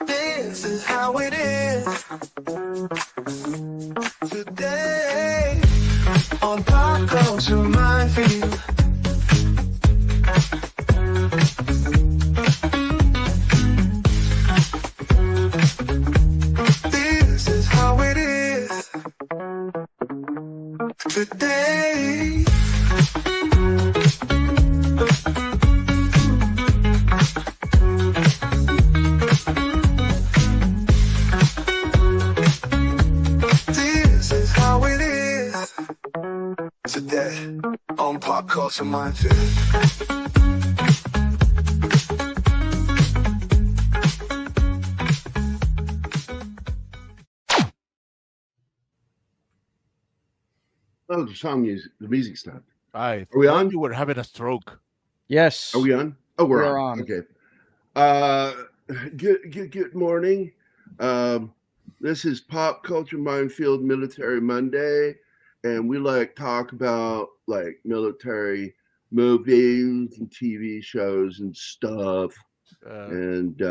This is how it is today on Pop Culture Minefield. This is how it is today. This is how it is today on Pop Culture Minefield. Oh, the song music, the music stopped. I Are we thought on? you were having a stroke. Yes. Are we on? Oh, we're We're on. on. Okay. Good morning. This is Pop Culture Minefield Military Monday, and we like talk about like military movies and TV shows and stuff. And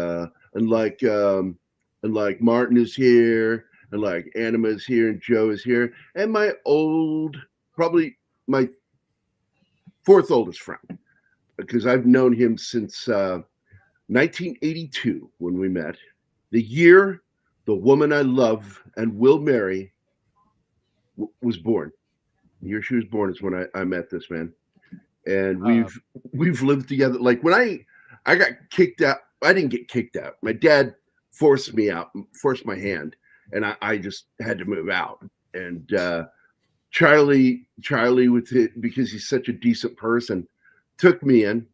like Martin is here, and like Anima is here, and Joe is here, and my probably my fourth oldest friend, because I've known him since 1982 when we met. The year the woman I love and will marry was born. The year she was born is when I met this man, and we've lived together. Like when I got kicked out, I didn't get kicked out. My dad forced me out, forced my hand, and I just had to move out. And Charlie with it, because he's such a decent person, took me in.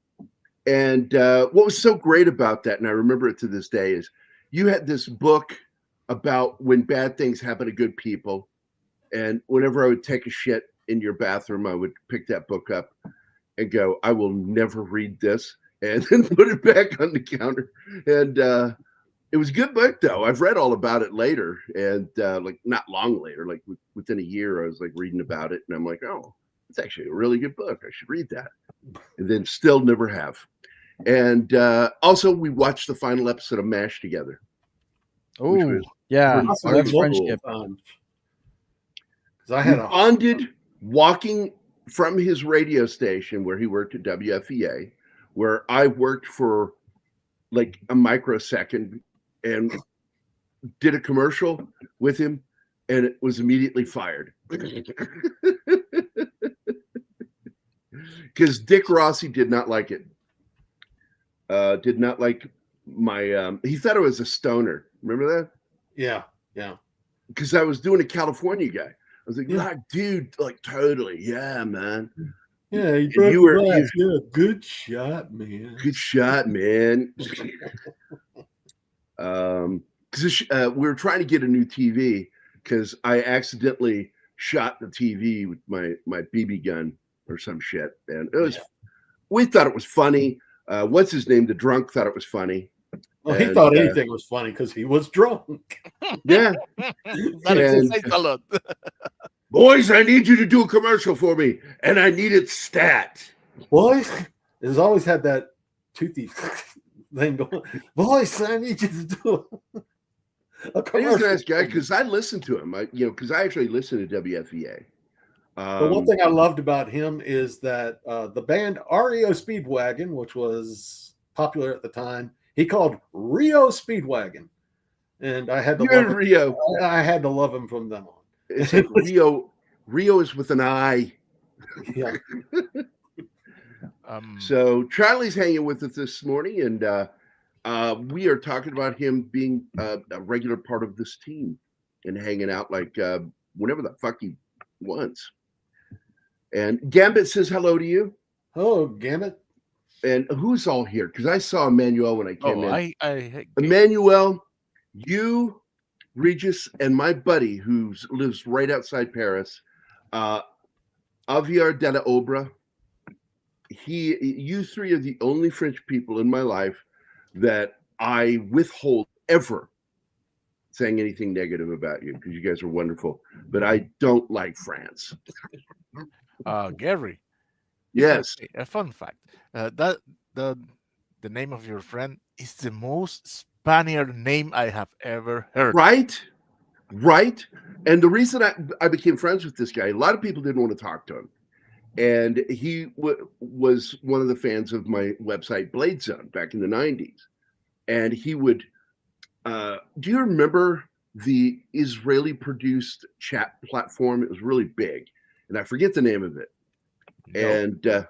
And what was so great about that, and I remember it to this day, is you had this book about when bad things happen to good people. And whenever I would take a shit in your bathroom, I would pick that book up and go, I will never read this, and then put it back on the counter. And it was a good book, though. I've read all about it later, and like not long later, like within a year, I was like reading about it, and I'm like, oh, it's actually a really good book. I should read that. And then still never have. And also, we watched the final episode of MASH together. Oh, yeah. That's friendship. Because I had bonded walking from his radio station where he worked at WFEA, where I worked for like a microsecond and did a commercial with him, and it was immediately fired. Because Dick Rossi did not like it. Did not like my he thought I was a stoner. Remember that? Yeah. Because I was doing a California guy. I was like, dude, like totally, yeah, man. Yeah, you were good shot, man. Good shot, man. Because we were trying to get a new TV because I accidentally shot the TV with my BB gun or some shit, and it was. We thought it was funny. What's his name? The drunk thought it was funny. Well, he thought anything was funny because he was drunk. Yeah. That explains a lot. Boys, I need you to do a commercial for me, and I need it stat. Boys, has always had that toothy thing going. Boys, I need you to do a commercial. He's a nice guy because I listened to him. Because I actually listened to WFEA. The one thing I loved about him is that the band REO Speedwagon, which was popular at the time, he called Rio Speedwagon, and I had to love Rio. I had to love him from then on. It's like Rio. Rio is with an I. Yeah. So Charlie's hanging with us this morning, and we are talking about him being a regular part of this team and hanging out like whenever the fuck he wants. And Gambit says hello to you. Hello, Gambit. And who's all here? Because I saw Emmanuel when I came in. I Emmanuel, you, Regis, and my buddy who lives right outside Paris, Aviar Della Obra. You three are the only French people in my life that I withhold ever saying anything negative about you, because you guys are wonderful. But I don't like France. Gary. Yes. A fun fact. That the the name of your friend is the most Spaniard name I have ever heard. Right? And the reason I became friends with this guy, a lot of people didn't want to talk to him. And he was one of the fans of my website, Blade Zone, back in the 90s. And he would, do you remember the Israeli-produced chat platform? It was really big. And I forget the name of it. No. And,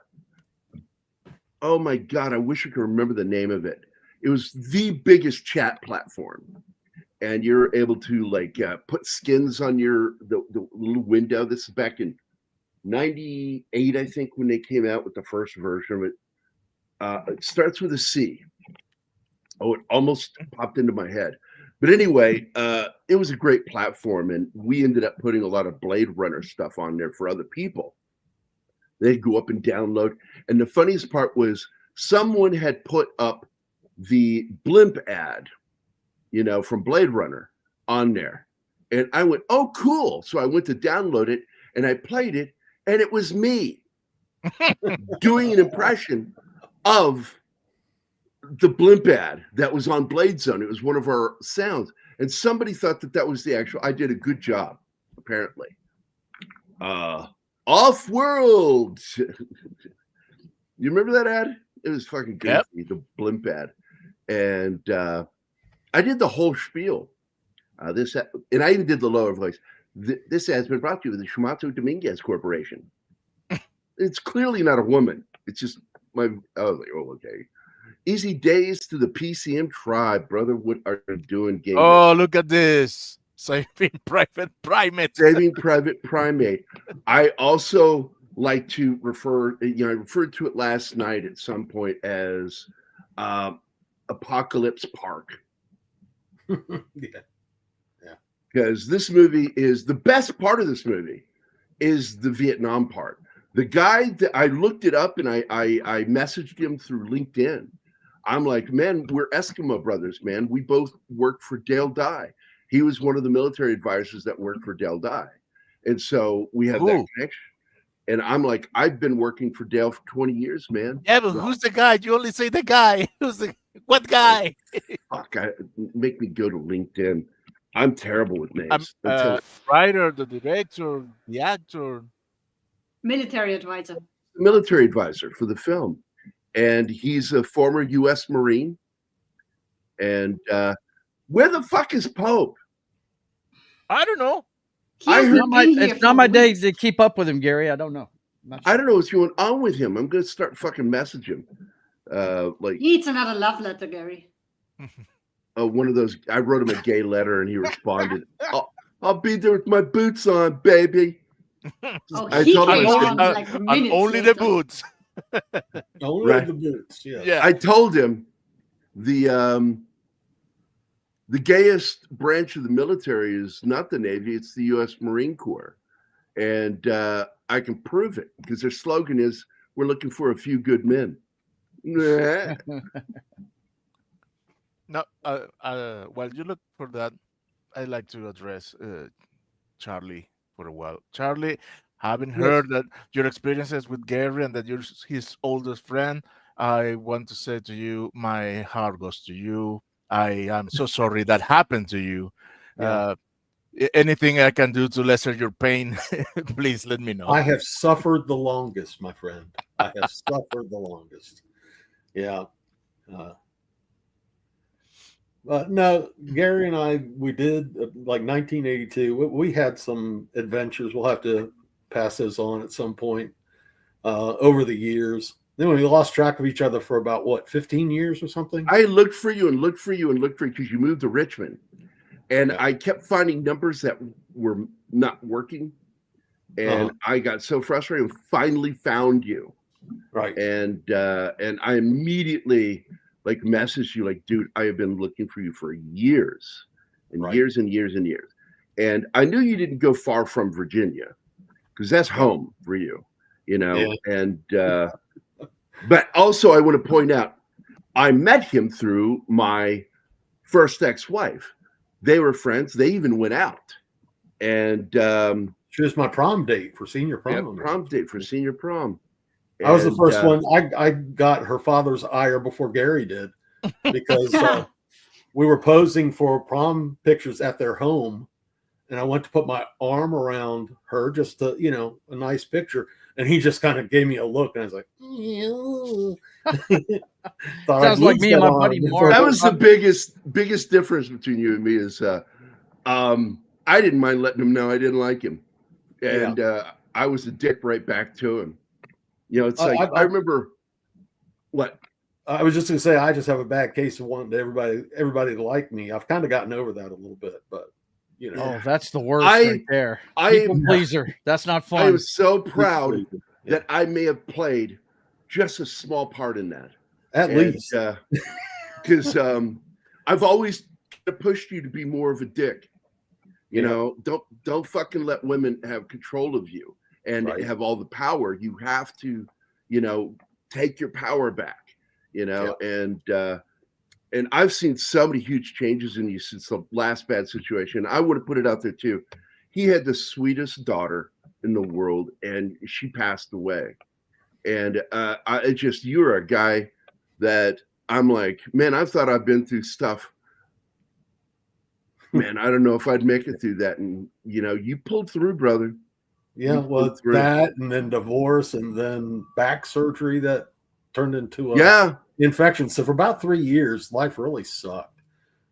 oh my God, I wish I could remember the name of it. It was the biggest chat platform. And you're able to like put skins on the little window. This is back in 98, I think, when they came out with the first version of it. It starts with a C. Oh, it almost popped into my head. But anyway, it was a great platform, and we ended up putting a lot of Blade Runner stuff on there for other people. They'd go up and download. And the funniest part was someone had put up the blimp ad, from Blade Runner on there. And I went, oh, cool. So I went to download it, and I played it, and it was me doing an impression of the blimp ad that was on Blade Zone. It was one of our sounds. And somebody thought that was the actual, I did a good job, apparently. Off-world. You remember that ad? It was fucking good. Yep. The blimp ad. And I did the whole spiel. And I even did the lower voice. This has been brought to you with the Shumato Dominguez Corporation. It's clearly not a woman. It's just I was like, oh, okay. Easy days to the PCM tribe, brother. What are you doing, game? Oh, look at this. Saving Private Primate. Saving Private Primate. I also like to refer, I referred to it last night at some point as Apocalypse Park. Yeah. Because this movie is the best part of this movie is the Vietnam part. The guy that I looked it up and I messaged him through LinkedIn. I'm like, man, we're Eskimo brothers, man. We both worked for Dale Dye. He was one of the military advisors that worked for Dale Dye. And so we have that connection. And I'm like, I've been working for Dale for 20 years, man. Yeah, but who's the guy? You only say the guy. What guy? Fuck, make me go to LinkedIn. I'm terrible with names. Writer, the director, the actor. Military advisor. Military advisor for the film. And he's a former U.S. Marine. And where the fuck is Pope? I don't know. It's not my days to keep up with him, Gary. I don't know. Sure. I don't know what's going on with him. I'm going to start fucking messaging him. He needs another love letter, Gary. One of those. I wrote him a gay letter, and he responded, "I'll be there with my boots on, baby." I told him only the boots. Only the boots. Yeah. I told him the gayest branch of the military is not the Navy; it's the U.S. Marine Corps, and I can prove it because their slogan is, "We're looking for a few good men." No, while you look for that, I'd like to address Charlie for a while. Charlie, having heard that your experiences with Gary and that you're his oldest friend, I want to say to you, my heart goes to you. I am so sorry that happened to you. Yeah. Anything I can do to lessen your pain, please let me know. I have suffered the longest, my friend. I have suffered the longest. Yeah. No, Gary and I, we did like 1982. We had some adventures. We'll have to pass those on at some point over the years. Then we lost track of each other for about 15 years or something. I looked for you and looked for you and looked for you because you moved to Richmond, and I kept finding numbers that were not working, and I got so frustrated and finally found you. Right. And I immediately messaged you like, dude, I have been looking for you for years and years and years and years. And I knew you didn't go far from Virginia because that's home for you, and but also I want to point out, I met him through my first ex-wife. They were friends. They even went out. And she was my prom date for senior prom. Yeah, prom date for senior prom. I was the And, first one. I got her father's ire before Gary did because we were posing for prom pictures at their home, and I went to put my arm around her just to, a nice picture, and he just kind of gave me a look, and I was like, "Ew." Sounds like me and my buddy Mark. that was the biggest difference between you and me is I didn't mind letting him know I didn't like him, and I was a dick right back to him. It's like I remember what I was just going to say. I just have a bad case of wanting everybody to like me. I've kind of gotten over that a little bit, but oh, that's the worst right there. People pleaser. That's not fun. I was so proud that I may have played just a small part in that. At least, because I've always pushed you to be more of a dick. Don't fucking let women have control of you and have all the power. You have to, take your power back. And I've seen so many huge changes in you since the last bad situation. I would have put it out there too. He had the sweetest daughter in the world, and she passed away. And you're a guy that I'm like, man, I thought I've been through stuff. Man, I don't know if I'd make it through that. And, you pulled through, brother. Yeah, well, that and then divorce and then back surgery that turned into a infection. So for about 3 years, life really sucked.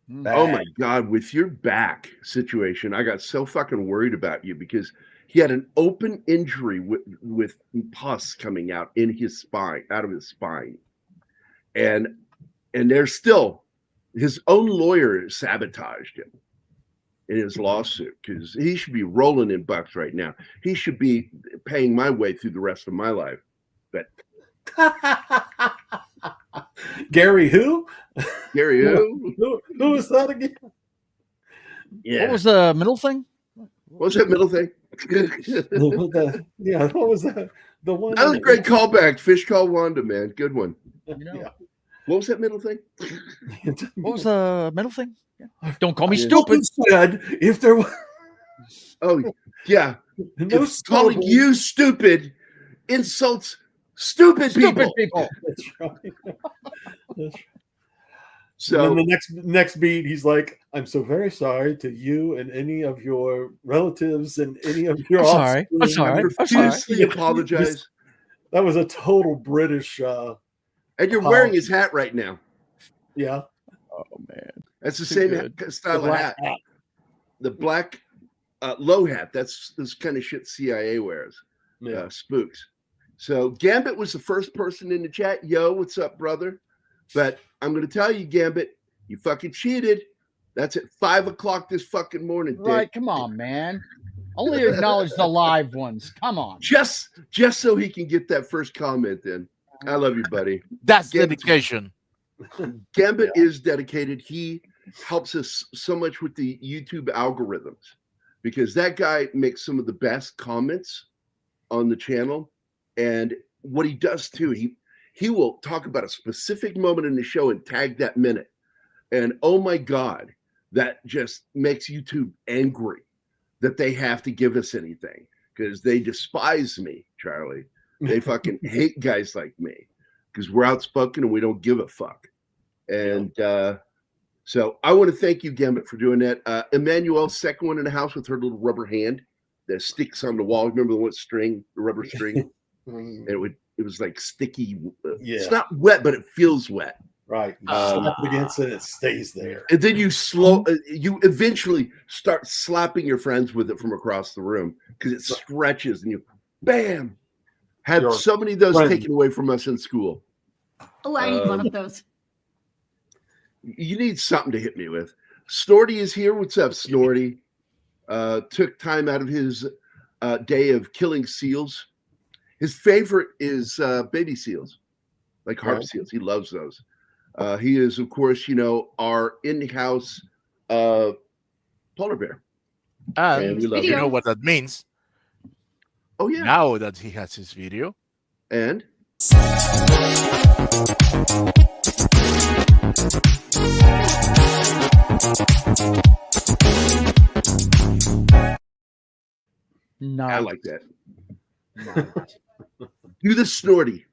Bad. Oh, my God. With your back situation, I got so fucking worried about you because he had an open injury with pus coming out of his spine. And there's still his own lawyer sabotaged him in his lawsuit because he should be rolling in bucks right now. He should be paying my way through the rest of my life. But Gary who? Gary who? Who is that again? Yeah. What was the middle thing? What was that middle thing? What was that? The one that was a great callback. Fish Call Wanda, man. Good one. Yeah. What was that middle thing? What was the middle thing? Don't call me stupid. If there was, if calling you stupid insults stupid people. That's right. That's right. So and then the next beat, he's like, "I'm so very sorry to you and any of your relatives and any of your offspring. I'm sorry. Profusely apologize." That was a total British. And you're wearing his hat right now. Yeah. Oh man. That's the same style of hat. The black low hat. That's this kind of shit CIA wears. Yeah. Spooks. So Gambit was the first person in the chat. Yo, what's up, brother? But I'm going to tell you, Gambit, you fucking cheated. That's at 5:00 this fucking morning. Right? Dick. Come on, man. Only acknowledge the live ones. Come on. Just so he can get that first comment in. I love you, buddy. That's dedication. Gambit is dedicated. He helps us so much with the YouTube algorithms because that guy makes some of the best comments on the channel. And what he does too, he will talk about a specific moment in the show and tag that minute. And oh my God, that just makes YouTube angry that they have to give us anything because they despise me, Charlie. They fucking hate guys like me because we're outspoken and we don't give a fuck. And so I want to thank you, Gambit, for doing that. Emmanuel's second one in the house with her little rubber hand that sticks on the wall. Remember the string, the rubber string? And it was like sticky. It's not wet, but it feels wet. Right. Slap it against it, it stays there. And then you you eventually start slapping your friends with it from across the room because it stretches and you, bam, had so many of those taken away from us in school. Oh, I need one of those. You need something to hit me with. Snorty is here. What's up, Snorty? Took time out of his day of killing seals. His favorite is baby seals, like harp seals. He loves those. He is, of course, our in-house polar bear. And we love you know what that means. Oh, yeah. Now that he has his video. And? No. I like that. Do the snorty.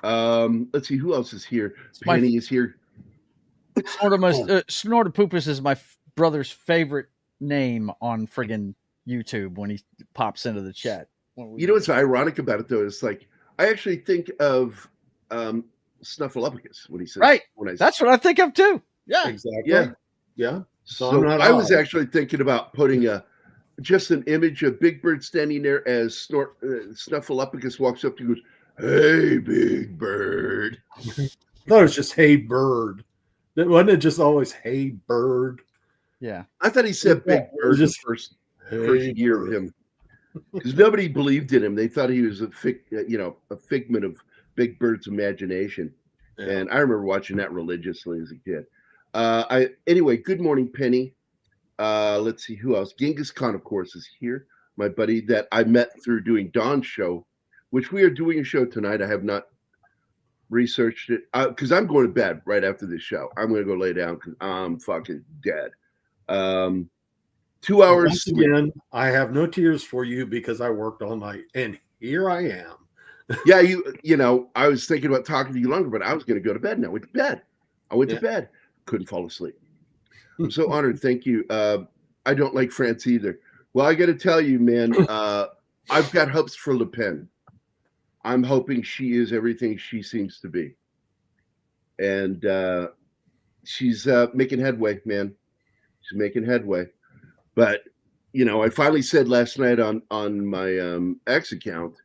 Let's see who else is here. Penny is here. Snortopupus is my brother's favorite name on friggin' YouTube when he pops into the chat. You know what's ironic about it though is like I actually think of Snuffleupagus when he says right. That's what I think of too. Yeah, exactly. Yeah. So I was actually thinking about putting just an image of Big Bird standing there as Snuffleupagus walks up to you and goes, "Hey, Big Bird." No, it's just "Hey, Bird." Wasn't it just always "Hey, Bird"? Yeah. I thought he said Big Bird just first year of him. Because nobody believed in him. They thought he was a figment of Big Bird's imagination. Yeah. And I remember watching that religiously as a kid. Anyway, good morning, Penny. Let's see who else. Genghis Khan, of course, is here. My buddy that I met through doing Dawn's show, which we are doing a show tonight. I have not researched it because I'm going to bed right after this show. I'm going to go lay down because I'm fucking dead. 2 hours. Once again, I have no tears for you because I worked all night, and here I am. Yeah, you know, I was thinking about talking to you longer, but I was going to go to bed. And I went to bed. To bed. Couldn't fall asleep. I'm so honored. Thank you. I don't like France either. Well, I got to tell you, man, I've got hopes for Le Pen. I'm hoping she is everything she seems to be. And she's making headway, man. She's making headway. But, you know, I finally said last night on my X account,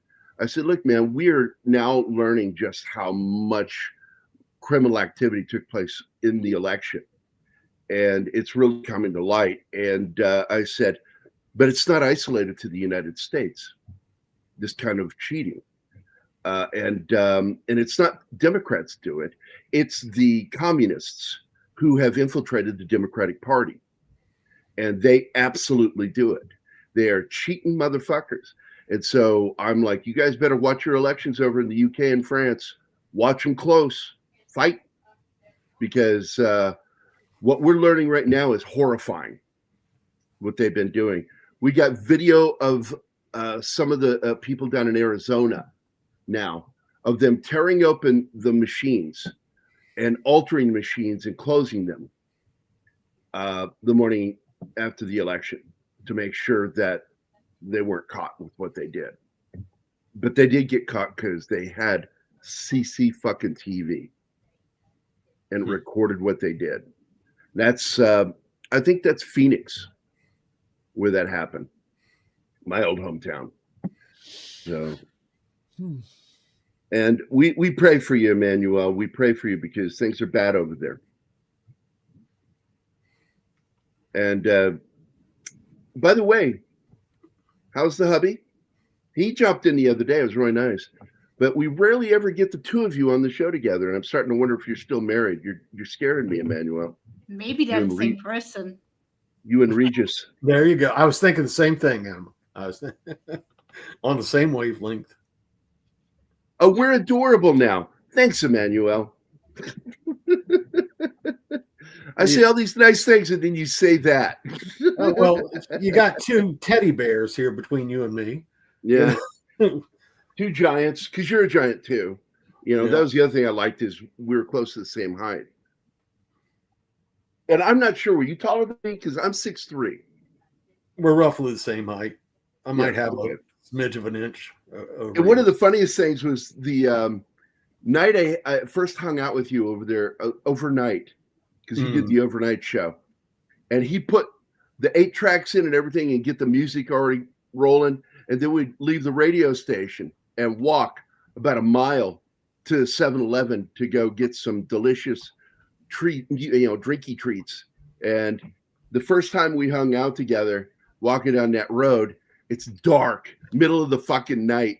I said, look, man, we're now learning just how much criminal activity took place in the election. And it's really coming to light. And I said, but it's not isolated to the United States, this kind of cheating. And it's not Democrats do it. It's the communists who have infiltrated the Democratic Party. And they absolutely do it. They are cheating motherfuckers. And so I'm like, you guys better watch your elections over in the UK and France. Watch them close. Fight. Because what we're learning right now is horrifying, what they've been doing. We got video of some of the people down in Arizona now of them tearing open the machines and altering machines and closing them the morning after the election to make sure that they weren't caught with what they did. But they did get caught because they had CC fucking TV and recorded what they did. That's I think that's Phoenix where that happened. My old hometown. So and we pray for you, Emmanuel. We pray for you because things are bad over there. And by the way, how's the hubby? He jumped in the other day. It was really nice. But we rarely ever get the two of you on the show together. And I'm starting to wonder if you're still married. You're scaring me, Emmanuel. Maybe they're the same person. You and Regis. There you go. I was thinking the same thing, Emma. I was on the same wavelength. Oh, we're adorable now. Thanks, Emmanuel. I say all these nice things, and then you say that. Well, you got two teddy bears here between you and me. Yeah. Two giants, because you're a giant too. You know, that was the other thing I liked is we were close to the same height. And I'm not sure, were you taller than me? Because I'm 6'3". We're roughly the same height. I might have a smidge of an inch. And one of the funniest things was the night I first hung out with you over there overnight, because he did the overnight show. And he put the 8 tracks in and everything and get the music already rolling. And then we'd leave the radio station and walk about a mile to 7-Eleven to go get some delicious drinky treats. And the first time we hung out together, walking down that road, it's dark, middle of the fucking night.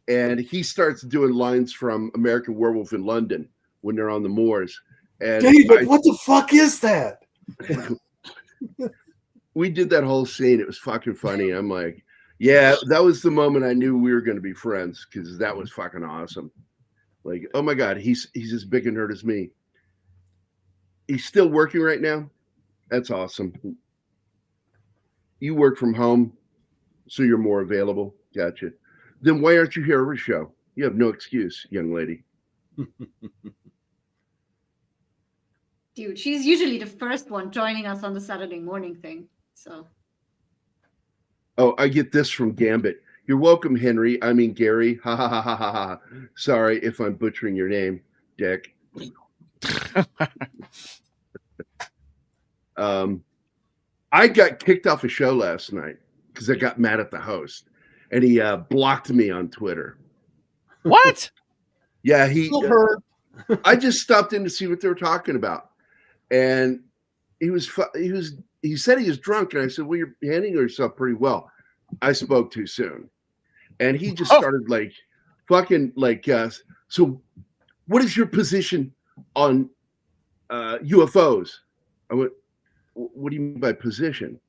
And he starts doing lines from American Werewolf in London when they're on the moors. And David, what the fuck is that? We did that whole scene. It was fucking funny. I'm like, yeah, that was the moment I knew we were going to be friends because that was fucking awesome. Like, oh my God, he's as big a nerd as me. He's still working right now. That's awesome. You work from home, so you're more available. Gotcha. Then why aren't you here every show? You have no excuse, young lady. Dude, she's usually the first one joining us on the Saturday morning thing. So. Oh, I get this from Gambit. You're welcome, Henry. I mean, Gary. Ha ha ha ha ha ha. Sorry if I'm butchering your name, Dick. I got kicked off a show last night because I got mad at the host, and he blocked me on Twitter. What? Yeah, he. Still hurt. I just stopped in to see what they were talking about, and he said he was drunk, and I said, "Well, you're handling yourself pretty well." I spoke too soon, and he just started like, fucking like, so what is your position on UFOs? I went, what do you mean by position?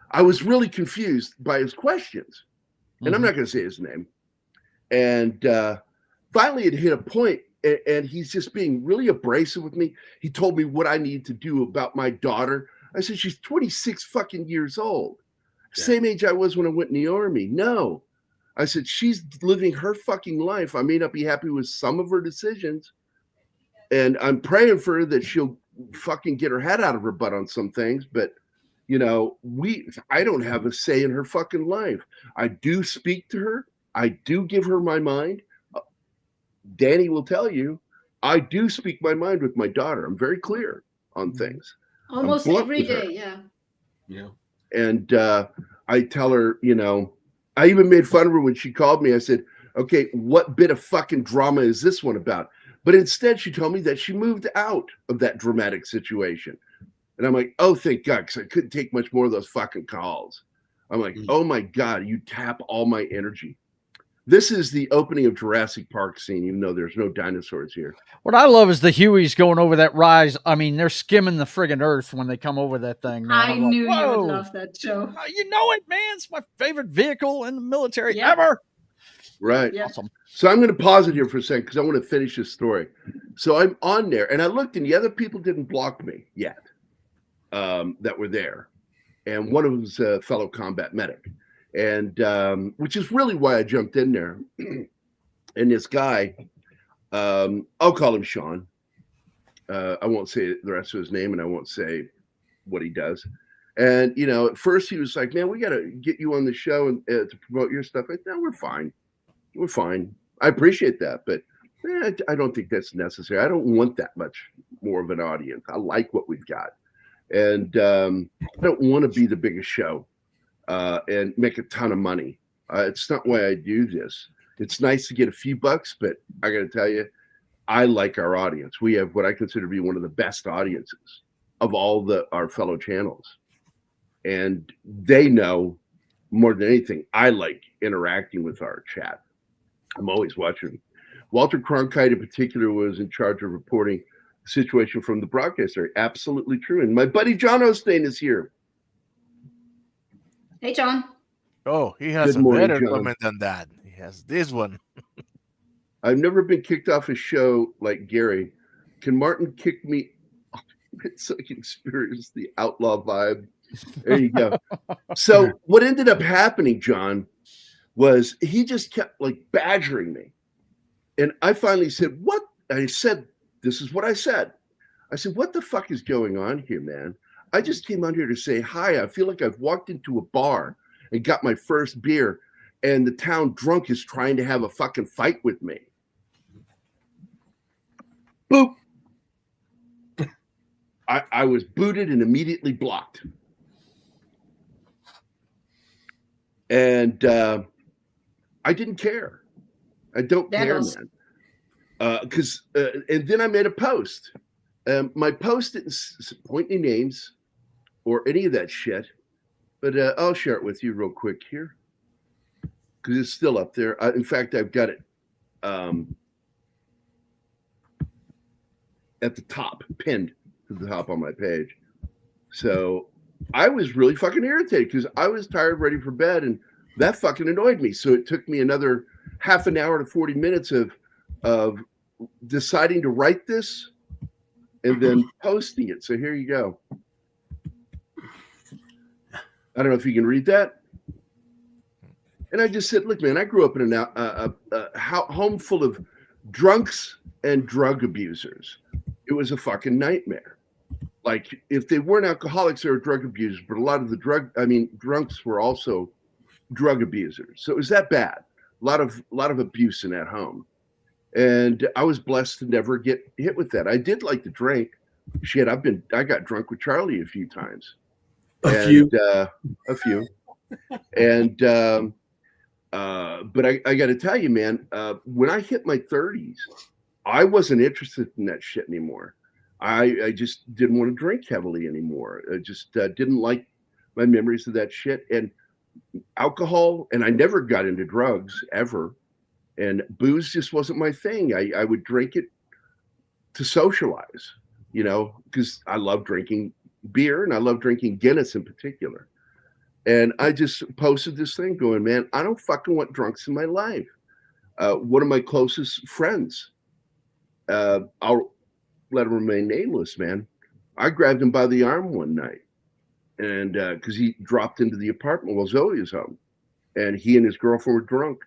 I was really confused by his questions, and I'm not going to say his name. And finally, it hit a point, and he's just being really abrasive with me. He told me what I need to do about my daughter. I said, she's 26 fucking years old. Yeah. Same age I was when I went in the Army. No. I said, she's living her fucking life. I may not be happy with some of her decisions, and I'm praying for her that she'll fucking get her head out of her butt on some things, but you know, I don't have a say in her fucking life. I do speak to her. I do give her my mind. Danny will tell you, I do speak my mind with my daughter. I'm very clear on things. Almost every day, yeah. Yeah. And I tell her, you know, I even made fun of her when she called me. I said, okay, what bit of fucking drama is this one about? But instead, she told me that she moved out of that dramatic situation. And I'm like, oh, thank God, because I couldn't take much more of those fucking calls. I'm like, oh my God, you tap all my energy. This is the opening of Jurassic Park scene, even though there's no dinosaurs here. What I love is the Hueys going over that rise. I mean, they're skimming the friggin' earth when they come over that thing. Man. I knew you would love that show. You know it, man. It's my favorite vehicle in the military ever. Right. Yeah. Awesome. So I'm going to pause it here for a second because I want to finish this story. So I'm on there, and I looked, and the other people didn't block me yet that were there. And one of them was a fellow combat medic. And which is really why I jumped in there. And this guy, I'll call him Sean. I won't say the rest of his name, and I won't say what he does. And, you know, at first he was like, man, we got to get you on the show and to promote your stuff. I said, no, we're fine. We're fine. I appreciate that, but I don't think that's necessary. I don't want that much more of an audience. I like what we've got. And I don't want to be the biggest show and make a ton of money. It's not why I do this. It's nice to get a few bucks, but I got to tell you, I like our audience. We have what I consider to be one of the best audiences of all our fellow channels. And they know more than anything, I like interacting with our chat. I'm always watching. Walter Cronkite in particular was in charge of reporting the situation from the broadcast area. Absolutely true. And my buddy John Osteen is here. Hey, John. Oh, he has Good morning, better John. comment than that. He has this one. I've never been kicked off a show like Gary. Can Martin kick me off so I can experience the outlaw vibe? There you go. So what ended up happening, John, was he just kept like badgering me. And I finally said, what? I said, this is what I said. I said, what the fuck is going on here, man? I just came out here to say hi. I feel like I've walked into a bar and got my first beer, and the town drunk is trying to have a fucking fight with me. Boop. I was booted and immediately blocked. And I didn't care. I don't care, man. Because and then I made a post. My post didn't point any names or any of that shit, but I'll share it with you real quick here because it's still up there. In fact, I've got it at the top, pinned to the top on my page. So I was really fucking irritated because I was tired, ready for bed, and that fucking annoyed me. So it took me another half an hour to 40 minutes of deciding to write this and then posting it. So here you go. I don't know if you can read that. And I just said, look, man, I grew up in a home full of drunks and drug abusers. It was a fucking nightmare. Like, if they weren't alcoholics, they were drug abusers, but a lot of the drunks were also drug abusers. So it was that bad. A lot of abuse in that home. And I was blessed to never get hit with that. I did like to drink. Shit, I got drunk with Charlie a few times. A few. And but I got to tell you, man, when I hit my 30s, I wasn't interested in that shit anymore. I just didn't want to drink heavily anymore. I just didn't like my memories of that shit. And alcohol, and I never got into drugs ever. And booze just wasn't my thing. I would drink it to socialize, you know, because I love drinking beer and I love drinking Guinness in particular. And I just posted this thing going, man, I don't fucking want drunks in my life. One of my closest friends, I'll let him remain nameless, man. I grabbed him by the arm one night, and because he dropped into the apartment while Zoe was home, and he and his girlfriend were drunk.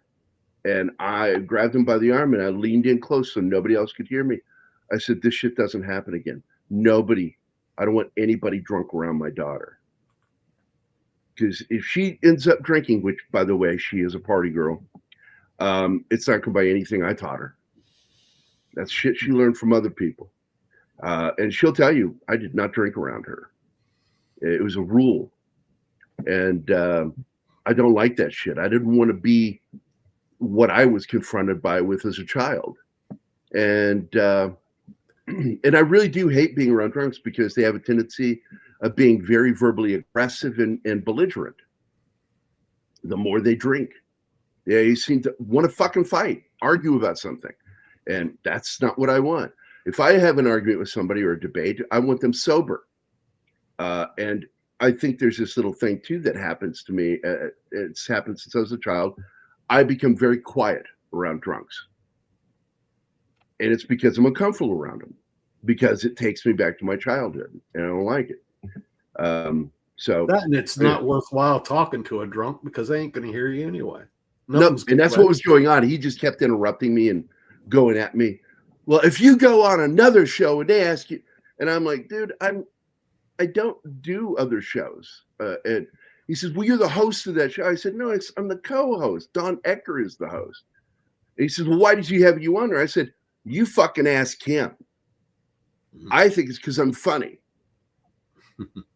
And I grabbed him by the arm and I leaned in close so nobody else could hear me. I said, this shit doesn't happen again. I don't want anybody drunk around my daughter. Because if she ends up drinking, which, by the way, she is a party girl, it's not going to be anything I taught her. That's shit she learned from other people. And she'll tell you, I did not drink around her. It was a rule. And I don't like that shit. I didn't want to be what I was confronted with as a child. And and I really do hate being around drunks because they have a tendency of being very verbally aggressive and belligerent. The more they drink, they seem to want to fucking fight, argue about something. And that's not what I want. If I have an argument with somebody or a debate, I want them sober. And I think there's this little thing too that happens to me. It's happened since I was a child. I become very quiet around drunks. And it's because I'm uncomfortable around them, because it takes me back to my childhood and I don't like it. So that, and it's not worthwhile talking to a drunk because they ain't going to hear you anyway. No, and that's what was going on. He just kept interrupting me and going at me. Well, if you go on another show and they ask you, and I'm like, dude, I don't do other shows. And he says, well, you're the host of that show. I said, no, I'm the co-host. Don Ecker is the host. And he says, well, why did you have you on there? I said, you fucking ask him. I think it's because I'm funny.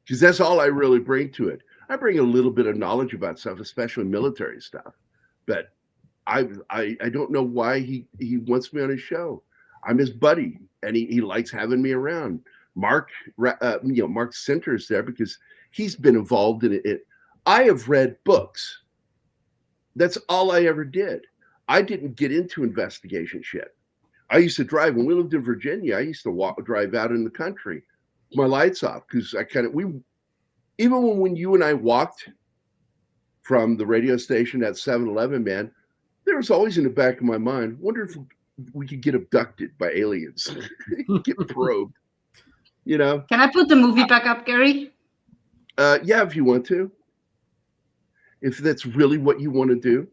Because that's all I really bring to it. I bring a little bit of knowledge about stuff, especially military stuff. But I don't know why he wants me on his show. I'm his buddy, and he likes having me around. Mark Center's there because he's been involved in it. I have read books. That's all I ever did. I didn't get into investigation shit. I used to drive when we lived in Virginia. I used to drive out in the country, my lights off, because even when you and I walked from the radio station at 7-Eleven, man, there was always in the back of my mind, wonder if we could get abducted by aliens, get probed. You know? Can I put the movie back up, Gary? Yeah, if you want to. If that's really what you want to do.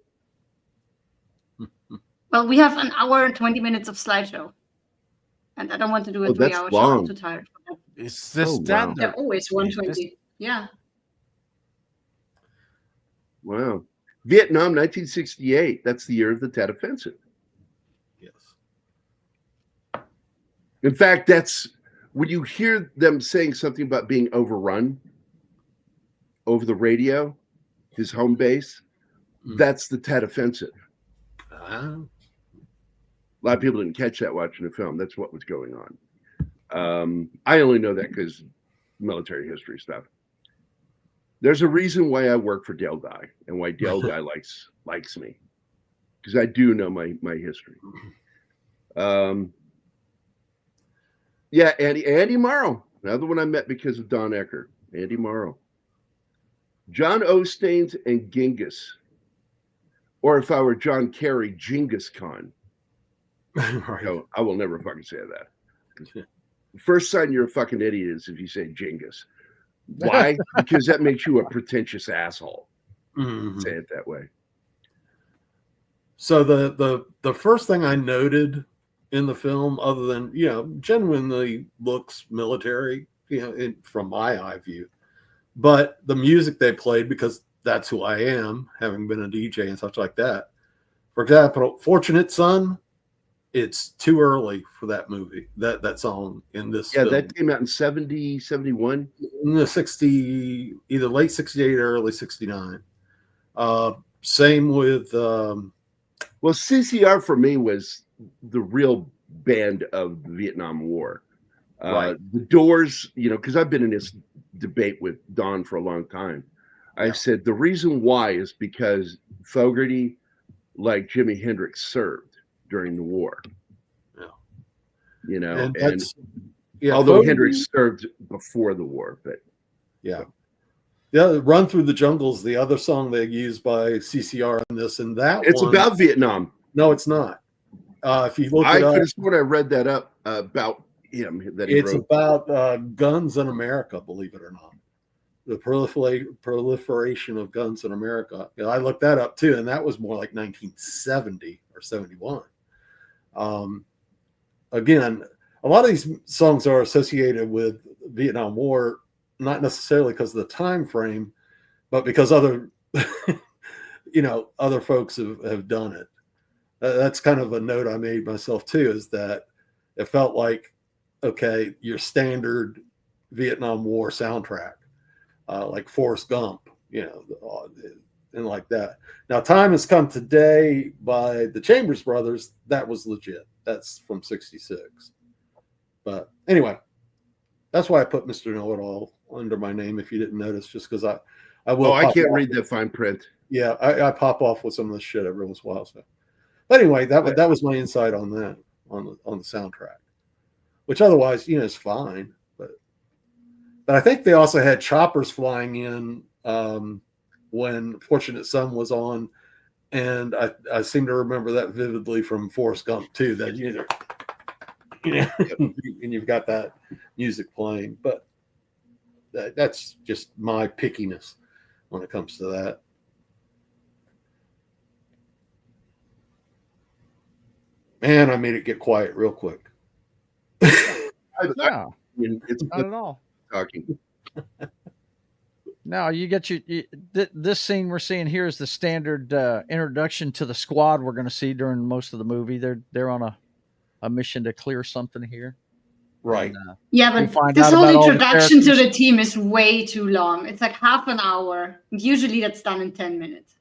Well, we have an hour and 20 minutes of slideshow. And I don't want to do a 3-hour show. I'm too tired for that. It's the standard. They're always 120. Yeah. Wow. Vietnam, 1968. That's the year of the Tet Offensive. Yes. In fact, that's when you hear them saying something about being overrun over the radio, his home base, that's the Tet Offensive. A lot of people didn't catch that watching the film. That's what was going on. I only know that because military history stuff. There's a reason why I work for Dale Dye and why Dale Dye likes me, because I do know my history. Yeah, Andy Morrow, another one I met because of Don Ecker. Andy Morrow, John Ostains, and Genghis, or if I were John Kerry, Genghis Khan. Right. No, I will never fucking say that. The first sign you're a fucking idiot is if you say Genghis. Why? Because that makes you a pretentious asshole. Mm-hmm. Say it that way. So the first thing I noted in the film, other than genuinely looks military, from my eye view, but the music they played, because that's who I am, having been a DJ and such like that. For example, "Fortunate Son," it's too early for that movie, that song in this film. That came out in 70, 71. In the 60, either late 68 or early 69. Same with Well, CCR for me was the real band of the Vietnam War. Right. The Doors, because I've been in this debate with Don for a long time. Yeah. I said the reason why is because Fogerty, like Jimi Hendrix, served during the war. Yeah. And although Fogerty, Hendrix served before the war, but yeah, "Run Through the Jungle's" the other song they used by CCR in this, and that it's one, about Vietnam. No, it's not. If you look I it up, could have sworn I read that up about him that he it's wrote. about guns in America, believe it or not. The proliferation of guns in America. I looked that up too, and that was more like 1970 or 71. Again, a lot of these songs are associated with Vietnam War, not necessarily because of the time frame, but because other other folks have done it. That's kind of a note I made myself too, is that it felt like, okay, your standard Vietnam War soundtrack, like Forrest Gump, and like that. Now, "Time Has Come Today" by the Chambers Brothers, that was legit. That's from 66. But anyway, that's why I put Mr. Know-It-All under my name, if you didn't notice, just because I will. Oh, I can't read that fine print. Yeah, I pop off with some of this shit every once in a while. So, but anyway, that was my insight on that, on the soundtrack, which otherwise, is fine. But I think they also had choppers flying in when "Fortunate Son" was on, and I seem to remember that vividly from Forrest Gump too. That and you've got that music playing, but that's just my pickiness when it comes to that. Man, I made it get quiet real quick. No, It's not at all. talking. No, you get this scene we're seeing here is the standard introduction to the squad we're going to see during most of the movie. They're on a mission to clear something here. Right. And, Yeah, we but find this out whole about all the introduction to characters. the team is way too long. It's like half an hour. Usually that's done in 10 minutes.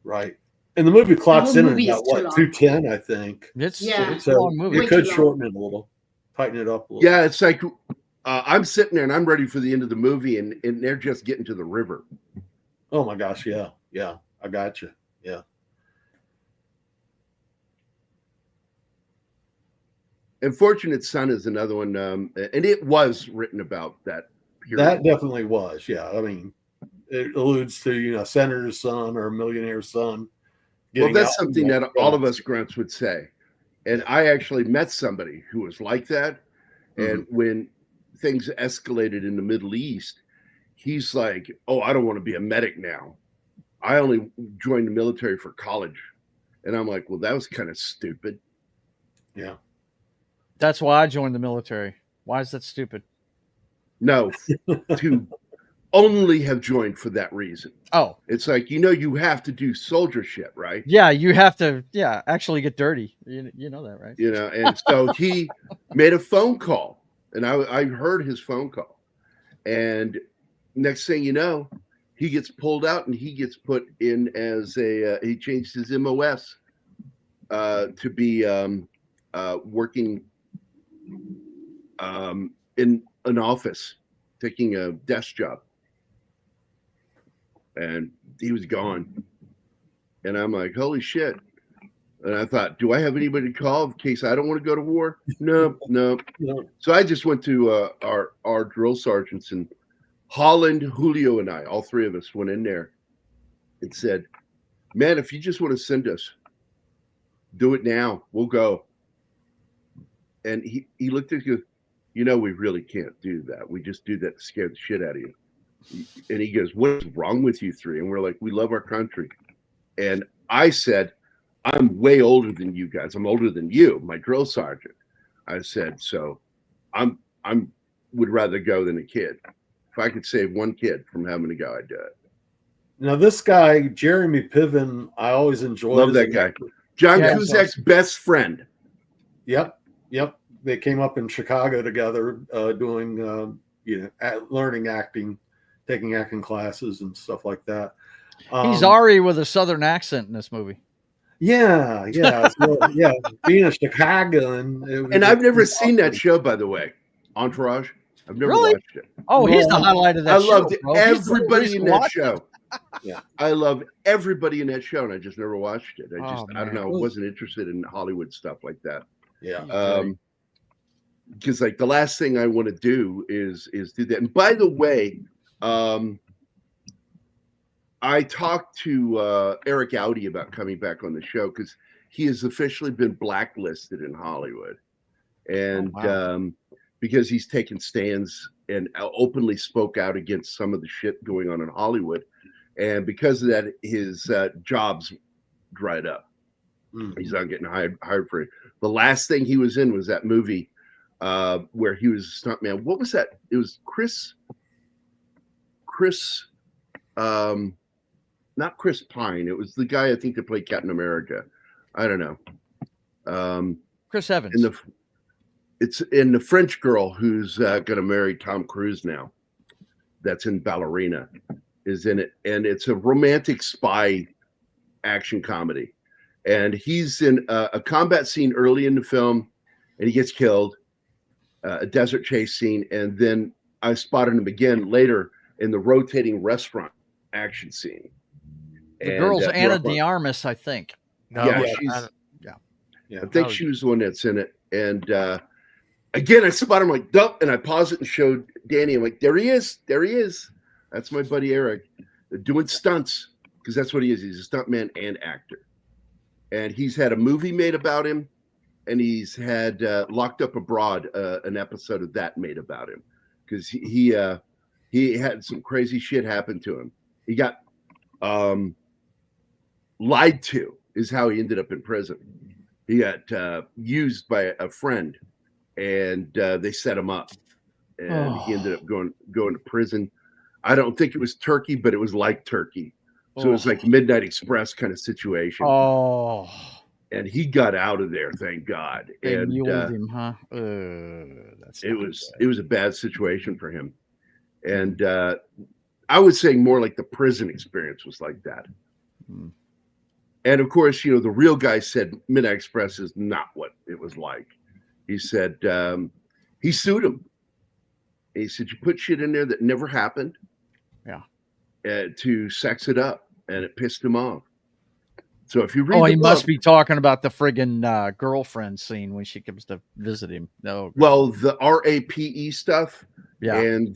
Right. And the movie clocks whole in at movie is about too what, long. 2:10, I think. It's Yeah. a long movie. You Way could too long. shorten it a little, tighten it up a little. Yeah, it's like I'm sitting there and I'm ready for the end of the movie, and they're just getting to the river. Oh my gosh, yeah. I got you. Yeah. And "Fortunate Son" is another one, and it was written about that period. That definitely was. Yeah. I mean, it alludes to, senator's son or a millionaire's son. Well, getting that's out something and that all of us grunts would say. And I actually met somebody who was like that. And when things escalated in the Middle East, he's like, "Oh, I don't want to be a medic now. I only joined the military for college." And I'm like, "Well, that was kind of stupid." Yeah. That's why I joined the military. Why is that stupid? No, to only have joined for that reason. Oh, It's like, you have to do soldier shit, right? yeah, you have to, actually get dirty. You know that, right? And so he made a phone call, and I heard his phone call. And next thing you know, he gets pulled out and he gets put in as he changed his MOS to be working in an office, taking a desk job. And he was gone. And I'm like, holy shit. And I thought, do I have anybody to call in case I don't want to go to war? No. So I just went to our drill sergeants, and Holland, Julio, and I, all three of us went in there and said, "Man, if you just want to send us, do it now. We'll go." And he looked at us and goes, "We really can't do that. We just do that to scare the shit out of you." And he goes, "What's wrong with you three?" And we're like, "We love our country." And I said, I'm way older than you guys. I'm older than you, my drill sergeant. I said, so I'm would rather go than a kid. If I could save one kid from having to go, I'd do it. Now, this guy, Jeremy Piven, I always enjoyed. Love that guy. John Cusack's best friend. Yep. They came up in Chicago together, doing learning acting, taking acting classes and stuff like that. He's Ari with a Southern accent in this movie. Yeah. So, being a Chicagoan. And I've never seen that show, by the way, Entourage. I've never watched it. Oh, he's the highlight of that show. I loved everybody in that show. Yeah, I love everybody in that show, and I just never watched it. I don't know, wasn't interested in Hollywood stuff like that. Yeah. Because like the last thing I want to do is do that. And by the way, I talked to Eric Audi about coming back on the show because he has officially been blacklisted in Hollywood, and because he's taken stands and openly spoke out against some of the shit going on in Hollywood, and because of that, his jobs dried up. He's not getting hired for it. The last thing he was in was that movie where he was a stuntman. What was that? It was Chris, not Chris Pine. It was the guy I think that played Captain America. I don't know. Chris Evans. It's in the French girl who's going to marry Tom Cruise now. That's in Ballerina is in it. And it's a romantic spy action comedy. And he's in a combat scene early in the film and he gets killed, a desert chase scene. And then I spotted him again later in the rotating restaurant action scene. The girl's Anna de Armas, I think. No, I think she was the one that's in it. And again, I spotted him like, dump, and I paused it and showed Danny. I'm like, there he is. That's my buddy Eric. They're doing stunts because that's what he is. He's a stuntman and actor. And he's had a movie made about him, and he's had Locked Up Abroad, an episode of that made about him because he had some crazy shit happen to him. He got lied to is how he ended up in prison. He got used by a friend, and they set him up, and he ended up going to prison. I don't think it was Turkey, but it was like Turkey. So it was like Midnight Express kind of situation. Oh, and he got out of there, thank God. They and muled him, huh? it was a bad situation for him. And I would say more like the prison experience was like that. And of course, the real guy said Midnight Express is not what it was like. He said he sued him. He said you put shit in there that never happened. To sex it up, and it pissed him off. So if you read, he must be talking about the friggin' girlfriend scene when she comes to visit him. No, well, the RAPE stuff, and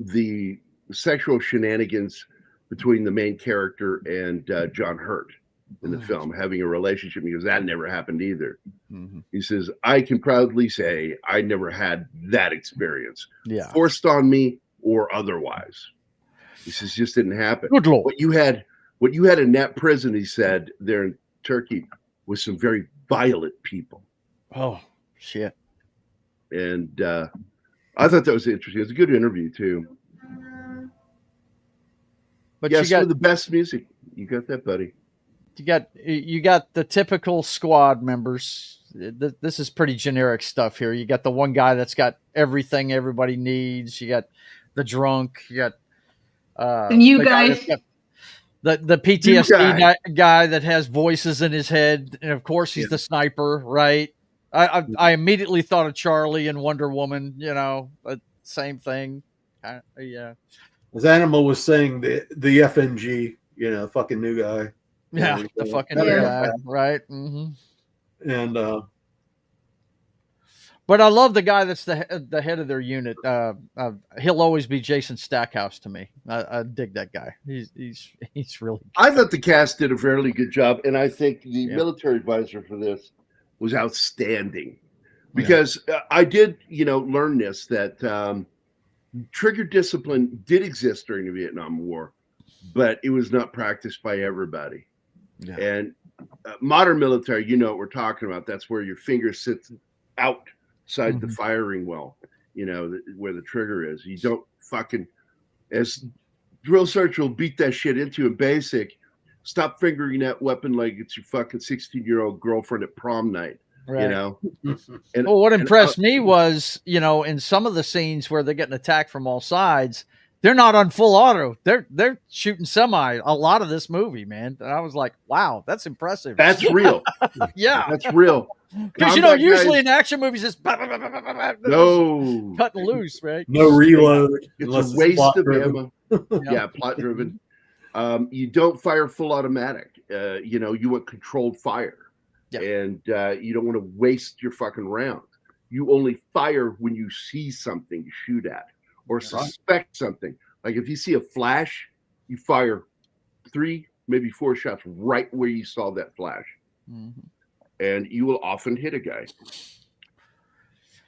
the sexual shenanigans between the main character and John Hurt in the film, having a relationship, because that never happened either. He says, I can proudly say I never had that experience. Forced on me or otherwise. He says, just didn't happen. Good Lord. What you had in that prison, he said, there in Turkey, was some very violent people. Oh, shit. And I thought that was interesting. It was a good interview, too. But yes, some of the best music. You got that, buddy. You got the typical squad members. This is pretty generic stuff here. You got the one guy that's got everything everybody needs. You got the drunk. You got the new guy. The PTSD guy that has voices in his head, and of course he's the sniper, right? I immediately thought of Charlie and Wonder Woman. Same thing. As Animal was saying, the FNG, fucking new guy. Yeah, the fucking new guy, right? Mm-hmm. And but I love the guy that's the head of their unit. He'll always be Jason Stackhouse to me. I dig that guy. He's really good. I thought the cast did a fairly good job, and I think the military advisor for this was outstanding because I did, learn this that trigger discipline did exist during the Vietnam War, but it was not practiced by everybody. Yeah. And modern military, you know what we're talking about. That's where your finger sits outside the firing well, you know, where the trigger is. You don't fucking, as drill sergeant will beat that shit into you in basic. Stop fingering that weapon like it's your fucking 16-year-old girlfriend at prom night, Right. you know? And, well, what impressed me was, you know, in some of the scenes where they're getting attacked from all sides, they're not on full auto. They're shooting semi a lot of this movie, man. And I was like, wow, that's impressive. That's real. Yeah. That's real. Because, you know, Combat usually guys- in action movies, it's no, cutting loose, right? No reload. it's unless a waste plot of driven. ammo. Yeah, plot driven. You don't fire full automatic. You know, you want controlled fire. Yeah. And you don't want to waste your fucking round. You only fire when you see something to shoot at or suspect something. Like if you see a flash, you fire 3, maybe 4 shots right where you saw that flash. And you will often hit a guy.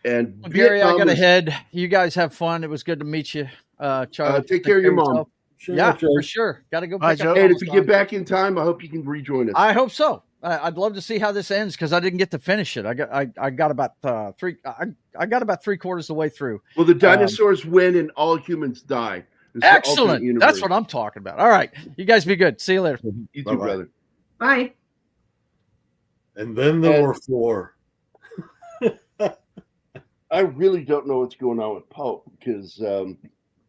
And Well, Gary, I got to Vietnam is- head. You guys have fun. It was good to meet you. Charlie, take care of your mom. yourself. Sure, Yeah, sure. for sure. Got to go Bye, pick up. Joe. And if you Amazon. get back in time, I hope you can rejoin us. I hope so. I'd love to see how this ends because I didn't get to finish it. I got about I got about 3/4 of the way through. Well, the dinosaurs win and all humans die. It's the ultimate Excellent. universe. That's what I'm talking about. All right, you guys be good. See you later. You too, Bye-bye. brother. Bye. And then there were 4. I really don't know what's going on with Pope because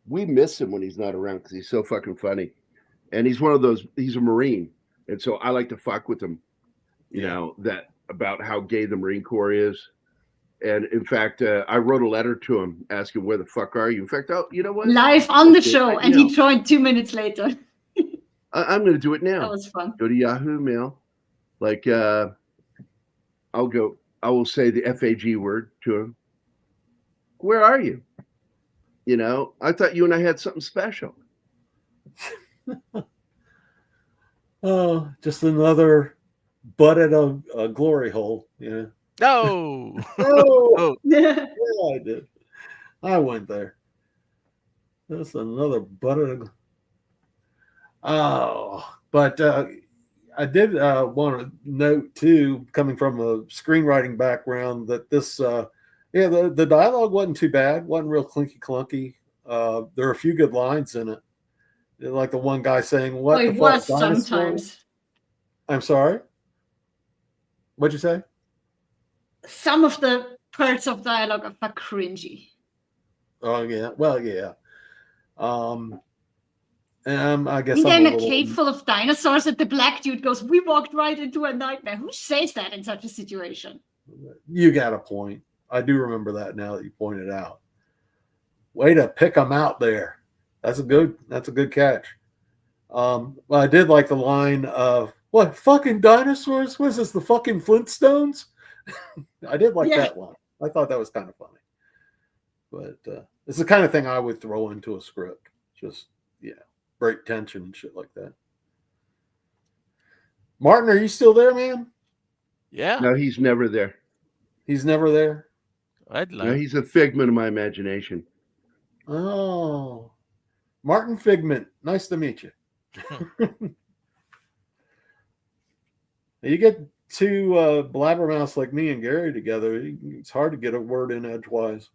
we miss him when he's not around because he's so fucking funny. And he's one of those, he's a Marine. And so I like to fuck with him, you know, that about how gay the Marine Corps is. And in fact, I wrote a letter to him asking, where the fuck are you? In fact, you know what? Live on the Okay, show, I and know. he joined 2 minutes later. I'm going to do it now. That was fun. Go to Yahoo Mail. Like, I will say the FAG word to him. Where are you? You know, I thought you and I had something special. Oh, just another butt at a glory hole. Yeah. No. Oh, Yeah. yeah, I did. I went there. That's another butt at a. Oh, but I did want to note too, coming from a screenwriting background, that this, the dialogue wasn't too bad. wasn't real clinky clunky. There are a few good lines in it, like the one guy saying, "What Oh, the it fuck, was dinosaurs?" sometimes. I'm sorry. What'd you say? Some of the parts of dialogue are cringy. Oh yeah. Well, yeah. I guess They're I'm in a a little. cave full of dinosaurs, and the black dude goes, "We walked right into a nightmare." Who says that in such a situation? You got a point. I do remember that now that you pointed out. Way to pick them out there. That's a good catch. Well, I did like the line of, "What fucking dinosaurs? What is this, the fucking Flintstones?" I did like that one. I thought that was kind of funny. But it's the kind of thing I would throw into a script. Just, break tension and shit like that. Martin, are you still there, man? Yeah. No, he's never there. He's never there. I'd No, like. he's a figment of my imagination. Oh, Martin Figment. Nice to meet you. You get two blabbermouths like me and Gary together, it's hard to get a word in edgewise.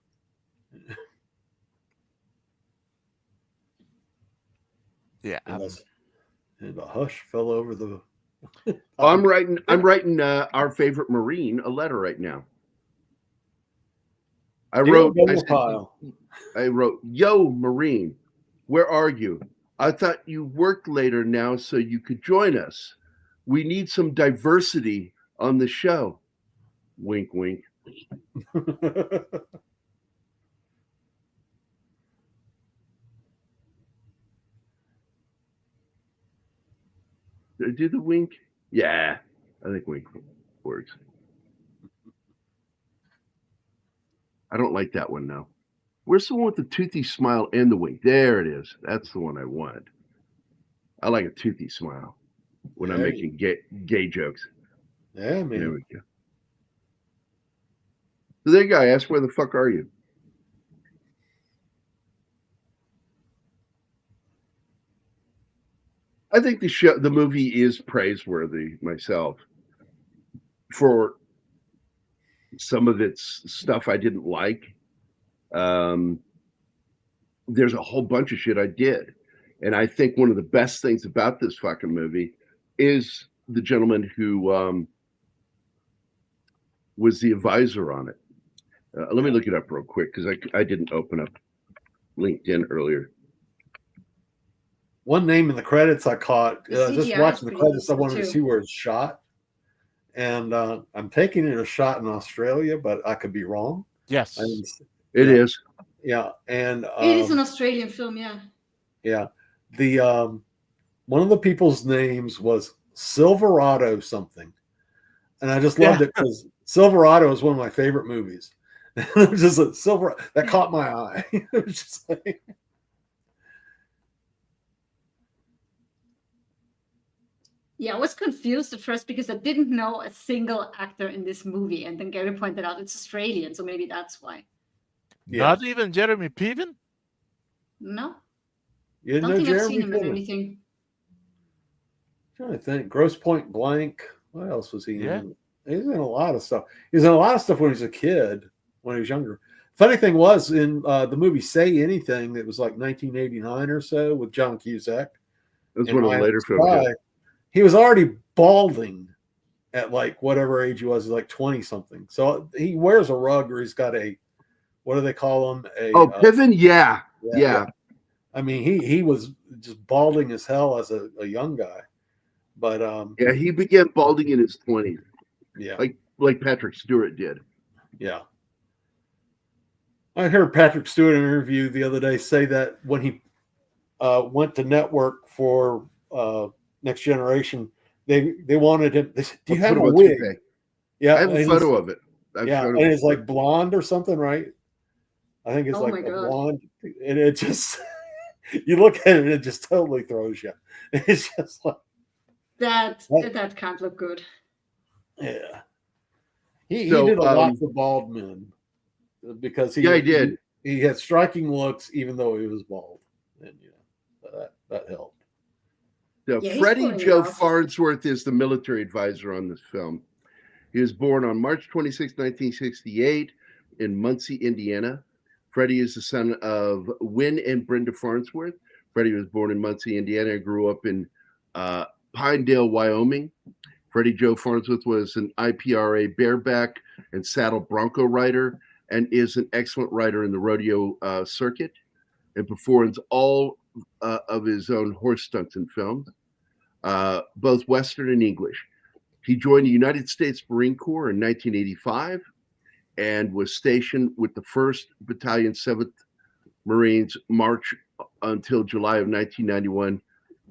Yeah. And a hush fell over the. I'm writing our favorite Marine a letter right now. I wrote, "Yo, Marine, where are you? I thought you worked later now so you could join us. We need some diversity on the show." Wink, wink. Did I do the wink? Yeah, I think wink works. I don't like that one now. Where's the one with the toothy smile and the wink? There it is. That's the one I wanted. I like a toothy smile when I'm making gay jokes. Yeah, man. There we go. So there you go. I asked, where the fuck are you? I think the movie is praiseworthy myself for some of its stuff I didn't like. There's a whole bunch of shit I did. And I think one of the best things about this fucking movie is the gentleman who was the advisor on it. Let me look it up real quick because I didn't open up LinkedIn earlier. One name in the credits I caught, The just CGI watching the is credits, I pretty wanted to too. see where it's shot. And I'm taking it a shot in Australia, but I could be wrong. Yes. It is. Yeah. And It is an Australian film, yeah. yeah. The one of the people's names was Silverado something. And I just loved it because Silverado is one of my favorite movies. Just a silver that caught my eye. It was just like, Yeah, I was confused at first because I didn't know a single actor in this movie. And then Gary pointed out it's Australian, so maybe that's why. Not even Jeremy Piven? No. you didn't Don't know think I've Jeremy seen him in Piven? anything. I'm trying to think. Gross Point Blank. What else was he Yeah. in? He's in a lot of stuff. He was in a lot of stuff when he was a kid, when he was younger. Funny thing was in the movie Say Anything, that was like 1989 or so with John Cusack. That's in one of the Eye later the films. Sky. He was already balding at like whatever age he was, like 20 something. So he wears a rug, or he's got a, what do they call him? Piven? Yeah. I mean, he was just balding as hell as a young guy. But Yeah, he began balding in his 20s, yeah, like Patrick Stewart did. yeah. I heard Patrick Stewart in an interview the other day say that when he went to network for Next Generation, they wanted him. They said, "Do you have a wig?" Yeah, I have a photo of it. And it's like blonde or something, right? I think it's Oh like my a God. blonde, and it just you look at it, it just totally throws you. It's just like That can't look good. yeah. He So, did a lot for bald men because he did. He had striking looks even though he was bald, and that helped. So Yeah, he's Freddie pulling it Joe off. Farnsworth is the military advisor on this film. He was born on March 26, 1968 in Muncie, Indiana. Freddie is the son of Win and Brenda Farnsworth. Freddie was born in Muncie, Indiana, and grew up in Pinedale, Wyoming. Freddie Joe Farnsworth was an IPRA bareback and saddle bronco rider and is an excellent rider in the rodeo circuit and performs all of his own horse stunts in films, both Western and English. He joined the United States Marine Corps in 1985 and was stationed with the 1st Battalion, 7th Marines, March until July of 1991.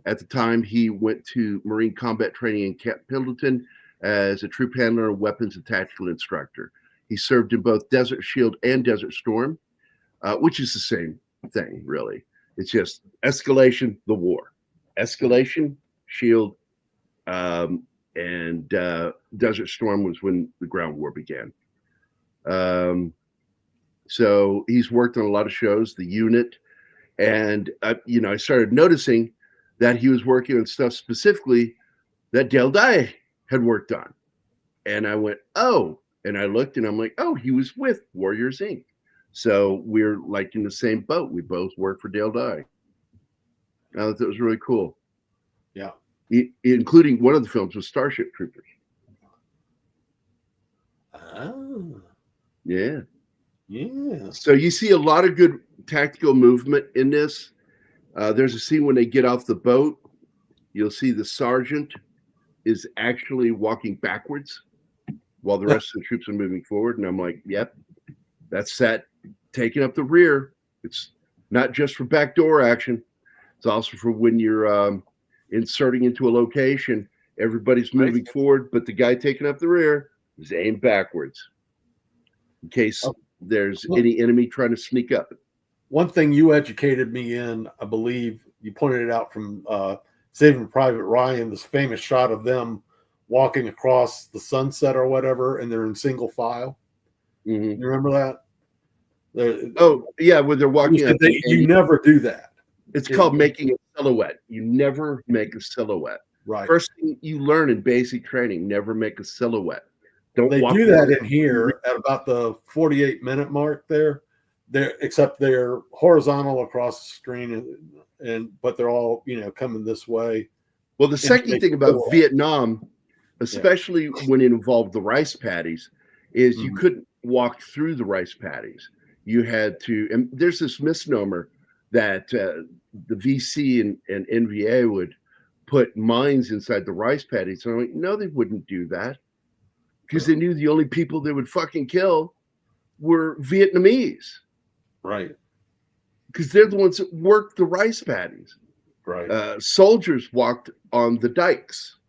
At the time, he went to Marine combat training in Camp Pendleton as a troop handler, weapons, and tactical instructor. He served in both Desert Shield and Desert Storm, which is the same thing, really. It's just escalation, the war. Escalation, Shield, and Desert Storm was when the ground war began. So he's worked on a lot of shows, The Unit, and I started noticing that he was working on stuff specifically that Dale Dye had worked on. And I went, oh, and I looked and I'm like, oh, he was with Warriors Inc. So we're like in the same boat. We both work for Dale Dye. I thought that was really cool. Yeah. Including one of the films was Starship Troopers. Oh. Yeah. Yeah. So you see a lot of good tactical movement in this. There's a scene when they get off the boat. You'll see the sergeant is actually walking backwards while the rest of the troops are moving forward. And I'm like, yep, that's set. Taking up the rear. It's not just for backdoor action. It's also for when you're inserting into a location. Everybody's moving forward, but the guy taking up the rear is aimed backwards in case there's any enemy trying to sneak up. One thing you educated me in, I believe you pointed it out from Saving Private Ryan, this famous shot of them walking across the sunset or whatever, and they're in single file. Mm-hmm. You remember that? Oh, yeah, when they're walking up. You never do that. It's called making a silhouette. You never make a silhouette. Right. First thing you learn in basic training, never make a silhouette. Don't They walk do that around. in here at about the 48-minute mark there. Except they're horizontal across the screen but they're all, coming this way. Well, the second thing about Cool. Vietnam, especially when it involved the rice paddies, is you couldn't walk through the rice paddies. You had to, and there's this misnomer that the VC and NVA would put mines inside the rice paddies. And I'm like, no, they wouldn't do that, because they knew the only people they would fucking kill were Vietnamese. Right. Because they're the ones that worked the rice paddies. Right. Soldiers walked on the dikes.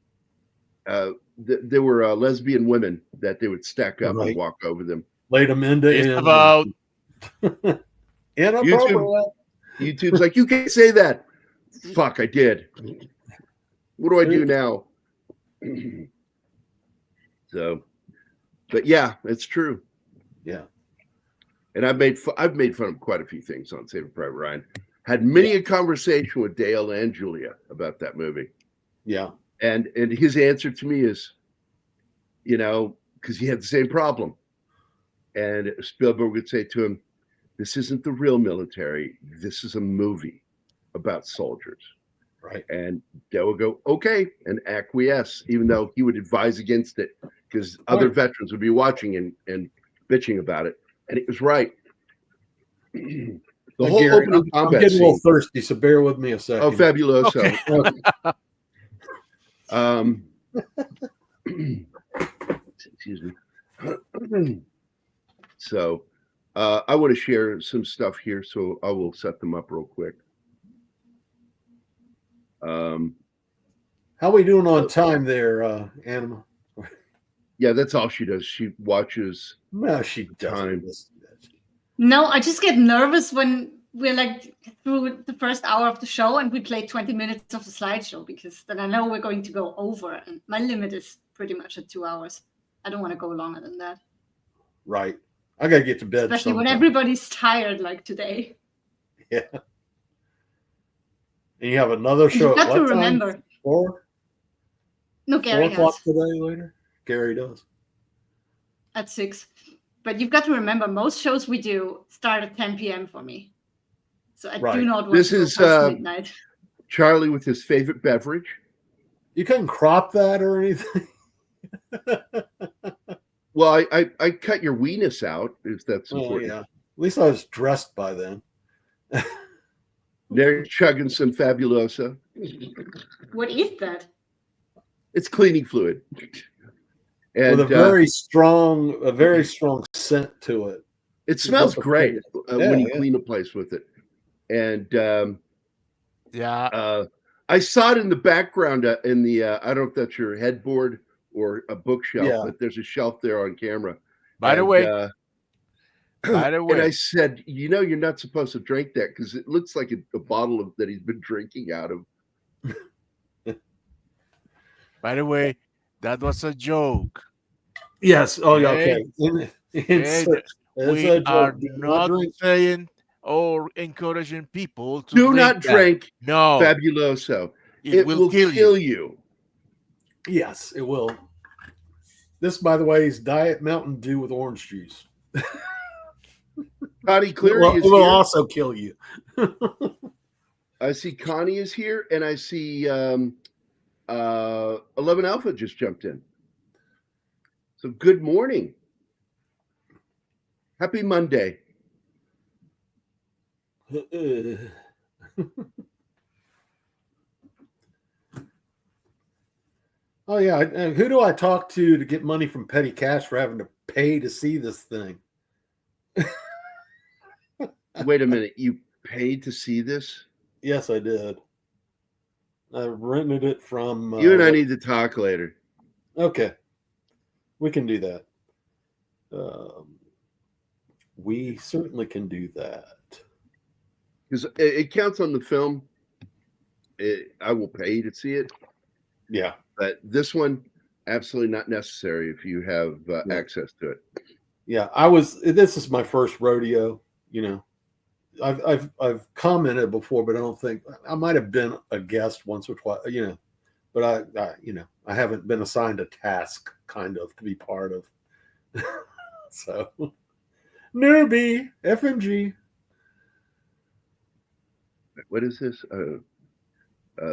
There were lesbian women that they would stack up and walk over them. Laid them into It's about inappropriate. YouTube's like, you can't say that. Fuck, I did. What do I do now? So, but yeah, it's true. Yeah. And I've made fun of quite a few things on Saving Private Ryan. Had many a conversation with Dale and Julia about that movie. Yeah. And his answer to me is, because he had the same problem. And Spielberg would say to him, this isn't the real military. This is a movie about soldiers. Right. And Dale would go, okay, and acquiesce, even though he would advise against it, because other veterans would be watching and bitching about it. And it was right. The whole Gary, opening I'm combat getting a little scene. thirsty, so bear with me a second. Oh, fabuloso. Okay. Excuse me. So I want to share some stuff here, so I will set them up real quick. How we doing on time there, Anima? Yeah, that's all she does. She watches. No, she doesn't. Time. No, I just get nervous when we're like through the first hour of the show and we play 20 minutes of the slideshow, because then I know we're going to go over, and my limit is pretty much at 2 hours. I don't want to go longer than that. Right. I gotta get to bed. Especially when sometime. everybody's tired, like today. Yeah. And you have another show. You got at to what time? remember. 4 No, Gary o'clock has today later. Gary does. at 6. But you've got to remember, most shows we do start at 10 p.m. for me. So I do not want This to go is past midnight. Charlie with his favorite beverage. You couldn't crop that or anything. Well, I cut your weenus out, if that's Oh important. yeah. At least I was dressed by then. They're chugging some Fabulosa. What is that? It's cleaning fluid. And With a very strong scent to it. it smells great when you Yeah. clean a place with it. And yeah. I saw it in the background in the I don't know if that's your headboard or a bookshelf, but there's a shelf there on camera. By the way, and I said, you're not supposed to drink that because it looks like a bottle that he's been drinking out of. by the way, that was a joke. Yes. Oh yeah. Hey. Okay. Hey, we are not saying or encouraging people to Do not that. drink No, Fabuloso. it will kill you. Yes, it will. This, by the way, is Diet Mountain Dew with orange juice. Connie Cleary It is will here. also kill you. I see Connie is here, and I see 11 Alpha just jumped in. So good morning. Happy Monday. Oh yeah, and who do I talk to get money from petty cash for having to pay to see this thing? Wait a minute, you paid to see this? Yes, I did. I rented it from You and I need to talk later. Okay, we can do that. We certainly can do that. Because it counts on the film. I will pay to see it. Yeah. But this one, absolutely not necessary if you have access to it. Yeah, this is my first rodeo, I've commented before, but I don't think I might have been a guest once or twice, but I haven't been assigned a task kind of to be part of. So newbie FMG. What is this?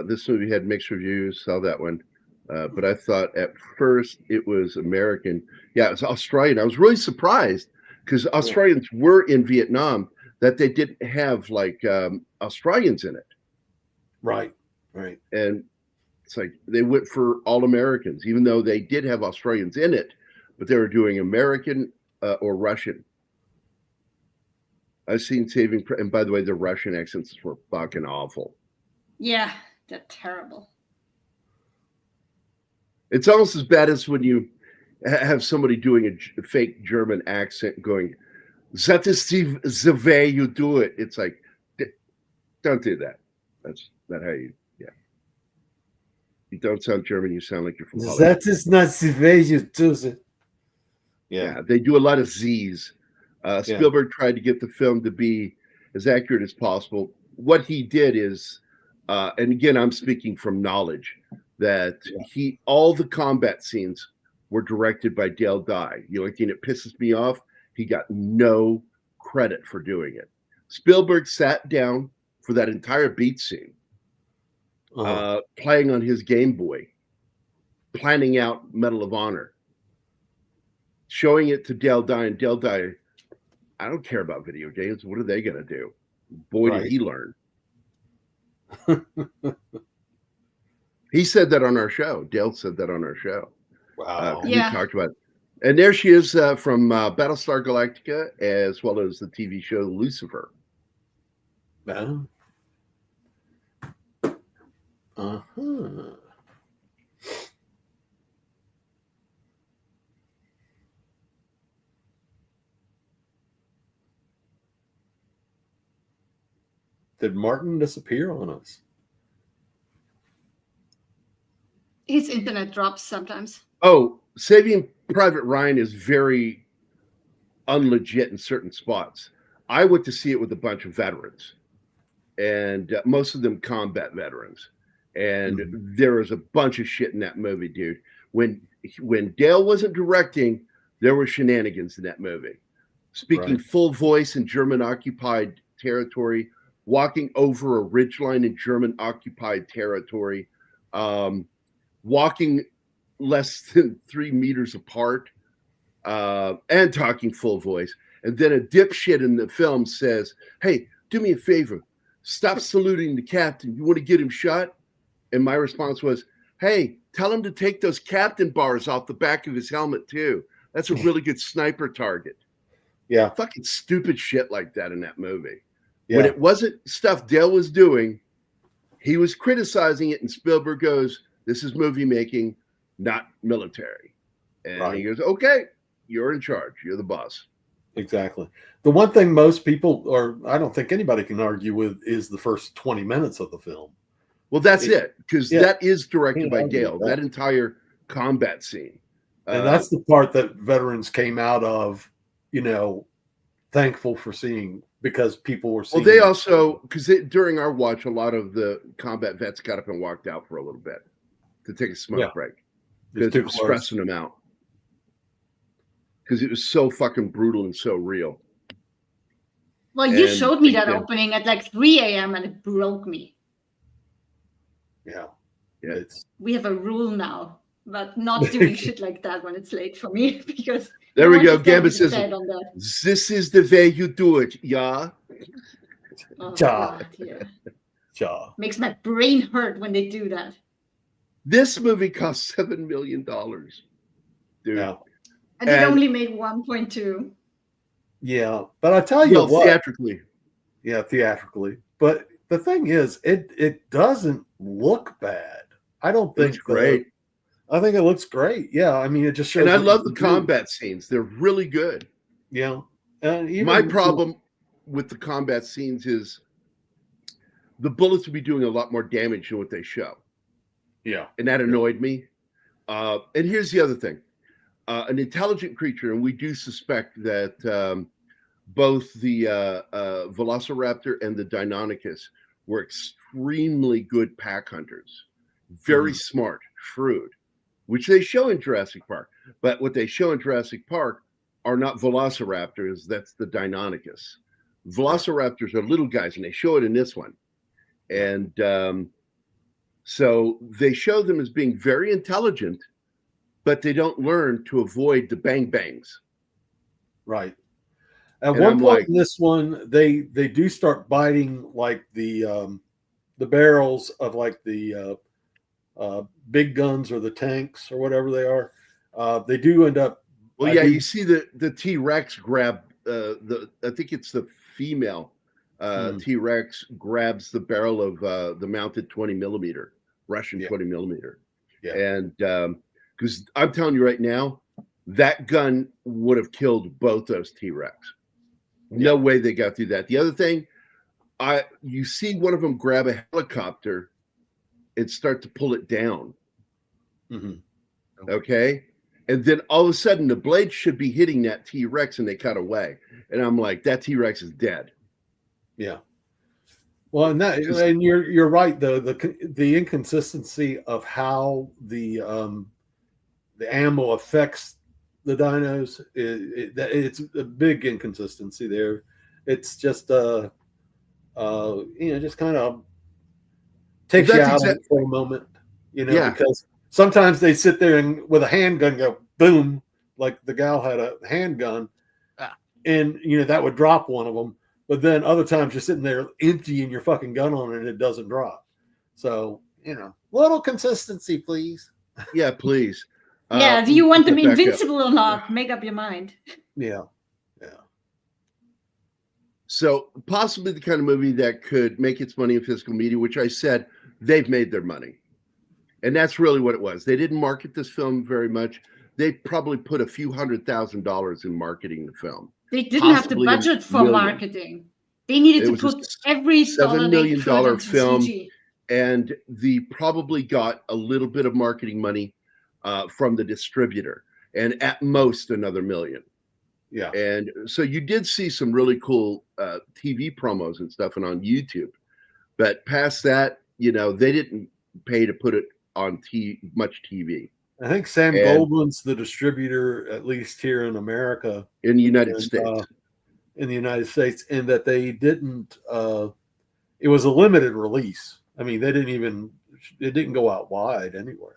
This movie had mixed reviews. Saw that one, but I thought at first it was American. Yeah, it was Australian. I was really surprised because Australians were in Vietnam that they didn't have like Australians in it. Right. And it's like they went for all Americans, even though they did have Australians in it, but they were doing American or Russian. I've seen and by the way, the Russian accents were fucking awful. Yeah, they're terrible. It's almost as bad as when you have somebody doing a fake German accent going, "That is the way you do it." It's like, don't do that. That's not how you. Yeah, you don't sound German. You sound like you're from Hollywood. That is not the way you do it. Yeah, they do a lot of Z's. Spielberg tried to get the film to be as accurate as possible. What he did is, and again, I'm speaking from knowledge, that all the combat scenes were directed by Dale Dye. The only thing that pisses me off, he got no credit for doing it. Spielberg sat down for that entire beat scene, playing on his Game Boy, planning out Medal of Honor, showing it to Dale Dye, and Dale Dye, I don't care about video games. What are they going to do? Boy, did he learn. He said that on our show. Dale said that on our show. Wow. We talked about it. And there she is from Battlestar Galactica, as well as the TV show Lucifer. Did Martin disappear on us? His internet drops sometimes. Oh, Saving Private Ryan is very unlegit in certain spots. I went to see it with a bunch of veterans, and most of them combat veterans. And there was a bunch of shit in that movie, dude. When Dale wasn't directing, there were shenanigans in that movie. Speaking full voice in German-occupied territory, walking over a ridgeline in German-occupied territory, walking less than 3 meters apart, and talking full voice. And then a dipshit in the film says, "Hey, do me a favor. Stop saluting the captain. You want to get him shot?" And my response was, "Hey, tell him to take those captain bars off the back of his helmet too. That's a really good sniper target." Yeah. Fucking stupid shit like that in that movie. Yeah. When it wasn't stuff Dale was doing, he was criticizing it, and Spielberg goes, "This is movie making, not military." And he goes, "Okay, you're in charge. You're the boss." Exactly. The one thing most people, or I don't think anybody can argue with, is the first 20 minutes of the film. Well, that's it, because that is directed by argue Dale, with that. that entire combat scene. And that's the part that veterans came out of, thankful for seeing, because people were seeing. Well, they also, because during our watch, a lot of the combat vets got up and walked out for a little bit to take a smoke break, because it was stressing them out. Because it was so fucking brutal and so real. Well, you showed me that opening at like 3 a.m. and it broke me. Yeah. We have a rule now about not doing shit like that when it's late for me, because there we go. Gambit says, on that. "This is the way you do it, yeah." Oh, God, yeah. Makes my brain hurt when they do that. This movie cost $7 million, dude. Yeah. And it only made 1.2. Yeah, but I tell you what, theatrically. Yeah, theatrically. But the thing is, it doesn't look bad. I don't think it's great. I think it looks great. Yeah, I mean, it just shows. And I love the combat scenes; they're really good. Yeah, and even my problem with the combat scenes is the bullets would be doing a lot more damage than what they show. Yeah, and that annoyed me. And here's the other thing. An intelligent creature, and we do suspect that both the Velociraptor and the Deinonychus were extremely good pack hunters, very smart, shrewd, which they show in Jurassic Park. But what they show in Jurassic Park are not Velociraptors. That's the Deinonychus. Velociraptors are little guys, and they show it in this one. And so they show them as being very intelligent, but they don't learn to avoid the bang bangs. Right. At And one I'm point like- in this one, they do start biting like the barrels of like the big guns or the tanks or whatever they are. They do end up. Well, yeah, you see the T-Rex grab I think it's the female T-Rex grabs the barrel of the mounted 20 millimeter Russian 20 millimeter. Yeah. And because I'm telling you right now, that gun would have killed both those T-Rex. No way they got through that. The other thing, you see one of them grab a helicopter and start to pull it down. Okay. And then all of a sudden the blade should be hitting that T-Rex and they cut away. And I'm like, that T-Rex is dead. Yeah. Well, and you're right though, the inconsistency of how the ammo affects the dinos it's a big inconsistency there. It's just just kind of takes you out of it for a moment, because sometimes they sit there and with a handgun go boom, like the gal had a handgun, and that would drop one of them. But then other times you're sitting there emptying your fucking gun on it and it doesn't drop. So little consistency, please. Yeah, please. Yeah, do you want them invincible or not? Make up your mind. Yeah. So possibly the kind of movie that could make its money in physical media, which I said they've made their money. And that's really what it was. They didn't market this film very much. They probably put a few $100,000 in marketing the film. They didn't have the budget for marketing. They needed to put every $7 million film, CG. and they probably got a little bit of marketing money from the distributor, and at most another $1 million. Yeah. And so you did see some really cool TV promos and stuff and on YouTube, but past that, they didn't pay to put it on much TV. I think Sam Goldwyn's the distributor, at least here in America, in the United States. In the United States, and that they didn't. It was a limited release. I mean, it didn't go out wide anywhere.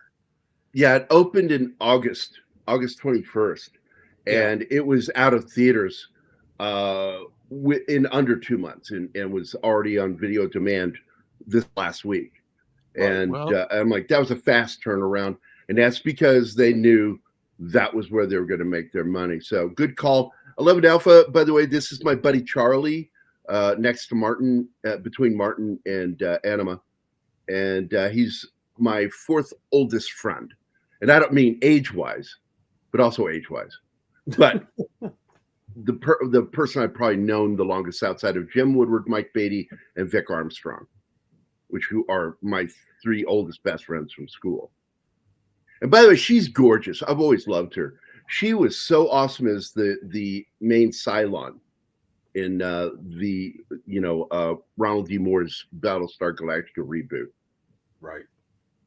Yeah, it opened in August 21st, and it was out of theaters in under 2 months, and was already on video demand this last week. And I'm like, that was a fast turnaround. And that's because they knew that was where they were going to make their money. So good call. 11 Alpha, by the way, this is my buddy Charlie, next to Martin, between Martin and Anima. And he's my fourth oldest friend. And I don't mean age-wise, but also age-wise. But the person I've probably known the longest outside of Jim Woodward, Mike Beatty, and Vic Armstrong, who are my three oldest best friends from school. And by the way, she's gorgeous. I've always loved her. She was so awesome as the main Cylon in Ronald D. Moore's Battlestar Galactica reboot. Right.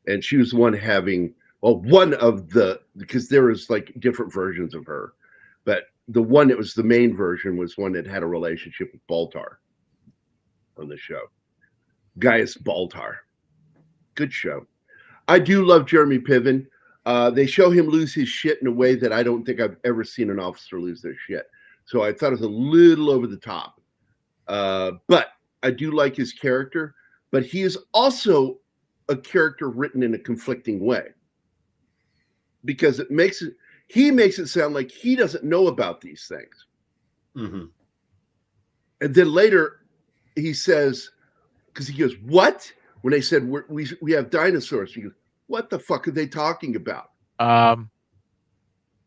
And she was the one having because there was like different versions of her, but the one that was the main version was one that had a relationship with Baltar on the show. Gaius Baltar. Good show. I do love Jeremy Piven. They show him lose his shit in a way that I don't think I've ever seen an officer lose their shit. So I thought it was a little over the top. But I do like his character. But he is also a character written in a conflicting way. Because he makes it sound like he doesn't know about these things. Mm-hmm. And then later he says, because he goes, what? When they said we have dinosaurs, he goes, what the fuck are they talking about?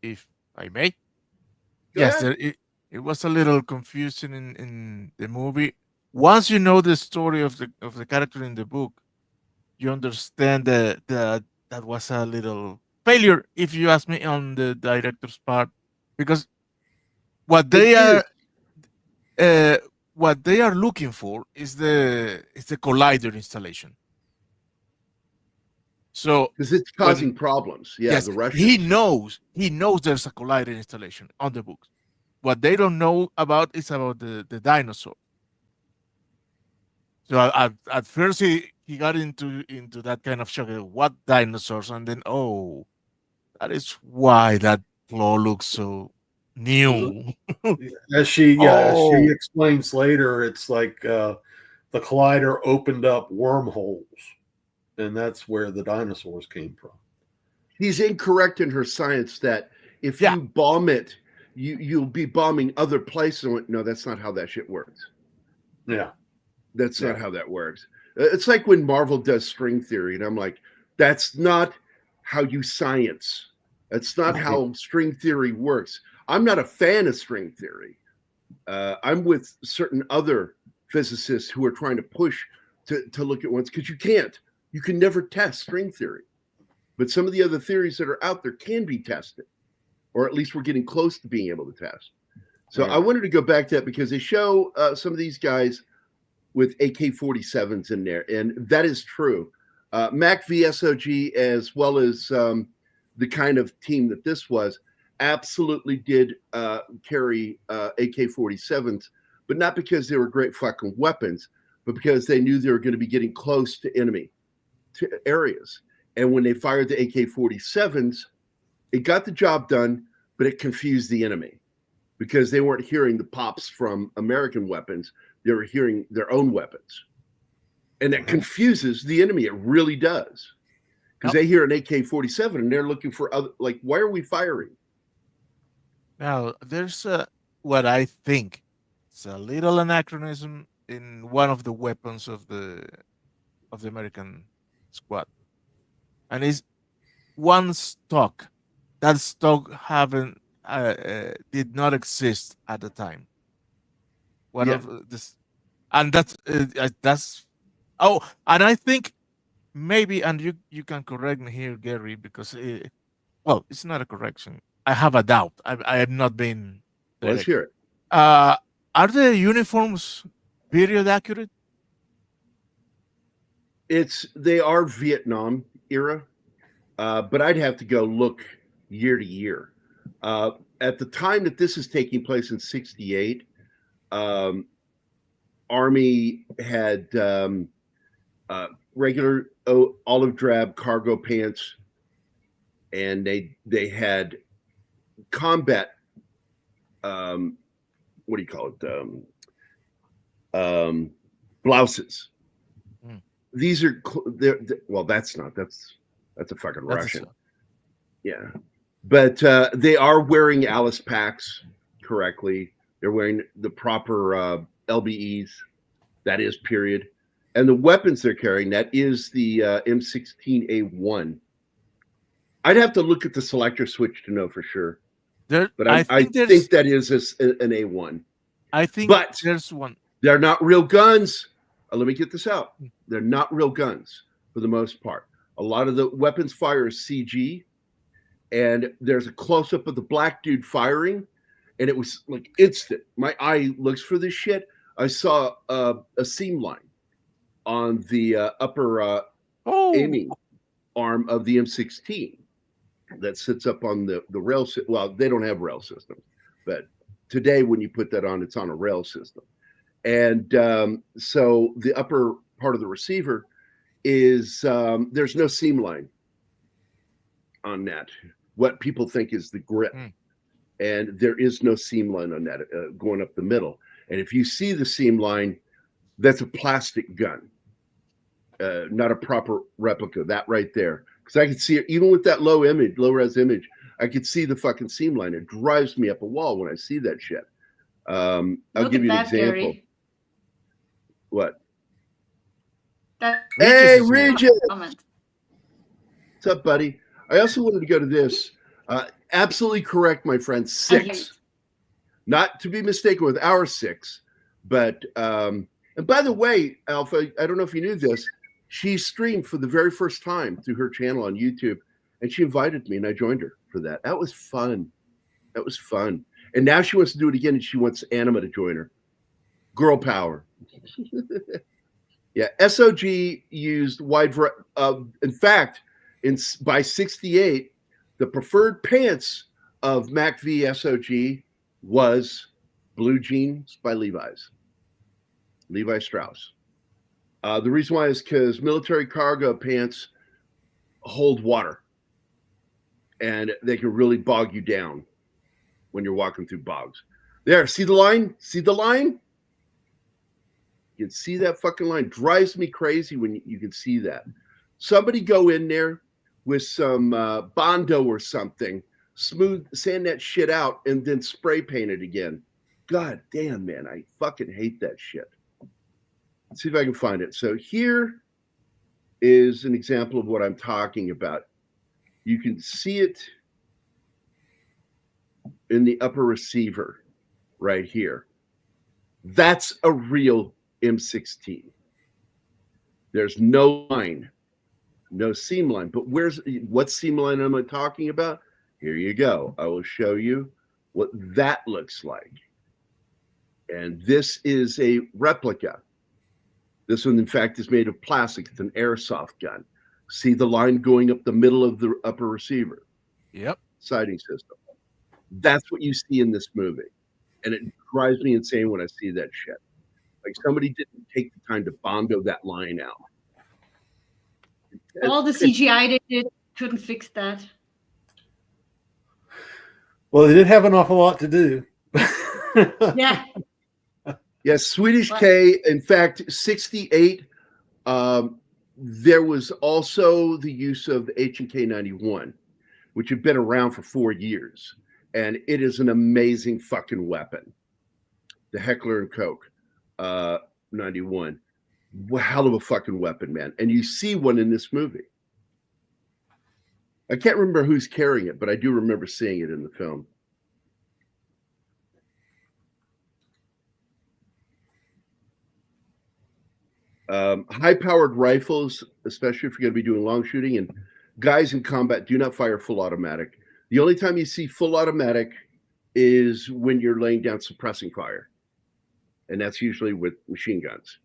If I may, Go yes, ahead. it was a little confusing in the movie. Once you know the story of the character in the book, you understand that was a little failure, if you ask me, on the director's part, because what they are what they are looking for is the collider installation. So Because it's causing problems. Yeah, yes, the Russians. he knows there's a collider installation on the books. What they don't know about is about the dinosaur. So at first he got into that kind of shock. What dinosaurs? And then that is why that claw looks so new. As she Oh. explains later, it's like the collider opened up wormholes, and that's where the dinosaurs came from. He's incorrect in her science that if Yeah. you bomb it, you'll be bombing other places. No, that's not how that shit works. Yeah. That's not how that works. It's like when Marvel does string theory, and I'm like, that's not how you science. That's not how string theory works. I'm not a fan of string theory. I'm with certain other physicists who are trying to push to look at ones, because you can't. You can never test string theory. But some of the other theories that are out there can be tested, or at least we're getting close to being able to test. So I wanted to go back to that because they show some of these guys with AK-47s in there, and that is true. Mac VSOG, as well as the kind of team that this was, absolutely did carry AK-47s, but not because they were great fucking weapons, but because they knew they were going to be getting close to enemy areas. And when they fired the AK-47s, it got the job done, but it confused the enemy because they weren't hearing the pops from American weapons. They were hearing their own weapons. And it confuses the enemy. It really does. Because they hear an AK-47 and they're looking for other, like, why are we firing? Now, there's what I think is a little anachronism in one of the weapons of the American squad. And it's one stock. That stock did not exist at the time. One of this, and that's and I think maybe, and you can correct me here, Gary, because it's not a correction. I have a doubt. I have not been. Let's hear it. Are the uniforms period accurate? They are Vietnam era, but I'd have to go look year to year. At the time that this is taking place in '68, Army had regular olive drab cargo pants, and they had combat. What do you call it? Blouses. These are that's a fucking Russian. Yeah, but they are wearing Alice packs correctly. They're wearing the proper LBEs. That is period. And the weapons they're carrying, that is the M16A1. I'd have to look at the selector switch to know for sure. But I think that is an A1. I think but there's one. They're not real guns. Let me get this out. They're not real guns for the most part. A lot of the weapons fire is CG, and there's a close-up of the black dude firing, and it was like instant. My eye looks for this shit. I saw a seam line on the upper aiming arm of the M16 that sits up on the rail. Well, they don't have rail systems, but today when you put that on, it's on a rail system. And so the upper part of the receiver is there's no seam line on that. What people think is the grip. And there is no seam line on that going up the middle. And if you see the seam line, that's a plastic gun, not a proper replica. That right there. Because I could see it, even with that low res image, I could see the fucking seam line. It drives me up a wall when I see that shit. I'll give you an example. Gary. What? That Hey, Regis! comment. What's up, buddy? I also wanted to go to this. Absolutely correct, my friend. 6. Not to be mistaken with our 6, but and by the way, Alpha, I don't know if you knew this. She streamed for the very first time through her channel on YouTube, and she invited me, and I joined her for that. That was fun. And now she wants to do it again, and she wants Anima to join her. Girl power. Yeah, SOG used wide. In fact, by '68, the preferred pants of Mac V SOG was blue jeans by Levi Strauss. The reason why is because military cargo pants hold water, and they can really bog you down when you're walking through bogs. There, see the line? See the line? You can see that fucking line. Drives me crazy when you can see that. Somebody go in there with some Bondo or something, sand that shit out, and then spray paint it again. God damn, man, I fucking hate that shit. Let's see if I can find it. So here is an example of what I'm talking about. You can see it in the upper receiver right here. That's a real M16. There's no line, no seam line. But what seam line am I talking about? Here you go. I will show you what that looks like. And this is a replica. This one, in fact, is made of plastic. It's an airsoft gun. See the line going up the middle of the upper receiver? Yep. Sighting system. That's what you see in this movie. And it drives me insane when I see that shit. Like somebody didn't take the time to Bondo that line out. All the CGI they did couldn't fix that. Well, they did have an awful lot to do. Yeah. Yes, Swedish K. In fact, 68. There was also the use of the H&K 91, which had been around for 4 years, and it is an amazing fucking weapon. The Heckler and Koch 91, hell of a fucking weapon, man. And you see one in this movie. I can't remember who's carrying it, but I do remember seeing it in the film. High-powered rifles, especially if you're going to be doing long shooting, and guys in combat do not fire full automatic. The only time you see full automatic is when you're laying down suppressing fire, and that's usually with machine guns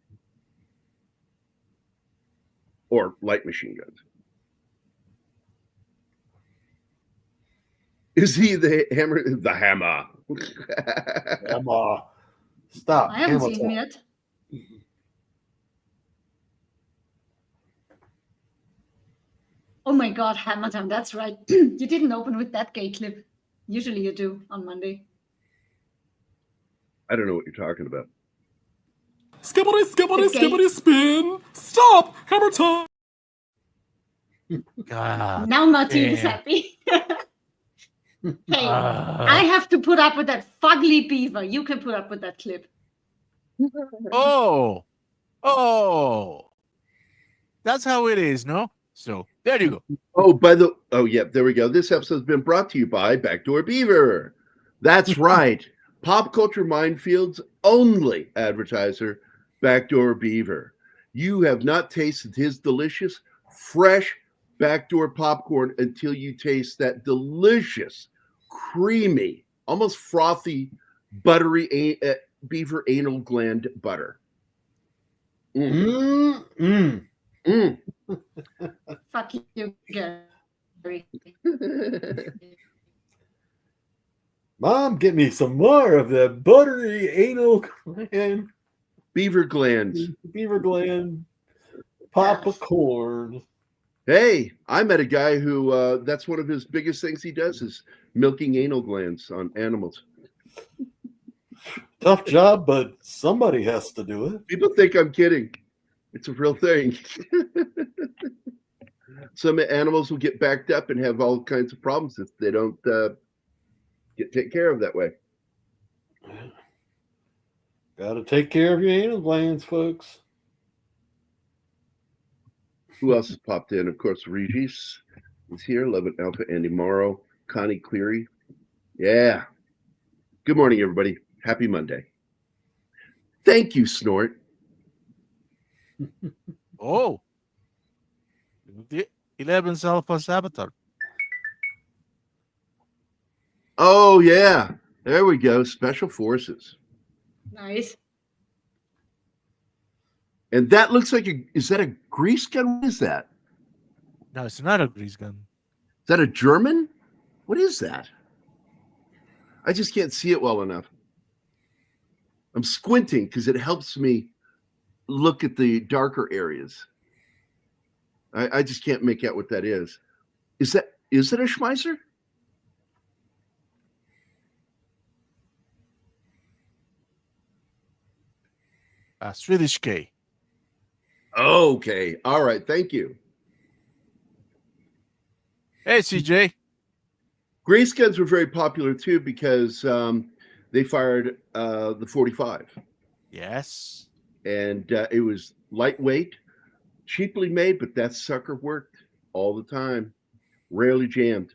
or light machine guns. Is he the hammer? The hammer. Hammer. Stop. I haven't Hammer seen him talk. yet. Oh my God, Hammer Time. That's right. You didn't open with that gay clip. Usually you do on Monday. I don't know what you're talking about. Skibbity, skibbity, Okay. skibbity, spin. Stop. Hammer time. God. Now Martine is damn. happy. Hey, I have to put up with that fugly beaver. You can put up with that clip. Oh. That's how it is, no? So there you go. Yeah, there we go. This episode's been brought to you by Backdoor Beaver. That's right. Pop Culture Minefield's only advertiser, Backdoor Beaver. You have not tasted his delicious, fresh backdoor popcorn until you taste that delicious, creamy, almost frothy, buttery beaver anal gland butter. Fuck you, Gary. Mom, get me some more of the buttery anal gland, Beaver glands. beaver gland, popcorn. Hey, I met a guy who that's one of his biggest things he does is milking anal glands on animals. Tough job, but somebody has to do it. People think I'm kidding. It's a real thing. Some animals will get backed up and have all kinds of problems if they don't get taken care of that way. Got to take care of your anal glands, folks. Who else has popped in? Of course, Regis is here. Love it, Alpha, Andy Morrow, Connie Cleary. Yeah. Good morning, everybody. Happy Monday. Thank you, Snort. Oh. The 11th Alpha Saboteur. Oh, yeah. There we go. Special Forces. Nice. And that looks like is that a grease gun? What is that? No, it's not a grease gun. Is that a German? What is that? I just can't see it well enough. I'm squinting because it helps me look at the darker areas. I just can't make out what that is. Is it a Schmeiser? Swedish K. Okay. All right. Thank you. Hey, CJ. Grease guns were very popular too because they fired the 45. Yes. And it was lightweight, cheaply made, but that sucker worked all the time. Rarely jammed.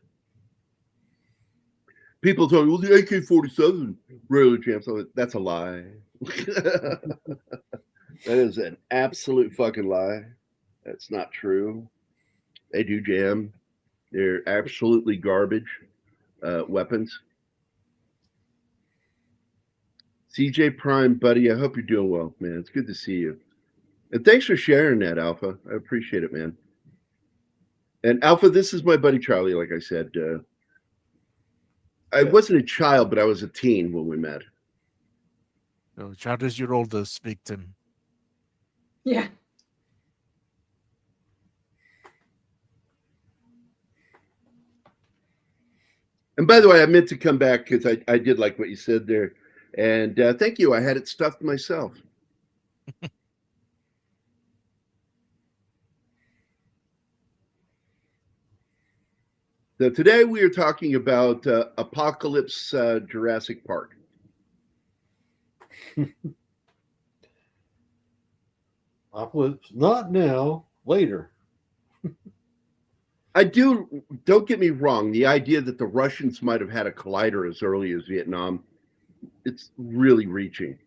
People told me, well, the AK-47 rarely jams. So that's a lie. That is an absolute fucking lie. That's not true. They do jam. They're absolutely garbage weapons. CJ Prime, buddy, I hope you're doing well, man. It's good to see you. And thanks for sharing that, Alpha. I appreciate it, man. And Alpha, this is my buddy Charlie, like I said. I wasn't a child, but I was a teen when we met. So Charlie's your oldest victim. Yeah. And by the way, I meant to come back because I did like what you said there. And thank you. I had it stuffed myself. So today we are talking about Apocalypse Jurassic Park. Apocalypse, not now, later. Don't get me wrong, the idea that the Russians might have had a collider as early as Vietnam, it's really reaching.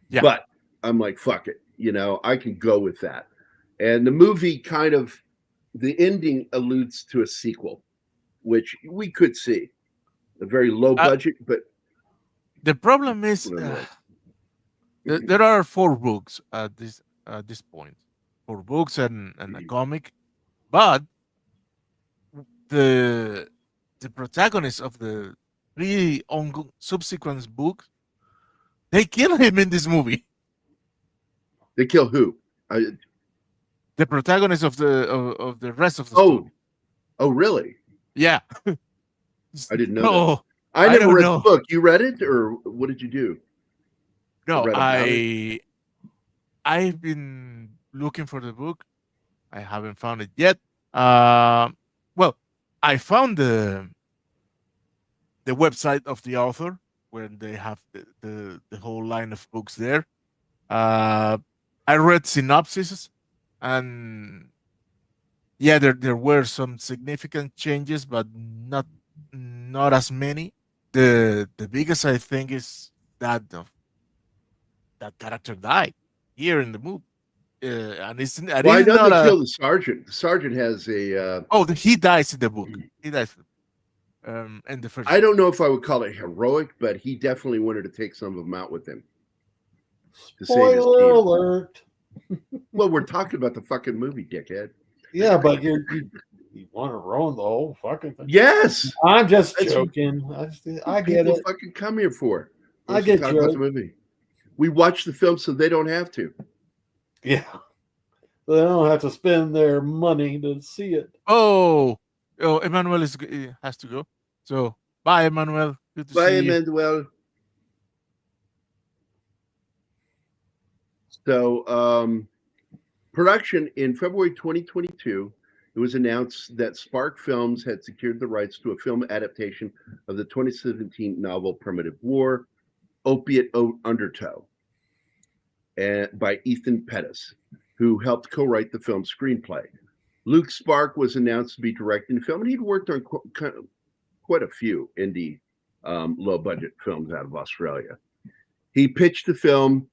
Yeah. But I'm like, fuck it. You know, I can go with that. And the movie kind of, the ending alludes to a sequel, which we could see. A very low budget, but... The problem is there are 4 books at this point. 4 books and a comic. But the protagonist of the 3 subsequent books, they kill him in this movie. They kill who? The protagonist of the rest of the story. Oh, really? Yeah. I didn't know No, that. I never read know. the book. You read it, or what did you do? No, read about it. I've been looking for the book. I haven't found it yet. Well, I found the website of the author where they have the whole line of books there. I read synopses, and yeah, there were some significant changes, but not as many. The biggest, I think, is that that character died here in the movie. And it's Well, I know not they killed the sergeant. The sergeant has a... he dies in the book. He dies in the first. I don't know if I would call it heroic, but he definitely wanted to take some of them out with him. To save his Spoiler team. alert. Well, we're talking about the fucking movie, dickhead. Yeah, but you want to ruin the whole fucking thing. Yes. I'm just That's what- joking. I get People it. fucking come here for. I get talk you. about the movie. We watch the film so they don't have to. Yeah. They don't have to spend their money to see it. Oh, Emmanuel has to go. So bye, Emmanuel. Good to Bye, see you. Emmanuel. So, production in February 2022, it was announced that Spark Films had secured the rights to a film adaptation of the 2017 novel Primitive War, Opiate Undertow, by Ethan Pettis, who helped co-write the film's screenplay. Luke Sparke was announced to be directing the film, and he'd worked on quite a few indie low-budget films out of Australia. He pitched the film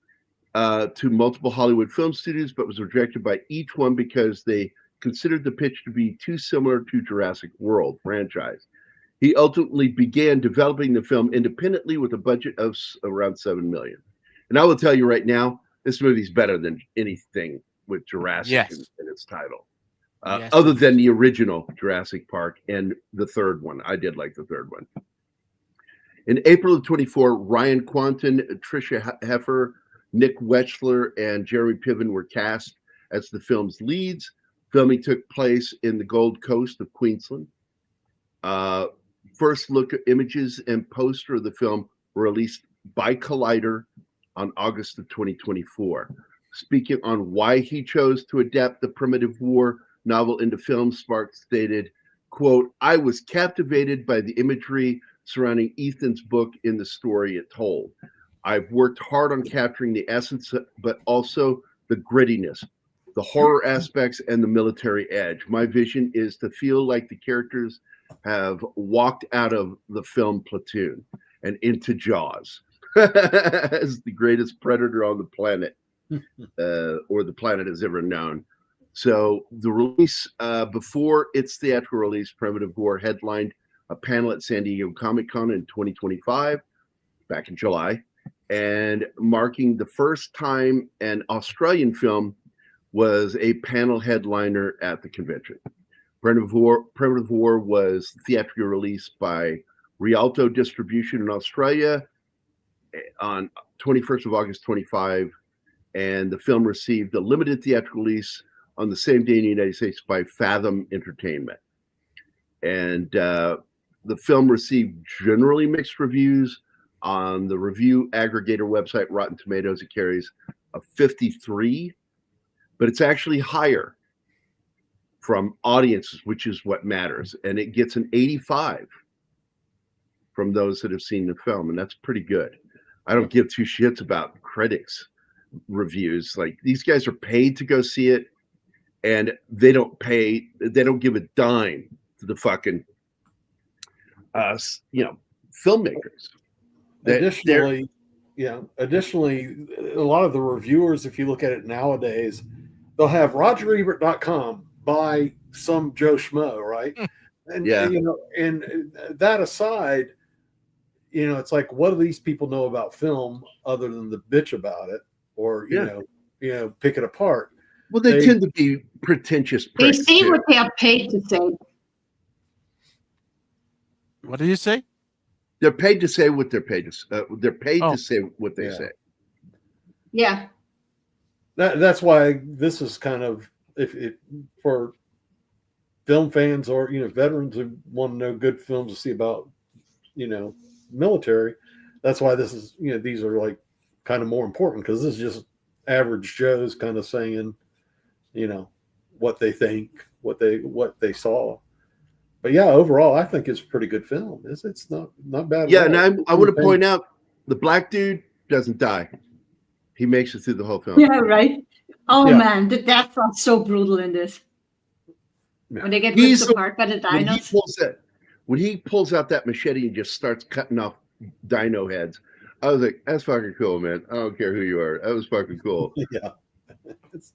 to multiple Hollywood film studios, but was rejected by each one because they considered the pitch to be too similar to Jurassic World franchise. He ultimately began developing the film independently with a budget of around $7 million. And I will tell you right now, this movie's better than anything with Jurassic Yes. in its title. Yes, Other it is. than the original Jurassic Park and the third one. I did like the third one. In April of 24, Ryan Kwanten, Tricia Helfer, Nick Wechsler, and Jeremy Piven were cast as the film's leads. Filming took place in the Gold Coast of Queensland. First look images and poster of the film were released by Collider on August of 2024. Speaking on why he chose to adapt the Primitive War novel into film, Sparke stated, quote, "I was captivated by the imagery surrounding Ethan's book in the story it told. I've worked hard on capturing the essence, but also the grittiness, the horror aspects, and the military edge. My vision is to feel like the characters have walked out of the film Platoon and into Jaws as the greatest predator on the planet, or the planet has ever known." So the release, before its theatrical release, Primitive War headlined a panel at San Diego Comic-Con in 2025, back in July, and marking the first time an Australian film was a panel headliner at the convention. Primitive War was theatrically released by Rialto Distribution in Australia on 21st of August 25, and the film received a limited theatrical release on the same day in the United States by Fathom Entertainment. And the film received generally mixed reviews. On the review aggregator website Rotten Tomatoes, it carries a 53, but it's actually higher from audiences, which is what matters. And it gets an 85 from those that have seen the film, and that's pretty good. I don't give two shits about critics' reviews. Like, these guys are paid to go see it, and they don't give a dime to the fucking filmmakers. Additionally, a lot of the reviewers, if you look at it nowadays, they'll have RogerEbert.com by some Joe Schmo, right? And and that aside, it's like, what do these people know about film other than the bitch about it, or pick it apart? Well, they tend to be pretentious They pricks. say what they are paid to say. What did you say? They're paid to say what they're paid to. They're paid to say what they say. Yeah. That's why this is kind of, if for film fans or veterans who want to know good films to see about military. That's why this is these are like kind of more important, because this is just average Joes kind of saying what they think, what they saw. But yeah, overall, I think it's a pretty good film. It's not bad. Yeah, and I want to point out the black dude doesn't die. He makes it through the whole film. Yeah, right. Oh man, the deaths are so brutal in this. Yeah. When they get ripped apart by the dinos. When he pulls out that machete and just starts cutting off dino heads, I was like, "That's fucking cool, man. I don't care who you are. That was fucking cool." Yeah.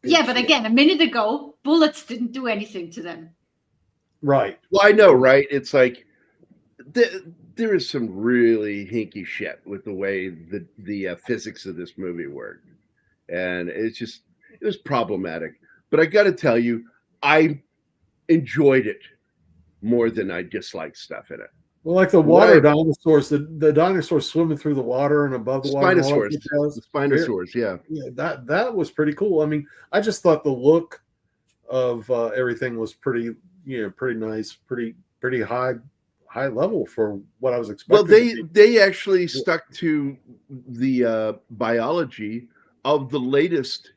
Yeah, but again, a minute ago, bullets didn't do anything to them. Right. Well, I know, right? It's like there is some really hinky shit with the way the physics of this movie worked, and it was problematic. But I got to tell you, I enjoyed it more than I disliked stuff in it. Well, like the water dinosaurs, the dinosaurs swimming through the water and above the water. The Spinosaurs, yeah. Yeah, that was pretty cool. I mean, I just thought the look of everything was pretty nice, pretty high level for what I was expecting. Well, they actually stuck to the biology of the latest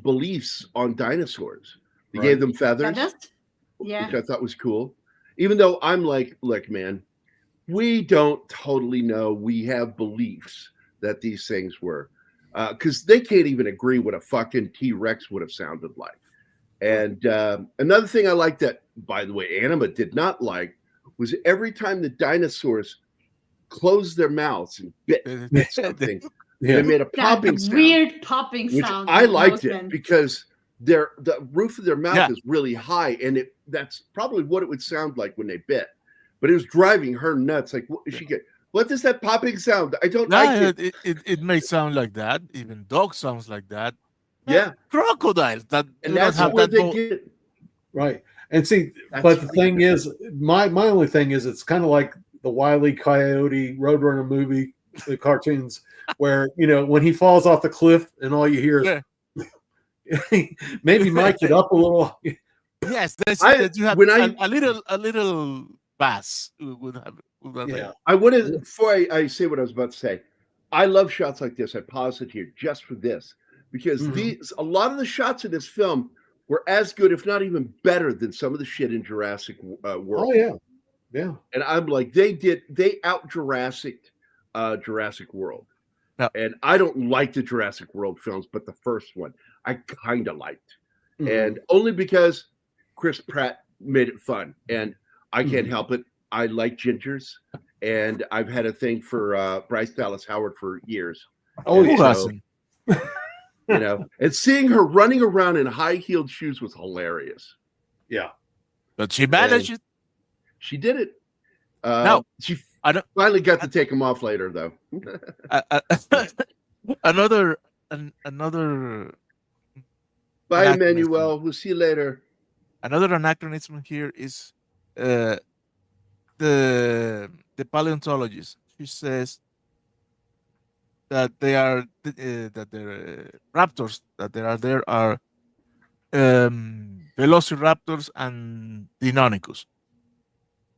beliefs on dinosaurs. They gave them feathers, which I thought was cool. Even though I'm like, look, man, we don't totally know. We have beliefs that these things were, because they can't even agree what a fucking T-Rex would have sounded like. And another thing I like that, by the way, Anima did not like, was every time the dinosaurs closed their mouths and bit something, they made a popping sound. Weird popping which sound. I liked it because the roof of their mouth is really high, and that's probably what it would sound like when they bit. But it was driving her nuts. Like, what, she get What does that popping sound? I don't Yeah, like it. it may sound like that. Even dog sounds like that. Yeah. Crocodiles that And do not that's have where that. they get it. Right. And see, That's but the right. thing is, my only thing is, it's kind of like the Wile E. Coyote Roadrunner movie, the cartoons, where when he falls off the cliff and all you hear is maybe mic it up a little. Yes, I- you have when I- a little bass would have. Yeah. I want to, before I say what I was about to say, I love shots like this. I paused it here just for this because Mhm. a lot of the shots in this film were as good, if not even better, than some of the shit in Jurassic World. Oh yeah, yeah. And I'm like, they out Jurassic World. Yeah. And I don't like the Jurassic World films, but the first one I kind of liked, Mhm. and only because Chris Pratt made it fun, and I can't Mhm. help it. I like gingers, and I've had a thing for Bryce Dallas Howard for years. Oh And Who yeah. so, hasn't? and seeing her running around in high-heeled shoes was hilarious. Yeah. But she managed it. She did it. No, She I don't. finally got to take them off later, though. Another. Bye, Anachronism. Emmanuel. We'll see you later. Another anachronism here is the paleontologist. She says that they are that the raptors that there are velociraptors and Deinonychus.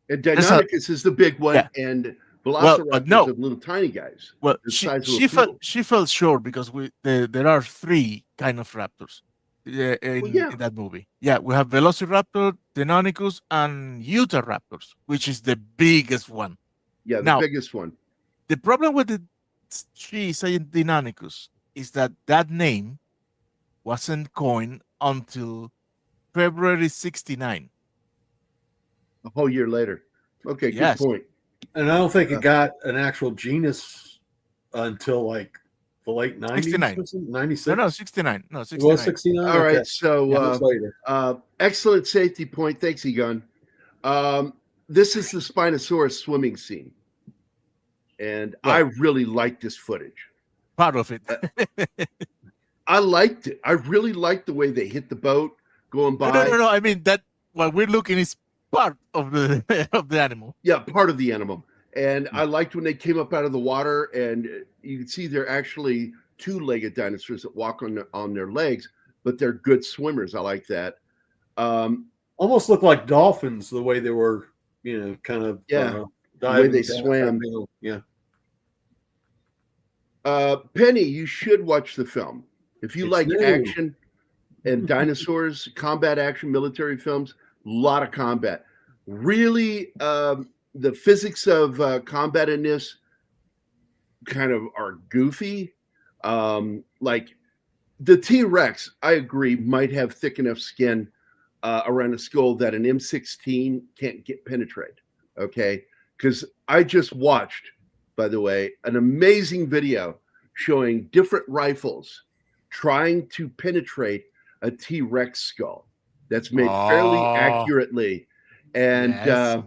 And That's a- Deinonychus is the big one, Yeah. and Well, Velociraptors but no. are little tiny guys. Well, The she size of a she felt poodle. she felt sure because there are three kind of raptors in yeah. in that movie. Yeah, we have Velociraptor, Deinonychus, and Utahraptors, which is the biggest one. Yeah, the Now- biggest one. The problem with she saying Deinonychus is that name wasn't coined until February 69. A whole year later. Okay, Yes. good point. And I don't think it got an actual genus until like the late 90s. 69. 96. No, 69. No, It 69. was 69. All right, Okay. so Yeah, it was later. excellent safety point. Thanks, Egon. This is the Spinosaurus swimming scene. And I really like this footage. Part of it. I liked it. I really liked the way they hit the boat going by. No. I mean that what we're looking is part of the of the animal. Yeah, part of the animal. And I liked when they came up out of the water, and you can see they're actually two-legged dinosaurs that walk on their legs, but they're good swimmers. I like that. Almost looked like dolphins the way they were, kind of Yeah, diving they down, swam. Yeah. Penny, you should watch the film. If you It's like new. action and dinosaurs, combat action, military films, a lot of combat. Really, the physics of combat in this kind of are goofy. Like the T-Rex, I agree, might have thick enough skin around the skull that an M16 can't penetrate. Okay, because I just watched, by the way, an amazing video showing different rifles trying to penetrate a T-Rex skull. That's made fairly accurately. And Yes.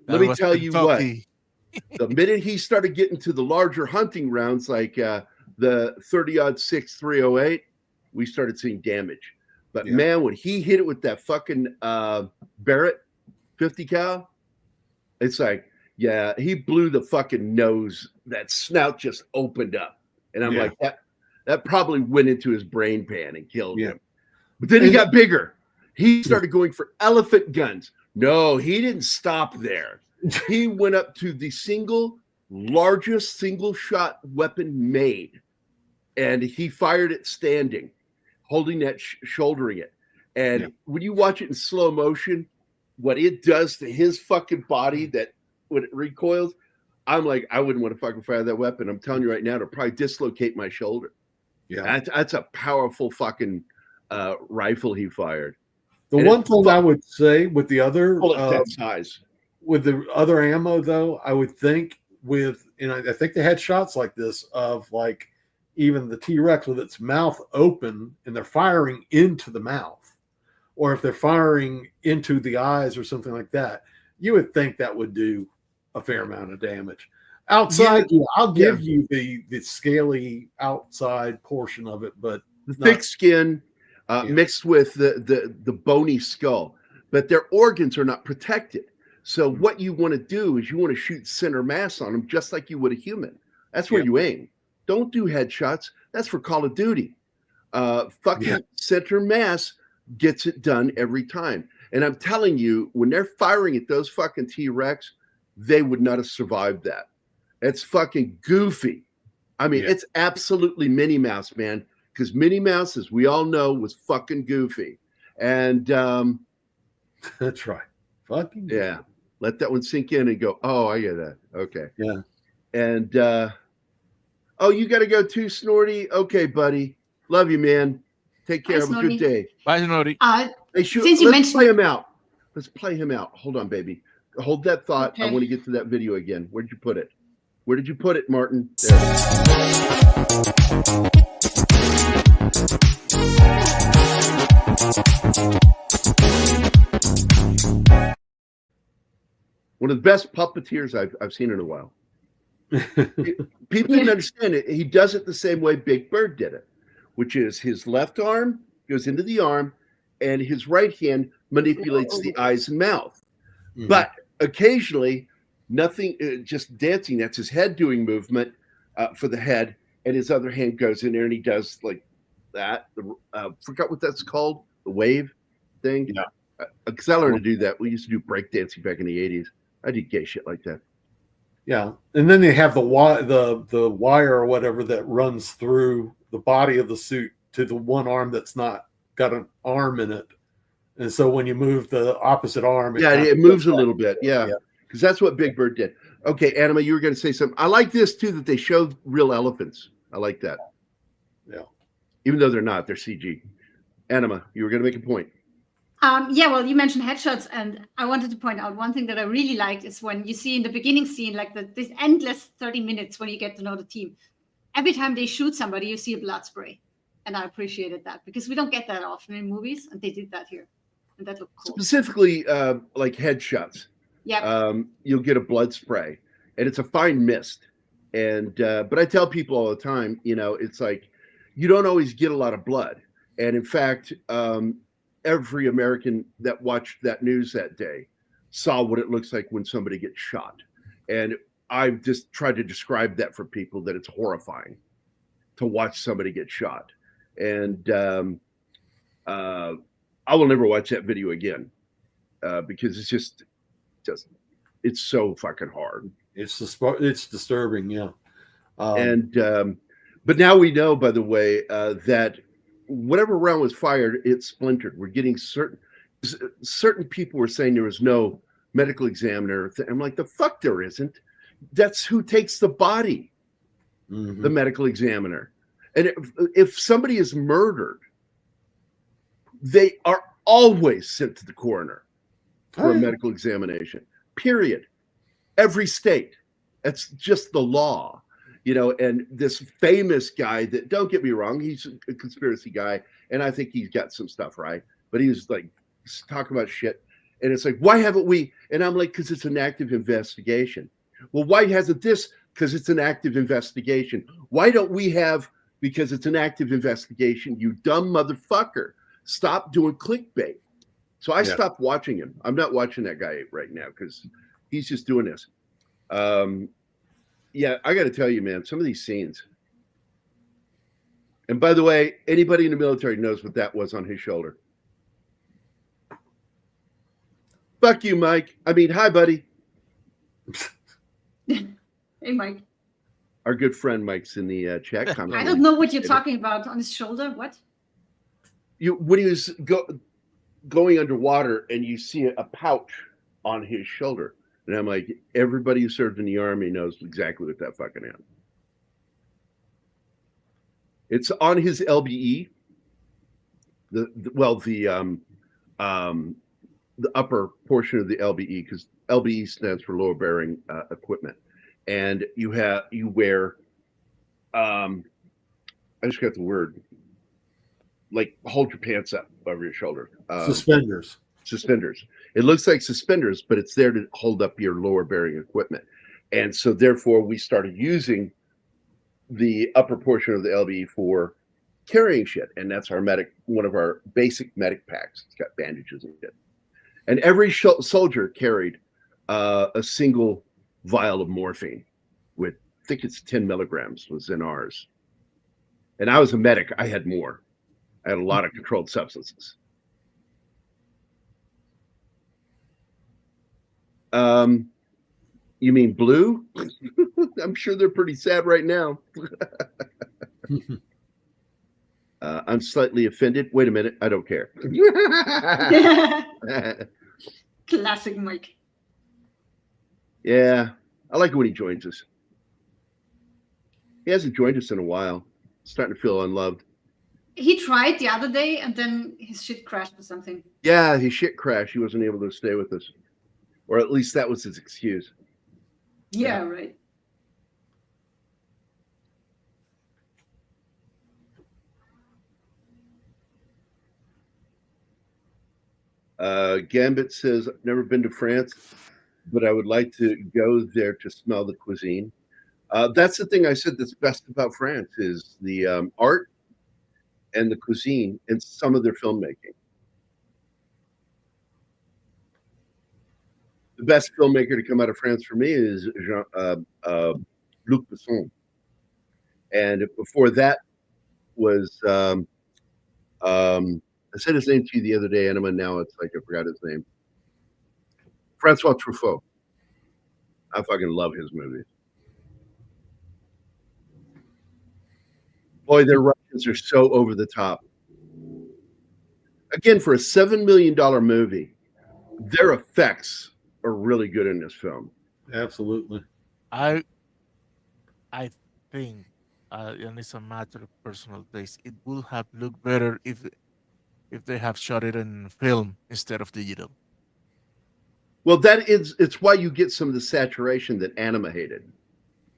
let me tell you what, Kentucky. the minute he started getting to the larger hunting rounds, like the 30-06 308, we started seeing damage. But Yeah. man, when he hit it with that fucking Barrett 50 cal, it's like, yeah, he blew the fucking nose. That snout just opened up. And I'm Yeah. like, that probably went into his brain pan and killed Yeah. him. But then he And- got bigger. He started going for elephant guns. No, he didn't stop there. He went up to the largest single shot weapon made. And he fired it standing, holding that, shouldering it. And Yeah. when you watch it in slow motion, what it does to his fucking body, that when it recoils, I'm like, I wouldn't want to fucking fire that weapon. I'm telling you right now, it'll probably dislocate my shoulder. Yeah. That's a powerful fucking rifle he fired. The And one it- thing I would say with the other Bullet that size. with the other ammo, though, I would think I think they had shots like this of like even the T-Rex with its mouth open and they're firing into the mouth, or if they're firing into the eyes or something like that, you would think that would do a fair amount of damage. Outside, I'll Yeah. give you the scaly outside portion of it, but The not- thick skin Yeah. mixed with the bony skull, but their organs are not protected. So what you want to do is you want to shoot center mass on them just like you would a human. That's where Yeah. you aim. Don't do headshots. That's for Call of Duty. Fucking Yeah. center mass gets it done every time. And I'm telling you, when they're firing at those fucking T-Rex, they would not have survived that. It's fucking goofy. I mean, Yeah. it's absolutely Minnie Mouse, man. Because Minnie Mouse, as we all know, was fucking goofy. And That's right. Fucking yeah, let that one sink in and go, oh, I get that. Okay. Yeah. And oh, you got to go too, Snorty? Okay, buddy. Love you, man. Take care. Bye, Have a good Snorty. day. Bye, Snorty. Hey, Since you let's mentioned- play him out. Let's play him out. Hold on, baby. Hold that thought. I Okay. want to get to that video again. Where did you put it? Where did you put it, Martin? There. One of the best puppeteers I've seen in a while. People didn't understand it. He does it the same way Big Bird did it, which is his left arm goes into the arm and his right hand manipulates the eyes and mouth. Mhm. But occasionally, nothing, just dancing. That's his head doing movement for the head, and his other hand goes in there and he does like that. Forgot what that's called, the wave thing. Yeah. Because I learned to do that. We used to do breakdancing back in the 80s. I did gay shit like that. Yeah, and then they have the wire or whatever that runs through the body of the suit to the one arm that's not got an arm in it, and so when you move the opposite arm, It moves a little bit. Yeah, because that's what Big Bird did. Okay, Anima, you were going to say something. I like this too, that they showed real elephants. I like that. Yeah, even though they're not, they're CG. Anima, you were going to make a point. Yeah, well, you mentioned headshots, and I wanted to point out one thing that I really liked is when you see in the beginning scene, like this endless 30 minutes when you get to know the team. Every time they shoot somebody, you see a blood spray, and I appreciated that because we don't get that often in movies, and they did that here, and that looked cool. Specifically, like headshots. Yeah. You'll get a blood spray, and it's a fine mist. And but I tell people all the time, it's like you don't always get a lot of blood, and in fact. Every American that watched that news that day saw what it looks like when somebody gets shot. And I've just tried to describe that for people that it's horrifying to watch somebody get shot. And I will never watch that video again because it's just it's so fucking hard. it's disturbing. Yeah, But now we know, by the way, that whatever round was fired, it splintered. We're getting certain people were saying there was no medical examiner. I'm like, the fuck there isn't. That's who takes the body, the medical examiner. And if somebody is murdered, they are always sent to the coroner for a medical examination, period. Every state. That's just the law. And this famous guy that, don't get me wrong, he's a conspiracy guy, and I think he's got some stuff right, but he was like talking about shit, and it's like, why haven't we? And I'm like, because it's an active investigation. Well, why hasn't this? Because it's an active investigation. Why don't we have? Because it's an active investigation. You dumb motherfucker! Stop doing clickbait. So I stopped watching him. I'm not watching that guy right now because he's just doing this. Yeah, I got to tell you, man, some of these scenes. And by the way, anybody in the military knows what that was on his shoulder. Fuck you, Mike. I mean, hi, buddy. Hey, Mike. Our good friend Mike's in the chat comment. I don't know what you're talking about on his shoulder. What? When he was going underwater and you see a pouch on his shoulder. And I'm like, everybody who served in the Army knows exactly what that fucking is. It's on his LBE. The upper portion of the LBE, because LBE stands for lower bearing equipment. And you wear I just got the word, like hold your pants up over your shoulder. Suspenders. It looks like suspenders, but it's there to hold up your lower bearing equipment. And so therefore we started using the upper portion of the LB for carrying shit. And that's our one of our basic medic packs. It's got bandages and shit. And every soldier carried a single vial of morphine with, I think it's 10 milligrams was in ours. And I was a medic. I had more. I had a lot of controlled substances. You mean blue? I'm sure they're pretty sad right now. I'm slightly offended. Wait a minute. I don't care. Classic Mike. Yeah. I like it when he joins us. He hasn't joined us in a while. Starting to feel unloved. He tried the other day and then his shit crashed or something. Yeah, his shit crashed. He wasn't able to stay with us. Or at least that was his excuse. Yeah, right. Gambit says, I've never been to France, but I would like to go there to smell the cuisine. That's the thing I said that's best about France is the art and the cuisine and some of their filmmaking. The best filmmaker to come out of France for me is Luc Besson. And before that was, I said his name to you the other day, Enema. Now it's like I forgot his name. Francois Truffaut. I fucking love his movies. Boy, their Russians are so over the top. Again, for a $7 million movie, their effects are really good in this film. Absolutely. I think, and it's a matter of personal taste, it would have looked better if they have shot it in film instead of digital. Well, it's why you get some of the saturation that Anima hated.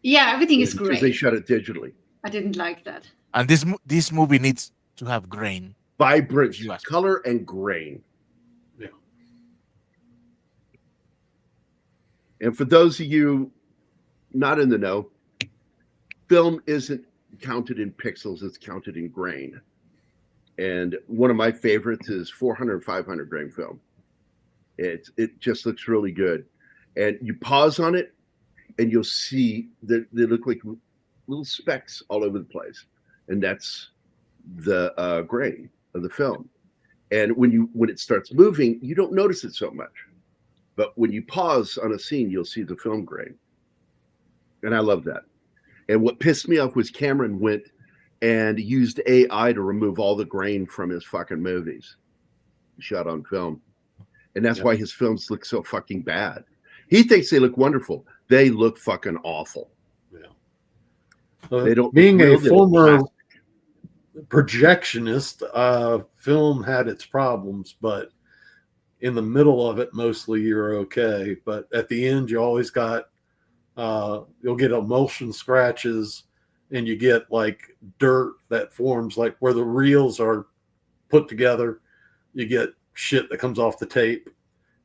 Yeah, everything is Because great. they shot it digitally. I didn't like that. And this movie needs to have grain. Vibrant Yes. color and grain. Yeah. And for those of you not in the know, film isn't counted in pixels, it's counted in grain. And one of my favorites is 400, 500 grain film. It just looks really good. And you pause on it and you'll see that they look like little specks all over the place. And that's the grain of the film. And when it starts moving, you don't notice it so much. But when you pause on a scene, you'll see the film grain. And I love that. And what pissed me off was Cameron went and used AI to remove all the grain from his fucking movies. Shot on film. And that's why his films look so fucking bad. He thinks they look wonderful. They look fucking awful. Yeah. They don't. Being a former plastic. projectionist, film had its problems, but in the middle of it, mostly you're okay. But at the end, you always got, you'll get emulsion scratches and you get like dirt that forms like where the reels are put together. You get shit that comes off the tape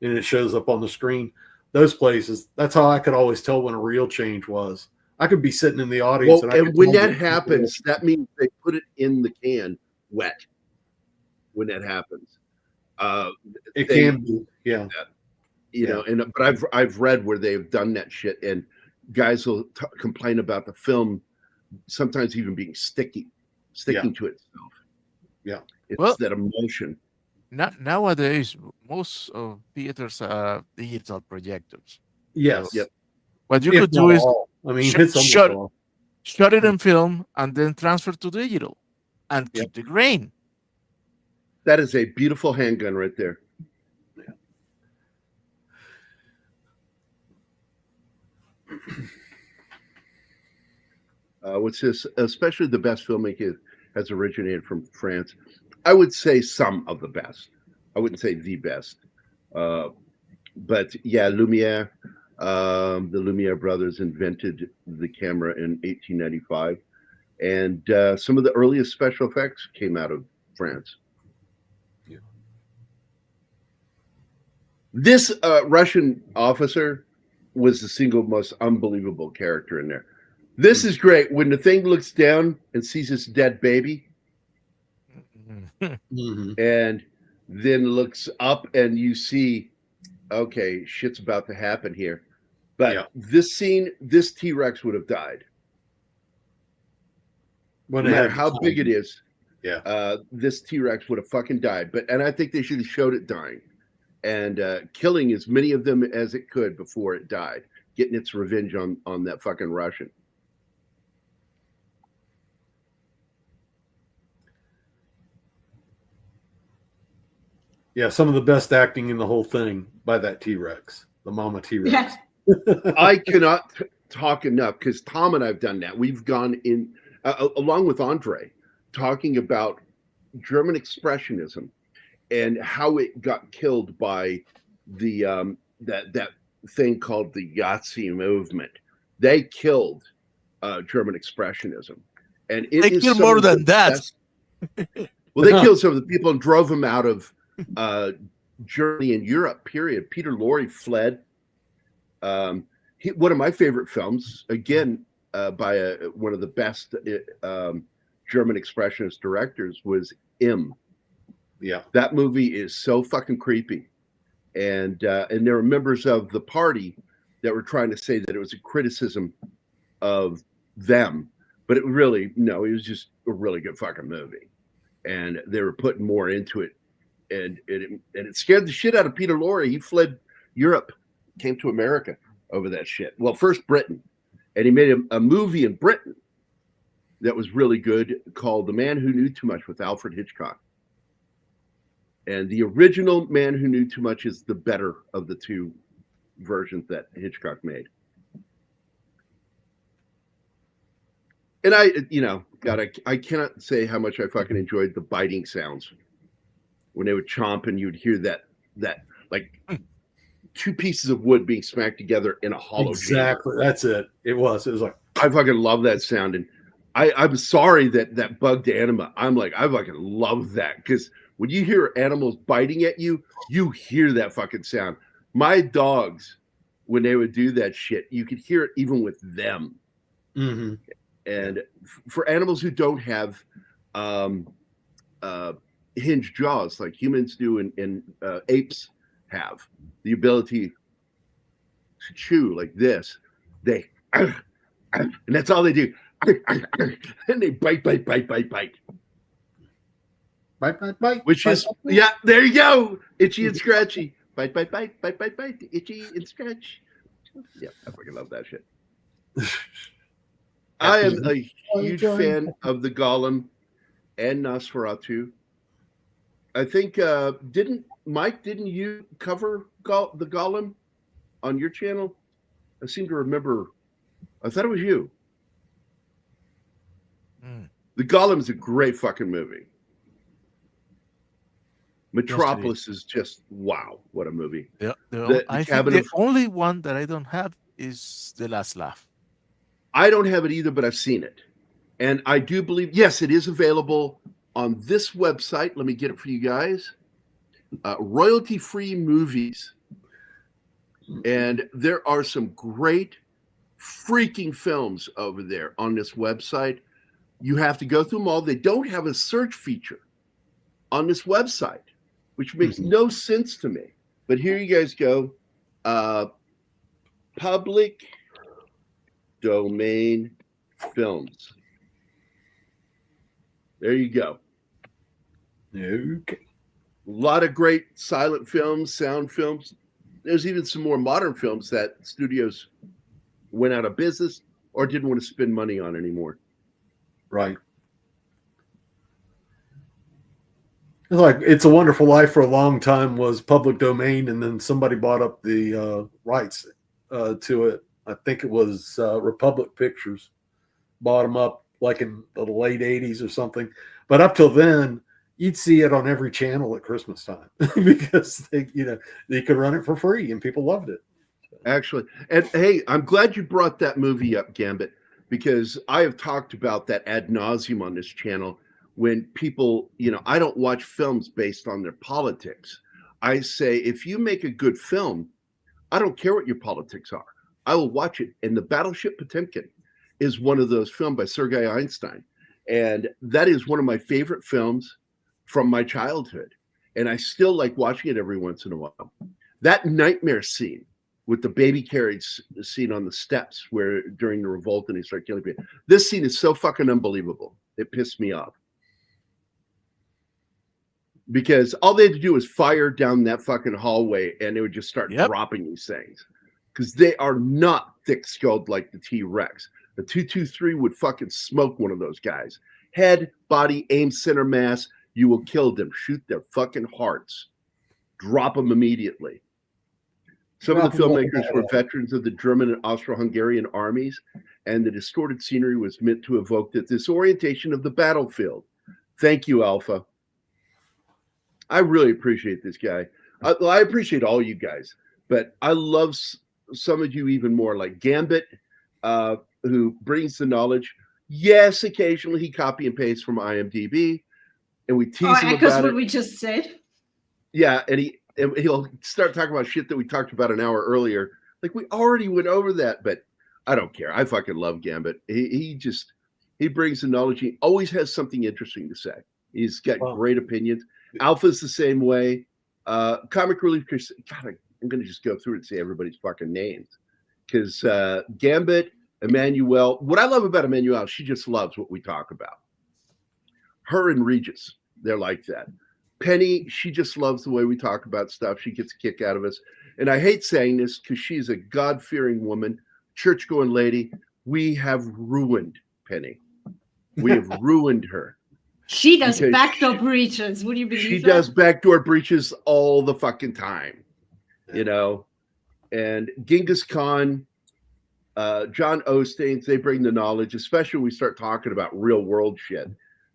and it shows up on the screen. Those places, that's how I could always tell when a reel change was. I could be sitting in the audience. Well, and and when that happens, that means they put it in the can wet. When that happens, it can be, yeah. You know, but I've read where they've done that shit, and guys will complain about the film sometimes even being sticking to itself. Yeah, it's that emotion. Nowadays, most of theaters are digital projectors. Yes. Yep. What you could do is shut it in film and then transfer to digital and keep the grain. That is a beautiful handgun right there. What's this? Especially the best filmmaking has originated from France. I would say some of the best. I wouldn't say the best. But yeah, Lumiere, the Lumiere brothers invented the camera in 1895. And some of the earliest special effects came out of France. This Russian officer was the single most unbelievable character in there. This is great when the thing looks down and sees this dead baby, and then looks up and you see, okay, shit's about to happen here. But this scene, this T-Rex would have died. When No they matter had how time. big it is, Yeah. this T-Rex would have fucking died. And I think they should have showed it dying and killing as many of them as it could before it died, getting its revenge on that fucking Russian. Yeah, some of the best acting in the whole thing by that T-Rex, the mama T-Rex. Yeah. I cannot talk enough because Tom and I've done that. We've gone in along with Andre talking about German expressionism and how it got killed by the that thing called the Yahtzee movement. They killed German expressionism, and it They is killed some more of the than that. best- Well, they killed some of the people and drove them out of Germany and Europe. Period. Peter Lorre fled. One of my favorite films, again, by one of the best German expressionist directors, was M. Yeah. That movie is so fucking creepy, and there were members of the party that were trying to say that it was a criticism of them, but it was just a really good fucking movie, and they were putting more into it, and it scared the shit out of Peter Lorre. He fled Europe, came to America over that shit. Well, first Britain, and he made a movie in Britain that was really good called The Man Who Knew Too Much with Alfred Hitchcock. And the original Man Who Knew Too Much is the better of the two versions that Hitchcock made. And I cannot say how much I fucking enjoyed the biting sounds when they would chomp and you'd hear that like two pieces of wood being smacked together in a hollow Exactly. chamber. That's it. It was like, I fucking love that sound. And I'm sorry that bugged Anima. I'm like, I fucking love that because when you hear animals biting at you, you hear that fucking sound. My dogs, when they would do that shit, you could hear it even with them. mm-hmm. And for animals who don't have hinged jaws like humans do and apes have, the ability to chew like this, and that's all they do. And they bite. Bite. Which is, yeah, there you go. Itchy and scratchy. Bite. Itchy and scratch. Yeah, I fucking love that shit. I am a huge fan of the Golem and Nosferatu. I think, didn't you cover the Golem on your channel? I seem to remember. I thought it was you. The Golem is a great fucking movie. Metropolis is just wow, what a movie. I think the only one that I don't have is The Last Laugh. I don't have it either, but I've seen it. And I do believe, yes, it is available on this website. Let me get it for you guys. Royalty-free movies. And there are some great freaking films over there on this website. You have to go through them all. They don't have a search feature on this website, which makes no sense to me. But here you guys go. Public domain films. There you go. Okay. A lot of great silent films, sound films. There's even some more modern films that studios went out of business or didn't want to spend money on anymore. Right. It's like It's a Wonderful Life for a long time was public domain, and then somebody bought up the rights to it. I think it was Republic Pictures bought them up like in the late 80s or something. But up till then, you'd see it on every channel at Christmas time because they could run it for free and people loved it. Actually, and hey, I'm glad you brought that movie up, Gambit, because I have talked about that ad nauseum on this channel when people, I don't watch films based on their politics. I say, if you make a good film, I don't care what your politics are. I will watch it. And the Battleship Potemkin is one of those films by Sergei Einstein. And that is one of my favorite films from my childhood. And I still like watching it every once in a while. That nightmare scene with the baby carriage scene on the steps where during the revolt and they start killing people. This scene is so fucking unbelievable. It pissed me off. Because all they had to do was fire down that fucking hallway and they would just start dropping these things. Because they are not thick-skulled like the T-Rex. The 223 would fucking smoke one of those guys. Head, body, aim, center mass. You will kill them. Shoot their fucking hearts. Drop them immediately. Some of the filmmakers were veterans of the German and Austro-Hungarian armies, and the distorted scenery was meant to evoke the disorientation of the battlefield. Thank you, Alpha. I really appreciate this guy. I appreciate all you guys, but I love some of you even more, like Gambit, who brings the knowledge. Yes, occasionally he copy and pastes from IMDb, and we tease him about what it. we just said. Yeah, and he'll start talking about shit that we talked about an hour earlier. Like we already went over that, but I don't care. I fucking love Gambit. He brings the knowledge. He always has something interesting to say. He's got great opinions. Alpha's the same way. Comic Relief, God, I'm going to just go through it and say everybody's fucking names. Because Gambit, Emmanuel, what I love about Emmanuel, she just loves what we talk about. Her and Regis, they're like that. Penny, she just loves the way we talk about stuff. She gets a kick out of us. And I hate saying this because she's a God-fearing woman, church-going lady. We have ruined Penny. We have ruined her. She does backdoor breaches. Would you believe she that? does backdoor breaches all the fucking time, you know. And Genghis Khan, John Osteen, they bring the knowledge, especially when we start talking about real world shit.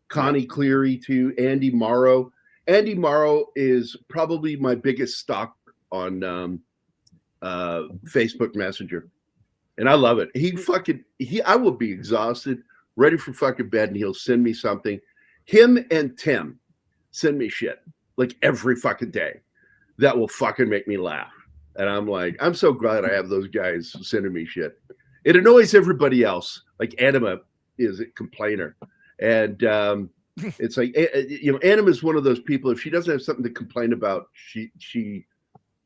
Connie Cleary too, Andy Morrow. Andy Morrow is probably my biggest stalker on Facebook Messenger, and I love it. I will be exhausted, ready for fucking bed, and he'll send me something. Him and Tim send me shit like every fucking day that will fucking make me laugh. And I'm like, I'm so glad I have those guys sending me shit. It annoys everybody else. Like Anima is a complainer. And it's like, you know, Anima is one of those people, if she doesn't have something to complain about, she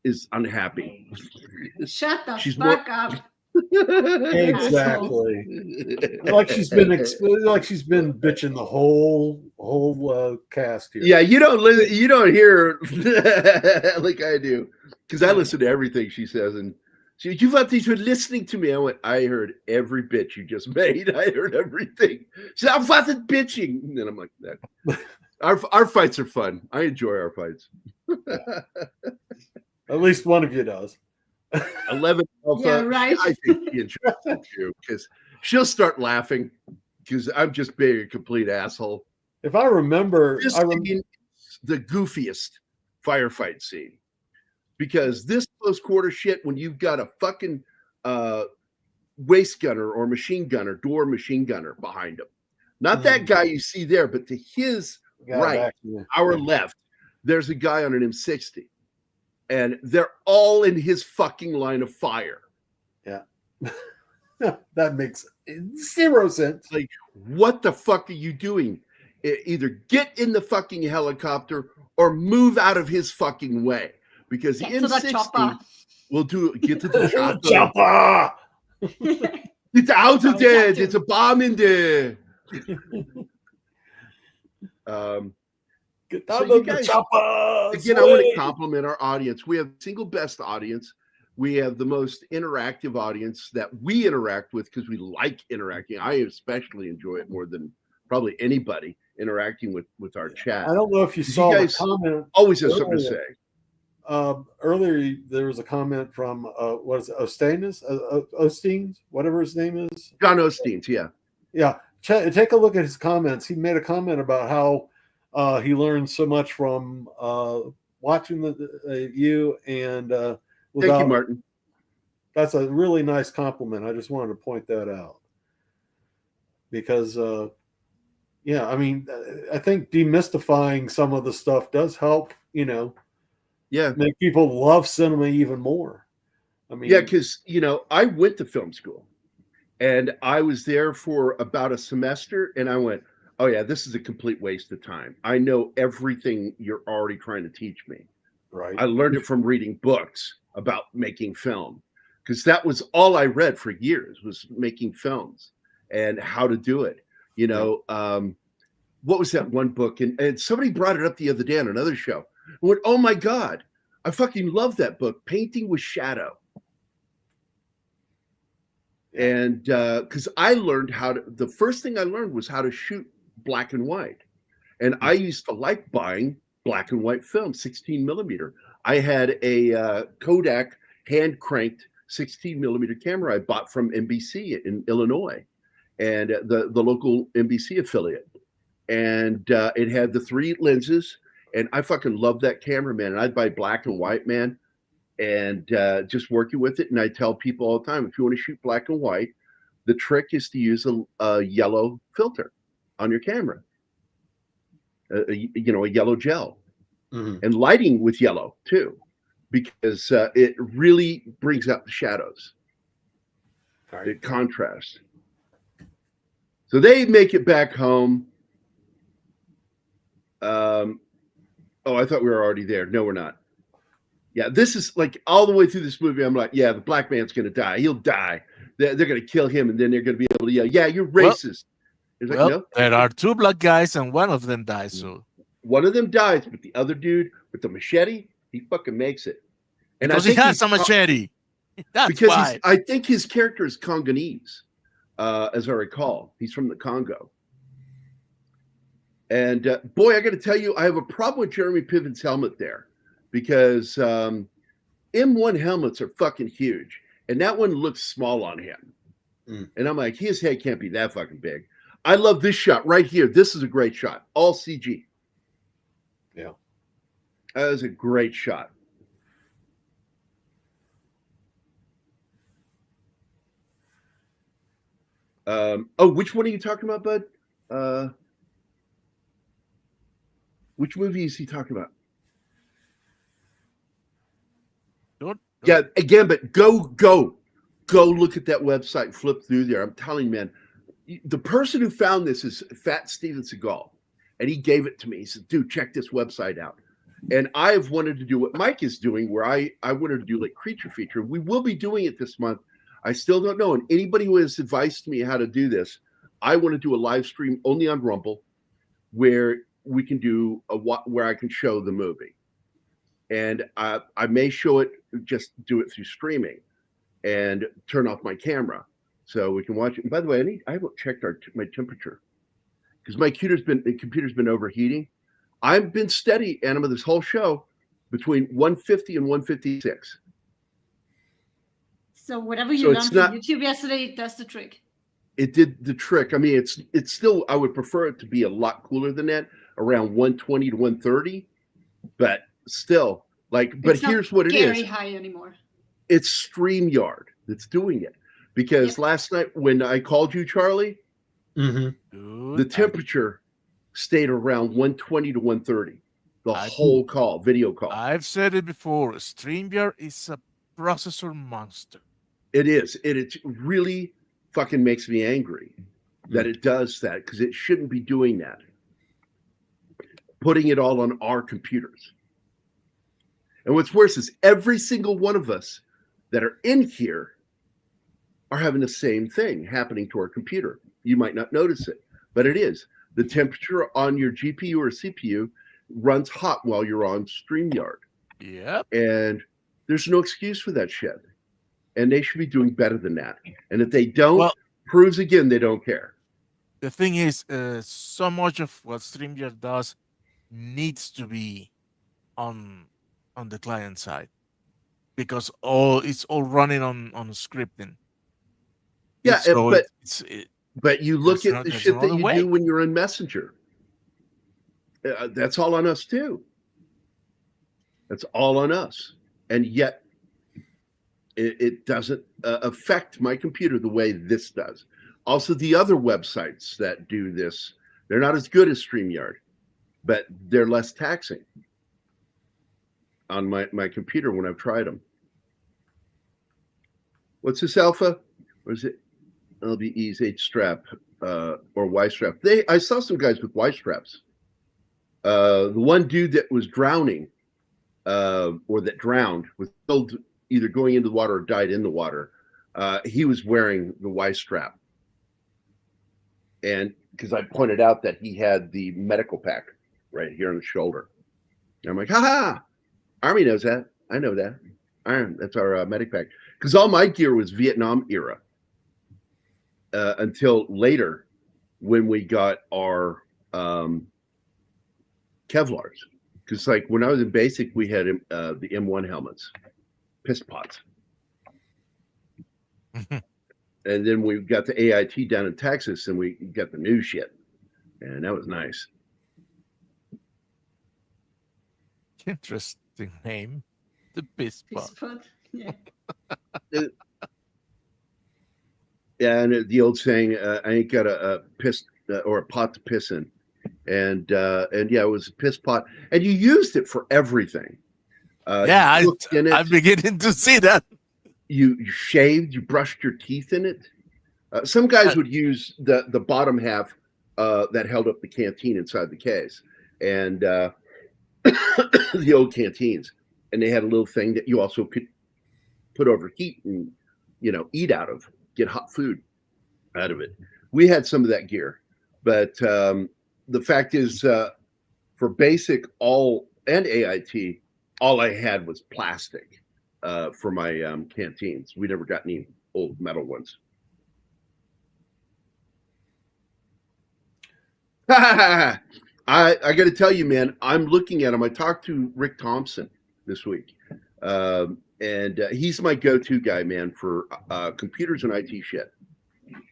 is unhappy. Shut the fuck up. Exactly. like she's been bitching the whole cast here. Yeah, you don't hear like I do, because I listen to everything she says, and you thought these were listening to me. I went, I heard every bitch you just made. I heard everything. She said, I'm fucking bitching, and then I'm like, that. Our fights are fun. I enjoy our fights. At least one of you does. 11 Alpha. Yeah, right. I think she enjoys it too, because she'll start laughing because I'm just being a complete asshole. If I remember, the goofiest firefight scene, because this close quarter shit, when you've got a fucking waist gunner or machine gunner, door machine gunner behind him, not that guy you see there, but to his right, our left, there's a guy on an M60. And they're all in his fucking line of fire. Yeah. That makes zero sense. Like, what the fuck are you doing? Either get in the fucking helicopter or move out of his fucking way. Because the M60 will get to the chopper. Chopper! It's out of there. There's a bomb in there. Get out of the chopper. Again, I want to compliment our audience. We have the single best audience. We have the most interactive audience that we interact with because we like interacting. I especially enjoy it more than probably anybody interacting with our chat. I don't know if you saw the comment. Always have something to say. Earlier, there was a comment from what is it, Osteen's, whatever his name is. John Osteen's, yeah. Yeah. Take a look at his comments. He made a comment about how he learned so much from watching you and thank you, Martin. That's a really nice compliment. I just wanted to point that out because, I mean, I think demystifying some of the stuff does help, you know, Yeah. make people love cinema even more. I mean, Yeah, because I went to film school, and I was there for about a semester, and I went, "Oh yeah, this is a complete waste of time. I know everything you're already trying to teach me. right. I learned it from reading books about making film, because that was all I read for years was making films and how to do it. What was that one book? And somebody brought it up the other day on another show. I went, oh my God, I fucking love that book, Painting with Shadow. And because I learned the first thing I learned was how to shoot black and white. And I used to like buying black and white film, 16 millimeter. I had a Kodak hand cranked 16 millimeter camera I bought from NBC in Illinois, and the local NBC affiliate. And it had the 3 lenses, and I fucking loved that camera, man. And I'd buy black and white, man, and just working with it. And I tell people all the time, if you want to shoot black and white, the trick is to use a yellow filter on your camera, a yellow gel, and lighting with yellow too, because it really brings out the shadows. It contrasts. So they make it back home. I thought we were already there. No, we're not. Yeah, this is like all the way through this movie. I'm like, yeah, the black man's going to die. He'll die. They're going to kill him, and then they're going to be able to yell, yeah, you're racist. Well, no. There are 2 black guys, and one of them dies. So one of them dies, but the other dude with the machete, he fucking makes it. And because he has a machete. That's because why. I think his character is Congolese, as I recall. He's from the Congo. And boy, I got to tell you, I have a problem with Jeremy Piven's helmet there, because M1 helmets are fucking huge, and that one looks small on him. And I'm like, his head can't be that fucking big. I love this shot right here. This is a great shot, all CG. Yeah, that was a great shot. Which one are you talking about, bud? Which movie is he talking about? Yeah, again, but go look at that website, flip through there. I'm telling you, man, the person who found this is Fat Steven Seagal, and he gave it to me. He said, dude, check this website out. And I've wanted to do what Mike is doing, where I wanted to do like Creature Feature. We will be doing it this month. I still don't know. And anybody who has advised me how to do this, I want to do a live stream only on Rumble, where we can do where I can show the movie. And I may show it, just do it through streaming and turn off my camera so we can watch it. And by the way, I haven't checked my temperature, because my computer's been overheating. I've been steady, Anima, this whole show between 150 and 156. So whatever you learned from YouTube yesterday does the trick. It did the trick. I mean, it's still, I would prefer it to be a lot cooler than that, around 120 to 130, but still, but here's what it is. It's not high anymore. It's StreamYard that's doing it, because last night when I called you, Charlie, the temperature stayed around 120 to 130 the whole call, video call. I've said it before. StreamYard is a processor monster. It is. It really fucking makes me angry that it does that, because it shouldn't be doing that. Putting it all on our computers. And what's worse is every single one of us that are in here are having the same thing happening to our computer. You might not notice it, but it is. The temperature on your GPU or CPU runs hot while you're on StreamYard. Yep. And there's no excuse for that shit. And they should be doing better than that. And if they don't, proves again they don't care. The thing is, so much of what StreamYard does needs to be on the client side, because it's all running on scripting. Yeah, but you look at the shit that you do when you're in Messenger. That's all on us too. That's all on us, and yet it doesn't affect my computer the way this does. Also, the other websites that do this, they're not as good as StreamYard, but they're less taxing. on my computer when I've tried them. What's this alpha? Or is it LBE's H strap or Y strap? I saw some guys with Y straps. The one dude that was drowning or that drowned was killed either going into the water or died in the water. He was wearing the Y strap. And because I pointed out that he had the medical pack right here on the shoulder. And I'm like, ha! Army knows that. I know that. That's our medic pack. Because all my gear was Vietnam era until later when we got our Kevlars. Because like when I was in basic, we had the M1 helmets, piss pots. And then we got the AIT down in Texas and we got the new shit. And that was nice. Interesting name. The piss pot. Yeah. Yeah, and the old saying, I ain't got a piss or a pot to piss in. And yeah, it was a piss pot. And you used it for everything. Yeah, I'm beginning to see that. You shaved, you brushed your teeth in it. Some guys would use the bottom half that held up the canteen inside the case. And the old canteens. And they had a little thing that you also could put over heat and, eat out of, get hot food out of it. We had some of that gear. But the fact is, for basic and AIT, all I had was plastic for my canteens. We never got any old metal ones. I got to tell you, man, I'm looking at him. I talked to Rick Thompson this week, and he's my go-to guy, man, for computers and IT shit.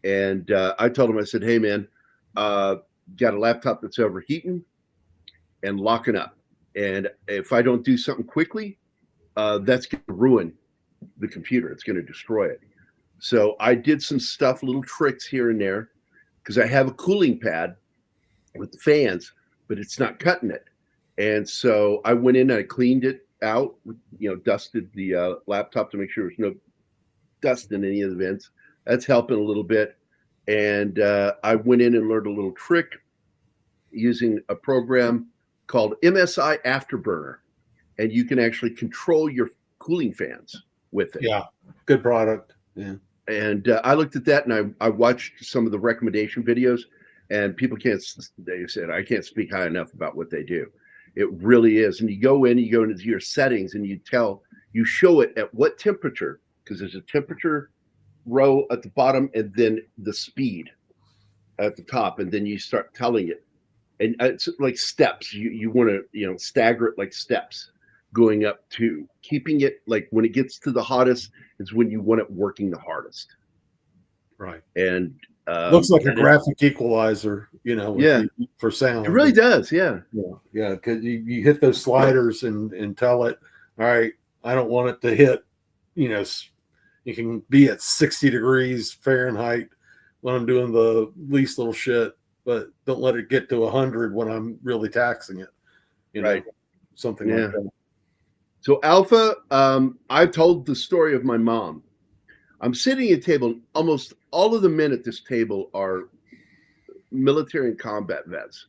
And I told him, I said, hey, man, got a laptop that's overheating and locking up. And if I don't do something quickly, that's going to ruin the computer. It's going to destroy it. So I did some stuff, little tricks here and there, because I have a cooling pad with the fans, but it's not cutting it. And so I went in and I cleaned it out, dusted the laptop to make sure there's no dust in any of the vents. That's helping a little bit. And I went in and learned a little trick using a program called MSI Afterburner. And you can actually control your cooling fans with it. Yeah, good product. Yeah. And I looked at that and I watched some of the recommendation videos, and people they said, I can't speak high enough about what they do. It really is. And you go into your settings and you show it at what temperature, because there's a temperature row at the bottom and then the speed at the top. And then you start telling it. And it's like steps. You want to, stagger it like steps going up to keeping it like when it gets to the hottest is when you want it working the hardest. Right. And looks like a graphic equalizer, for sound. It really does. Yeah. Yeah. Because you hit those sliders and tell it, all right, I don't want it to hit, you can be at 60 degrees Fahrenheit when I'm doing the least little shit, but don't let it get to 100 when I'm really taxing it. Right. Something like that. So Alpha, I've told the story of my mom. I'm sitting at a table. Almost all of the men at this table are military and combat vets.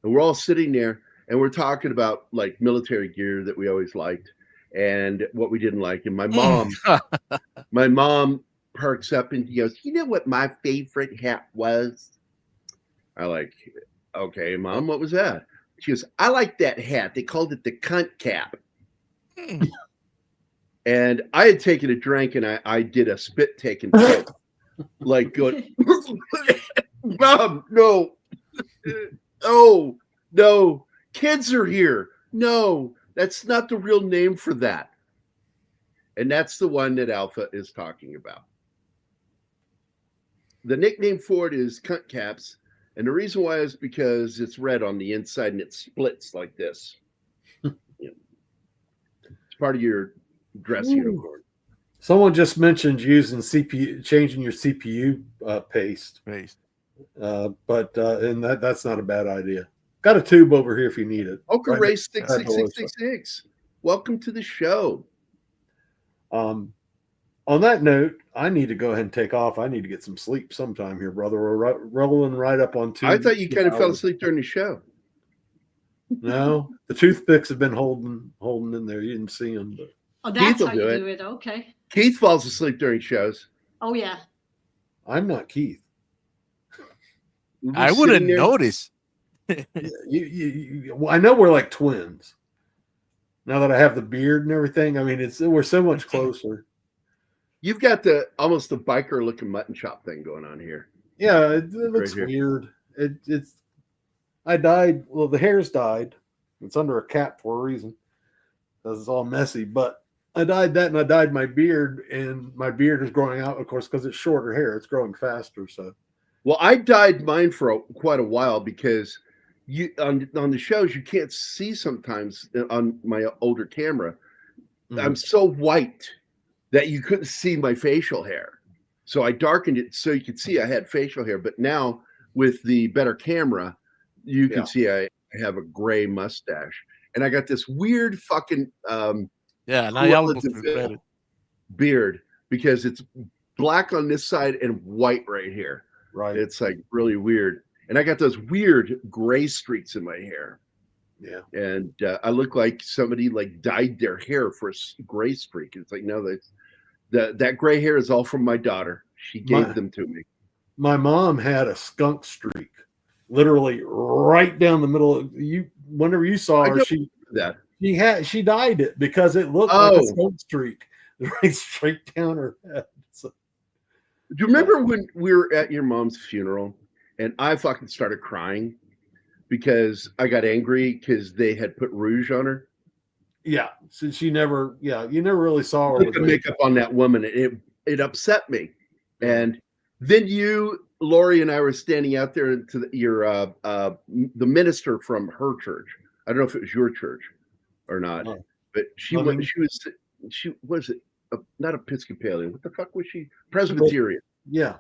And we're all sitting there and we're talking about like military gear that we always liked and what we didn't like. And my mom perks up and she goes, you know what my favorite hat was? I like, okay, Mom, what was that? She goes, I like that hat. They called it the cunt cap. And I had taken a drink and I did a spit taking joke. Like going, Mom, no. Oh, no. Kids are here. No, that's not the real name for that. And that's the one that Alpha is talking about. The nickname for it is cunt caps. And the reason why is because it's red on the inside and it splits like this. It's part of your dress uniform. Someone just mentioned changing your CPU paste. But that's not a bad idea. Got a tube over here if you need it. Ochre Race 66666. Welcome to the show. On that note, I need to go ahead and take off. I need to get some sleep sometime here, brother. We're rolling right up on 2. I thought you kind of fell hours. asleep during the show. No, the toothpicks have been holding in there. You didn't see them, but Oh, that's will how do you it. do it. Okay. Keith falls asleep during shows. Oh yeah. I'm not Keith. We'll be I sitting wouldn't there- notice. Well, I know we're like twins. Now that I have the beard and everything, I mean, we're so much closer. You've got almost the biker looking mutton chop thing going on here. Yeah, it looks here. weird. I died. Well, the hair's died. It's under a cap for a reason. Because it's all messy. But I dyed that, and I dyed my beard, and my beard is growing out, of course, because it's shorter hair. It's growing faster. So, Well, I dyed mine for quite a while because you on the shows you can't see sometimes on my older camera. I'm so white that you couldn't see my facial hair. So I darkened it so you could see I had facial hair. But now with the better camera, you can see I have a gray mustache. And I got this weird fucking Yeah, and I almost relative regret it. beard because it's black on this side and white right here. right. It's like really weird. And I got those weird gray streaks in my hair. Yeah. And I look like somebody like dyed their hair for a gray streak. It's like, no, that gray hair is all from my daughter. She gave them to me. My mom had a skunk streak, literally right down the middle of you. Whenever you saw I her, don't she dyed it because it looked like a skunk streak right straight down her head. So, do you remember when we were at your mom's funeral and I fucking started crying because I got angry because they had put rouge on her? yeah, so you never really saw her Put with the makeup on that woman, and it upset me. And then Lori and I were standing out there to the minister from her church. I don't know if it was your church or not, but she was not Episcopalian. What the fuck was she? Presbyterian. Yeah.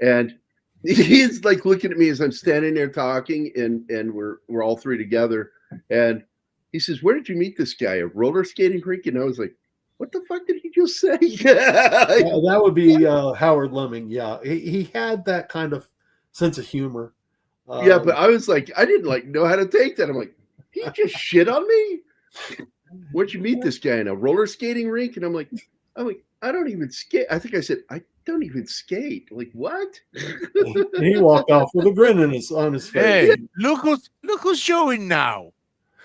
And he's like looking at me as I'm standing there talking, and we're all three together. And he says, "Where did you meet this guy? A roller skating rink?" And I was like, "What the fuck did he just say?" That would be Howard Lemming. Yeah, he had that kind of sense of humor. Yeah, but I was like, I didn't know how to take that. I'm like, he just shit on me. Where'd you meet this guy in a roller skating rink? And I'm like, I don't even skate. I think I said, I don't even skate. Like, what? He walked off with a grin on his face. Hey, look who's showing now.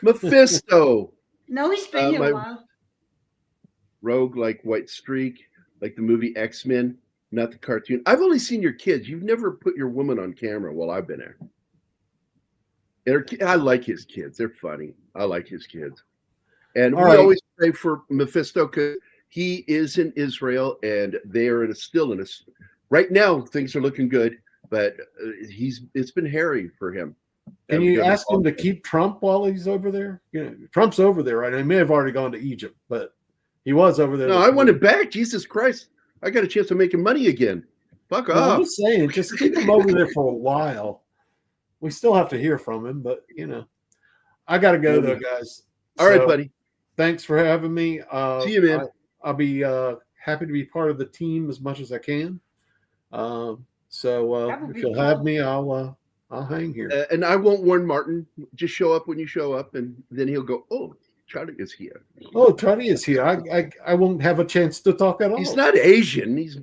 Mephisto. No, he's been here my- a while. Rogue, like White Streak, like the movie X-Men, not the cartoon. I've only seen your kids. You've never put your woman on camera while I've been there. I like his kids. They're funny. I like his kids. And we always pray for Mephisto because he is in Israel and they are still in a. Right now, things are looking good, but it's been hairy for him. Can you ask him to keep Trump while he's over there? You know, Trump's over there, right? He may have already gone to Egypt, but he was over there. No, I want it back. Jesus Christ. I got a chance of making money again. Fuck No, off. I'm just saying, just keep him over there for a while. We still have to hear from him, but I got to go though, guys. All right, buddy. Thanks for having me. See you, man. I'll be happy to be part of the team as much as I can. So if you'll have me, I'll hang here. And I won't warn Martin. Just show up when you show up, and then he'll go, "Oh, Charlie is here." Oh, Charlie is here. I won't have a chance to talk at all. He's not Asian. He's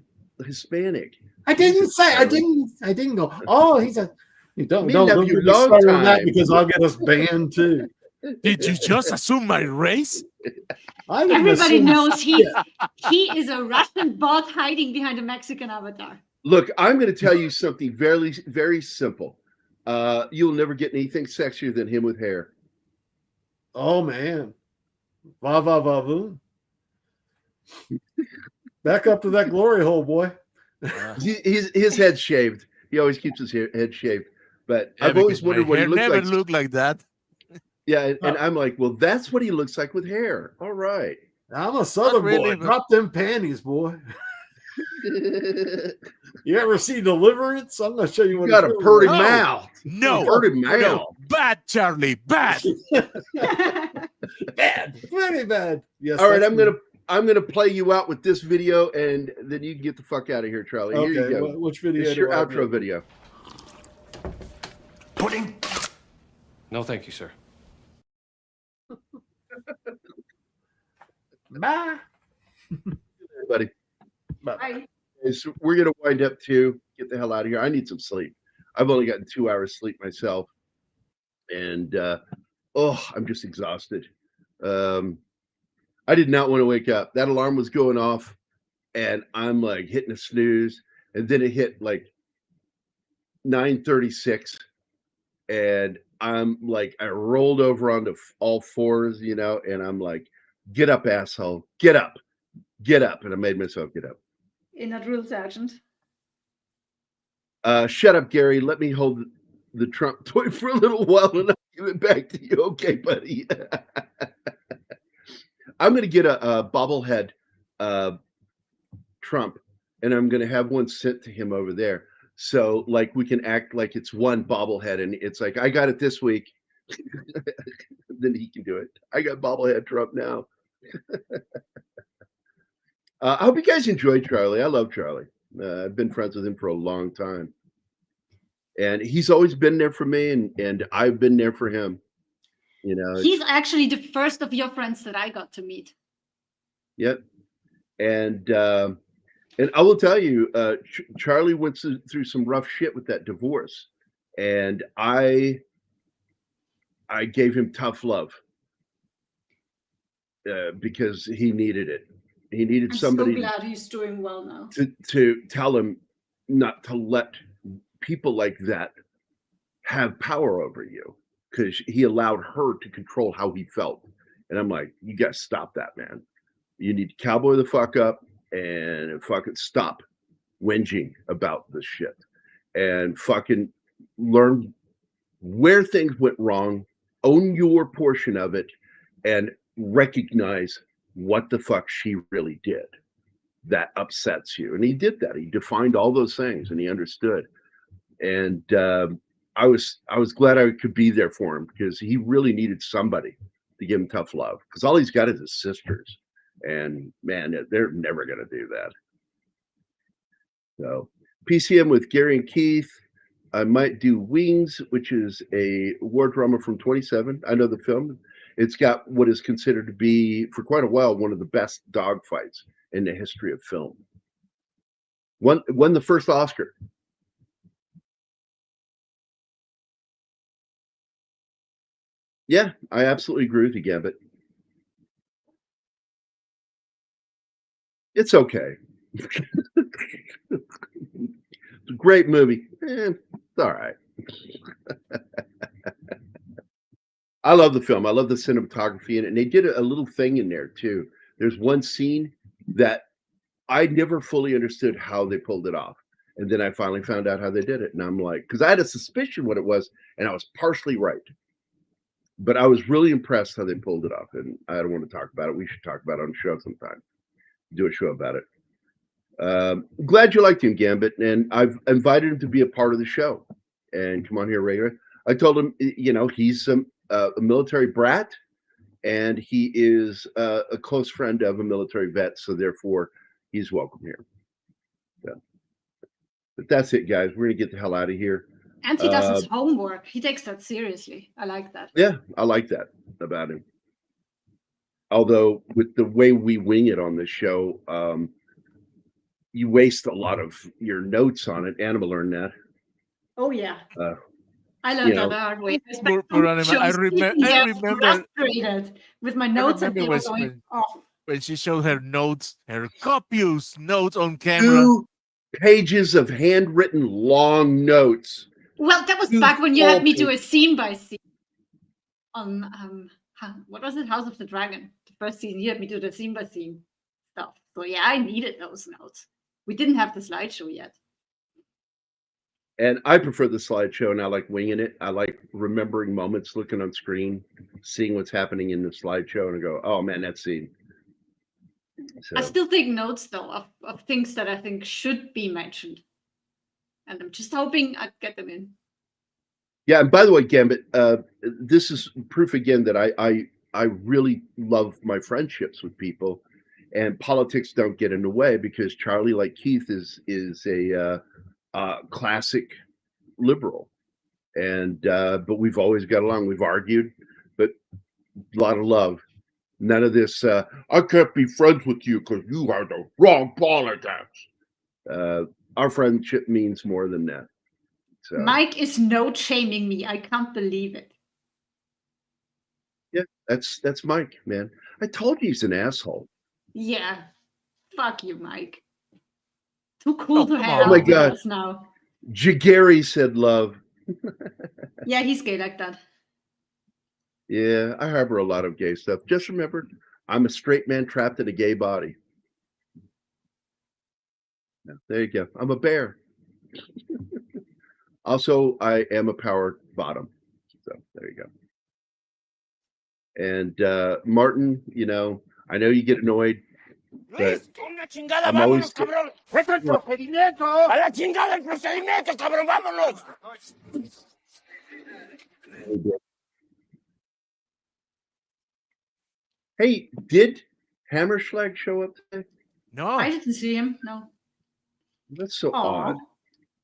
Hispanic. I didn't say. I didn't go. Oh, he's a. You don't Me don't love don't you get me long started on that time. because I'll get us banned too. Did you just assume my race? I didn't Everybody assume- knows he is a Russian bot hiding behind a Mexican avatar. Look, I'm going to tell you something very, very simple. You'll never get anything sexier than him with hair. Oh man, va va va voom. Back up to that glory hole, boy. His head's shaved. He always keeps his head shaved. But Yeah, I've always because my wondered what he hair looks never like. looked like that. Yeah, and I'm like, well, that's what he looks like with hair. All right. I'm a southern really, boy. but- Drop them panties, boy. You ever see Deliverance? I'm going to show you what You got it's a really purty like. mouth. No, Purty mouth. no, bad, Charlie, bad. Bad, very bad. Yes. All right, that's I'm gonna play you out with this video, and then you can get the fuck out of here, Charlie. Here you Okay, go. which video This is do your I outro make? video. Pudding. No, thank you, sir. Bye. Everybody. Bye. So we're gonna wind up too. Get the hell out of here. I need some sleep. I've only gotten 2 hours sleep myself, and I'm just exhausted. I did not want to wake up. That alarm was going off, and I'm like hitting a snooze, and then it hit like 9:36, and I'm like, I rolled over onto all fours, and I'm like, get up, asshole, get up, and I made myself get up. In a drill sergeant. Shut up, Gary. Let me hold the Trump toy for a little while, and I'll give it back to you. Okay, buddy. I'm going to get a bobblehead Trump, and I'm going to have one sent to him over there. So, like, we can act like it's one bobblehead, and it's like, I got it this week. Then he can do it. I got bobblehead Trump now. I hope you guys enjoyed Charlie. I love Charlie. I've been friends with him for a long time. And he's always been there for me, and I've been there for him. He's actually the first of your friends that I got to meet. Yep. And I will tell you, Charlie went through some rough shit with that divorce, and I gave him tough love because he needed it. He needed somebody. I'm so glad he's doing well now. To tell him not to let people like that have power over you, because he allowed her to control how he felt. And I'm like, you got to stop that, man. You need to cowboy the fuck up and fucking stop whinging about this shit and fucking learn where things went wrong, own your portion of it, and recognize what the fuck she really did that upsets you. And he did that. He defined all those things, and he understood. And I was glad I could be there for him, because he really needed somebody to give him tough love, because all he's got is his sisters, and man, they're never going to do that. So PCM with Gary and Keith. I might do Wings, which is a war drama from 27. I know the film. It's got what is considered to be, for quite a while, one of the best dogfights in the history of film. Won the first Oscar. Yeah, I absolutely agree with you, Gambit. It's okay. It's a great movie. It's all right. I love the film. I love the cinematography in it. And they did a little thing in there too. There's one scene that I never fully understood how they pulled it off. And then I finally found out how they did it. And I'm like, because I had a suspicion what it was, and I was partially right. But I was really impressed how they pulled it off. And I don't want to talk about it. We should talk about it on the show sometime. Do a show about it. Glad you liked him, Gambit. And I've invited him to be a part of the show and come on here regularly. I told him, he's a military brat, and he is a close friend of a military vet. So therefore, he's welcome here. Yeah. But that's it, guys. We're going to get the hell out of here. And he does his homework. He takes that seriously. I like that. Yeah, I like that about him. Although with the way we wing it on this show, you waste a lot of your notes on it. Anima learned that. Oh, yeah. I you learned know. that the hard way. Poor Anima. I remember frustrated with my notes, and they were was going off. when she showed her notes, her copious notes on camera. 2 pages of handwritten long notes. Well, that was back when you had me do a scene by scene on what was it, House of the Dragon? The first season, you had me do the scene by scene stuff. So yeah, I needed those notes. We didn't have the slideshow yet. And I prefer the slideshow, and I like winging it. I like remembering moments, looking on screen, seeing what's happening in the slideshow, and I go, "Oh man, that scene." So I still take notes though of things that I think should be mentioned, and I'm just hoping I'd get them in. yeah. And by the way, Gambit, this is proof again that I really love my friendships with people, and politics don't get in the way because Charlie, like Keith, is a classic liberal, and but we've always got along. We've argued, but a lot of love. None of this. I can't be friends with you because you are the wrong politics. Our friendship means more than that. So Mike is note shaming me. I can't believe it. yeah, that's Mike, man. I told you he's an asshole. Yeah. Fuck you, Mike. Too cool Oh, to come hang on. out Oh my with God. us now. Jagary said love. Yeah, he's gay like that. Yeah, I harbor a lot of gay stuff. Just remember, I'm a straight man trapped in a gay body. Yeah, there you go. I'm a bear. Also, I am a power bottom. So there you go. And Martin, you know, I know you get annoyed, but I'm always. Hey, did Hammerschlag show up today? No. I didn't see him. No. That's so Aw. odd.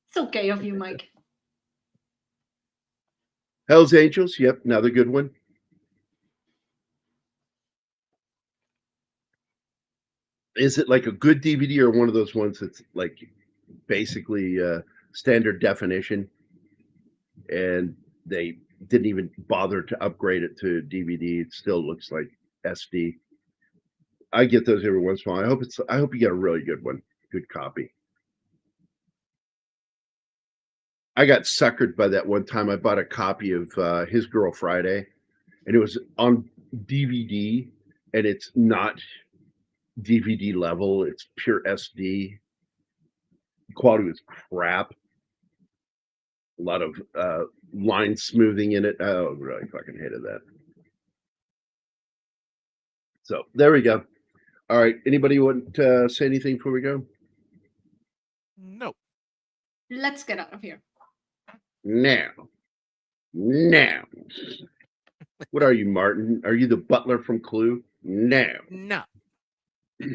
So gay of you, Mike. Hell's Angels, yep, another good one. Is it like a good DVD or one of those ones that's like basically standard definition and they didn't even bother to upgrade it to DVD? It still looks like SD. I get those every once in a while. I hope you get a really good one, good copy. I got suckered by that one time. I bought a copy of His Girl Friday, and it was on DVD, and it's not DVD level. It's pure SD. The quality was crap. A lot of line smoothing in it. Oh, really fucking hated that. So there we go. All right. Anybody want to say anything before we go? No. Let's get out of here. Now. What are you, Martin? Are you the butler from Clue? No. No. All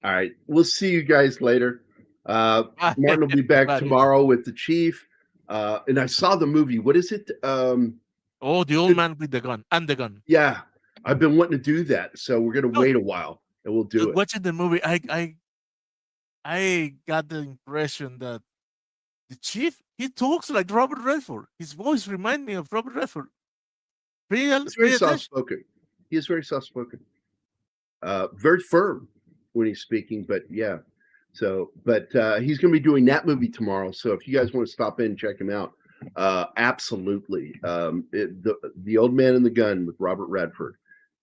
right. We'll see you guys later. Martin will be back Bye. tomorrow with the chief. And I saw the movie. What is it? Oh, the old man with the gun and the gun. Yeah. I've been wanting to do that. So we're going to wait a while and we'll do it. Watching the movie, I got the impression that the chief, he talks like Robert Redford. His voice reminds me of Robert Redford. He's very soft-spoken. He is very soft-spoken. Very firm when he's speaking, but yeah. So, but he's going to be doing that movie tomorrow. So if you guys want to stop in and check him out, absolutely. The Old Man and the Gun with Robert Redford.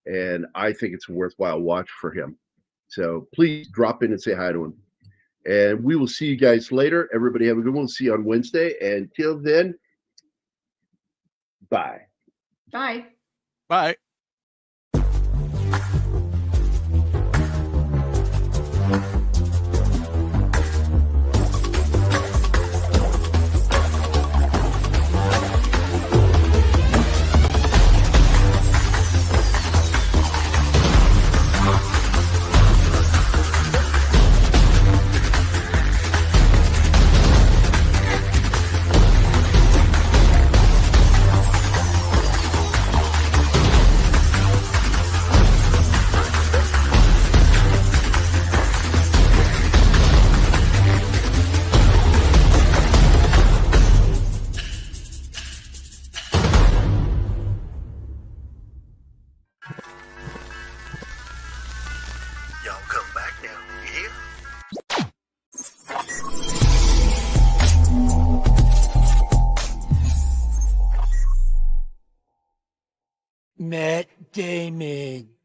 And I think it's a worthwhile watch for him. So please drop in and say hi to him. And we will see you guys later. Everybody have a good one. We'll see you on Wednesday. And till then, bye. Bye. Bye. Y'all come back now. You hear? Matt Damon.